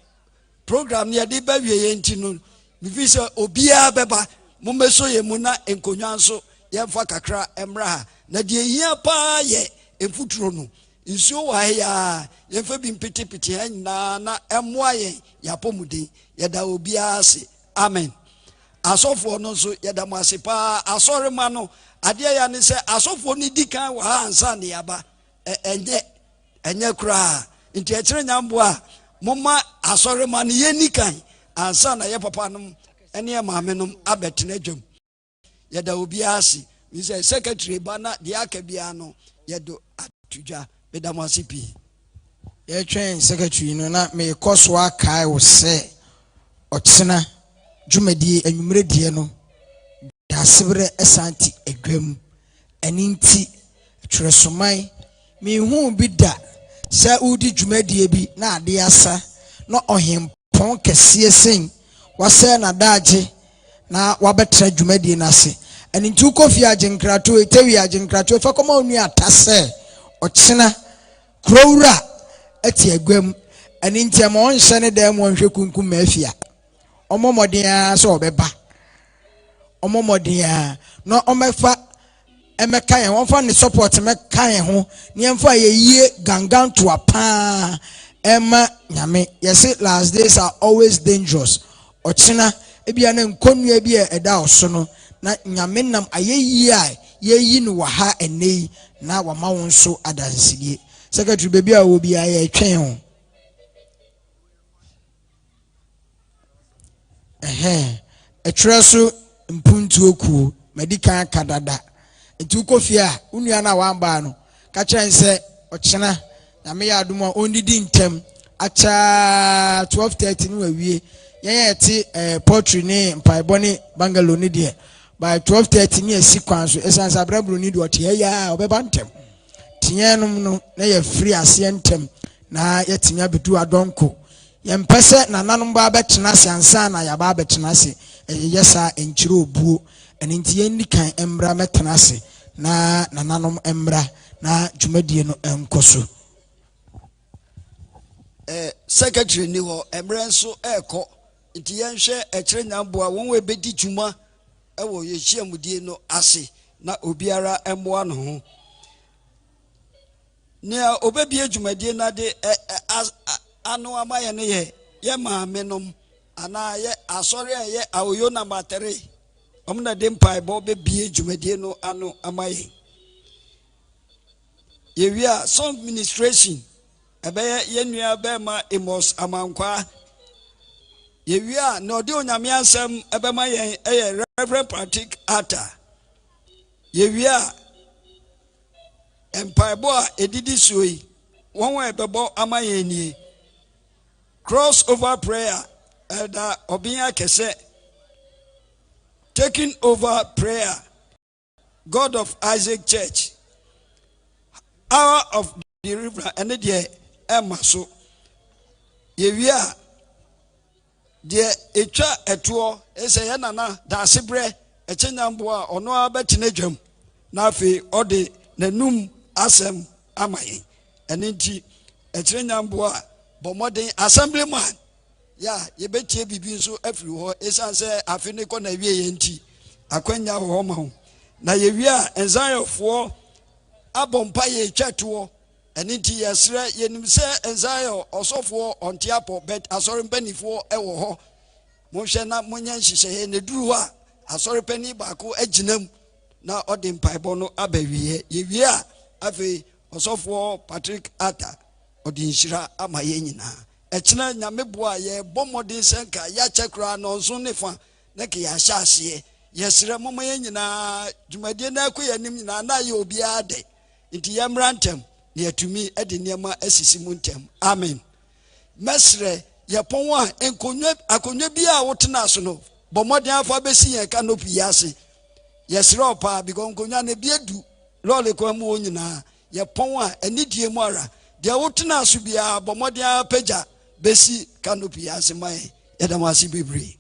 program ye de ba wie ye nti no efise obia beba mumeso ye mu na enkonwa nso ye mfa kakra emra ha na de hia pa ye emfuturo no nsuo wa ya ye mfa bi mpetipeti ha na emoa ye yapomuden ye da obia ase amen asofo no so ye da mwase pa asore ma no ade ya ne se asofo ni dikan wa ansa ne yaba enye kura nti ekire nyambo a moma asore ma ne ye nikan ansa na ye papa no ene maame no abetena dwam ye da obia ase we say secretary bana de akabia no ye do atudwa be da mwase pi ye twen secretary no na me koso akai wo se otsena dwumadie anwumre die no da sebre esanti edwam aninti Etwereso man me hu bi da sa udi dwumadie bi na ade asa na ohempon kese sen wase na daage na wabetra dwumadie na se and in 2 coffee agenkrato tewi agenkrato fa koma onu atase ochina krowura eti agwam and in tiama on shane dem wonhwe kunkum mafia omomoden so obeba omomoden no omefa emeka yen wonfa ne support meka yen ho ne emfa ye gangan to apa Emma nyame yes last days are always dangerous ochina ebia na nkonu ebia eda osono na nyame nam ayeyi a yeyi no wa ha enei na wa ma won so adansidie secretary baby a wo bia ye twen ho Etwereso mpuntu oku medical kadada etu kofia unua na wamba no ka chense ochina na me ya adum a ondidi ntem acha 12:30 ni wawie yen ti poultry ni mpaebo ni bangalo ni de by 12:30 ni esi kwan so esansa brabro ni de ote ya obeba ntem tienum no na ye free ase ntem na yetimi abedu adonko yempese na nanom ba betena se ansa na ya ba betena se yesa enchire obuo eni nti yenni kan embra metena se na nanom embra na dwumadie no enkoso secretary ni ho emre nso eko nti yenhwe ekire nyamboa won we bedi dwuma ewo yehiamudie no ase na obiara emmoa no ho ne obebie dwumadie na de anu amaye ne ye maame nom ana ye asori ye awoyo na battery omna de mpai bo bebie dwumadie no anu amaye ye wia song administration ebeye yenua bema emos amankwa yewia na odi onyame ansem ebema yen Reverend Patrick Ata yewia empaibo a edidi suoi won ebebo amaye nie cross over prayer elder Obiya Kese taking over prayer God of Isaac Church hour of the river and the emaso yewia de etwa eto ese ye nana da asebre echenyambo a ono abetene dwam na afi ode nanum asem amaye enenti echenyambo a bomoden assemblyman ya yebetie bibi nso afiri ho esanse afi ne ko na wie ye nti akwanya ho ma ho na yewia enzayofo abompa ye twato enenti yesre yenim se enzayo osofo ontiapo bet asori mpanifo ewo ho mohwe na monya nhihye ne duru a asori pani baako aginam na ode mpaibo no abawie yewie a afi osofo Patrick Ata ode nhira amaye nyina ekina nyameboa ye bomodin senka ya chekra no nso nefa na ke ya hyase yesre momoye nyina dwumadie na akoya nim nyina na ye obi ade nti yamrantem ne atumi ede niema asisi muntem amen mesre yepon a enkonwa bia wotena so no bomodin afa besi yen canopy yase yesre opa bi konkonwa ne biedu lole kwa mu onyina yepon a anidie mu ara de wotena so bia bomodin apagya besi canopy yase mai yedamasi bebre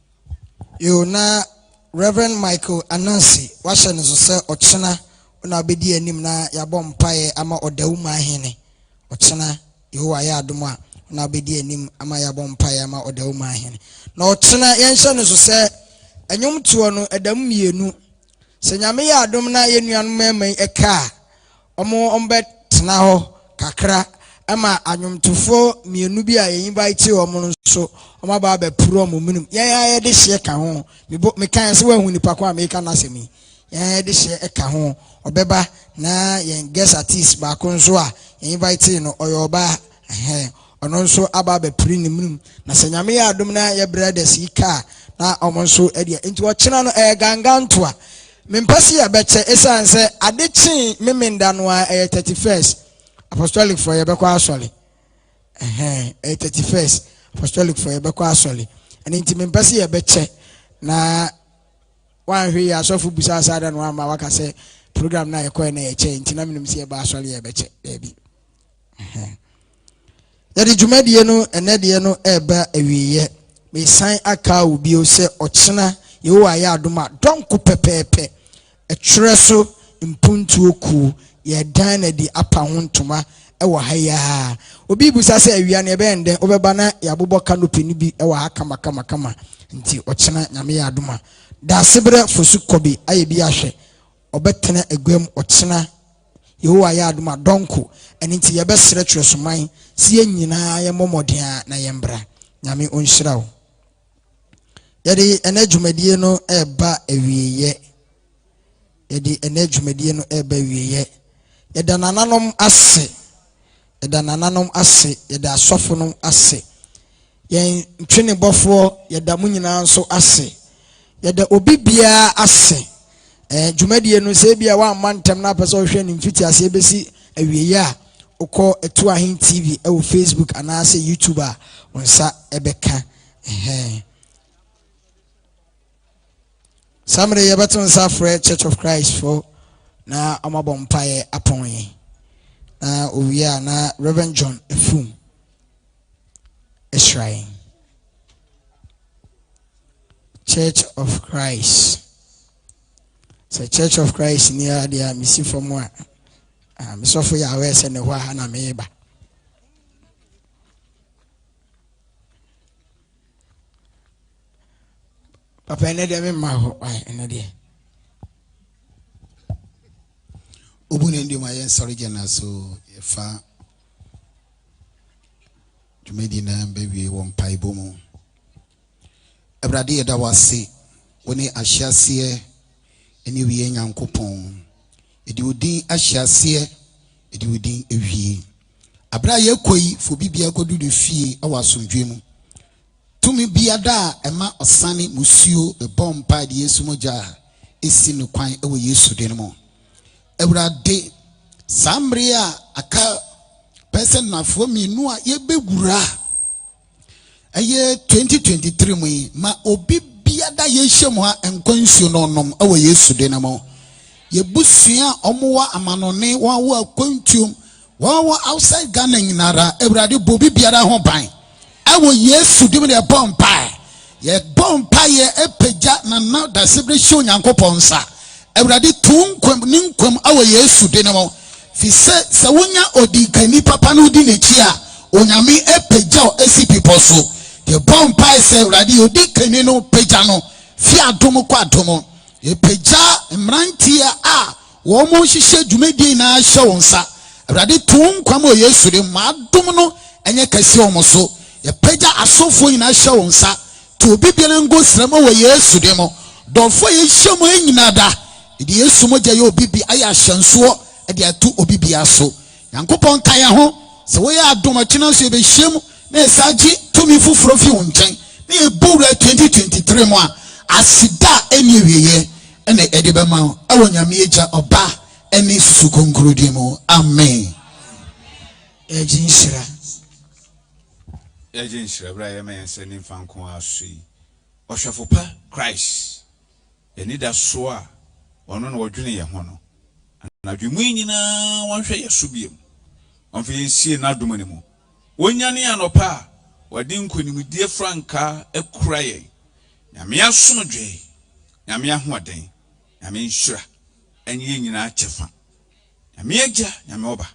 yo na Reverend Michael Anansi washa ne so se ochena na bedi anim na yabɔ mpae ama Odauman hene ochena Yehowa ya adom a na bedi anim ama yabɔ mpae ama Odauman hene na ochena yenhye no so se enyom tuo no edam mienu se nyame ya adom na yenuanom memai eka ombet tena ho kakra ama anyomtufo mienu bi a invite omo nso oma ba be pro omo munum ya de hye ka ho me kan se wa hu nipa kwa me ka na semi ya de hye eka ho obeba na yen guest artist ba ko nso a invite no oyoba ono nso aba be pri ni munum na se nyame ya adom na ye brothers ika na omo nso e de enti wo kina no ganganto a mempasi ya beche esanse adechi memenda no a 31st apostolic for yebekwa asole 31st apostolic for yebekwa asole and inti mempasi ya beche na wanhwe ya asofu busa asada no ama waka se program na yekoe na yeche inti na menim se yeba asole ya beche baby yadi dwumadie no enedie no eba awiye me san aka obi o se ochena Yehowa ya adoma donko pepepe Etwereso mpuntuo ku ye dan na di apa ho ntoma ewo ha ya obi busa se awia na ebe ende obeba na yabobo canopy ni bi ewo ha kama nti ochena nyame ya adoma da sebre fosu kobi aye bi ahwe obetena egwam ochena yehowa ya adoma donko eni nti ye besere Etwereso man si enyina ye momoden na ye mbra nyame onhyira wo yedi enadwumadie no eba awieye yedi enadwumadie no eba awieye yeda nananom ase yeda asofo no ase yen twene bofo yeda munyina nso ase yeda obibia ase dwumadie no se bia wa mantem na pese ohwe ni mfiti ase ebesi awieye a ukọ Etuahin TV ewo Facebook anase YouTube a onsa ebeka Samre yebaton safre Church of Christ for na amabompaye apon na owia na Reverend John Efum Israel Church of Christ. So Church of Christ near the missing from one. So for your ways and the Wahana Meba. Papa, I need them my idea. Ubunendi my sorry, so if you made in a baby one pie boom. Ebradi that was say when I shall see any we young coupon. It would be a shall it would be a vie. Abraya koi for bibia go do the fee our some dream. To me be a da a ma or sunny monsieur a bomb by the Yesumoja is seen no quine away yesu denimo. Ebra de Sambria a car person na for me no ye be gura. A year 2023 me ma obi biada ye shemwa and consunom away yesu denamo. Ye busia omuwa amanone wa quantum wa outside Ghana nara everybody bobi biara ho ban awo yesu dim de bompa ye bompa ye epeja na na da celebration yankopon sa everybody tunkwam ninkwam awo yesu de no fi se wonya odikani papa no di nechi a onyame epeja o esi pipo so ye bompa se everybody odikani no peja no fi adom kwa adom epeja mrantia a wo mo hihye dwumedi na hye wonsa Radi tun kwamo yesu de madum no enye kase omo so ye peja asofo ina hye wonsa to bibele ngo srama wo yesu de mo dofo ye hyemo enyina da de yesu mo gya ye obibi aya hyenso e de atu obibi aso yankopon kan ho se wo ya adom akina so e be hyem na esaji tumi fufuro fi wonchen na e bura 2023 mo a asida eni wiye ene edibe ma awo nyame eja oba eni susu konkrudi mo amen ejinshira bra ye men se ni fanko asui ohwefopa Christ eni da so a ono na wodwene ye ho no na dwemu nyina wonhwe ye so biem onfe sie na domani mu wonyane anopa wadi nkonimdie franka ekura ye nyame asomdwe nyame ahoden nyame nhyira enye nyina achefa nyame agya nyame oba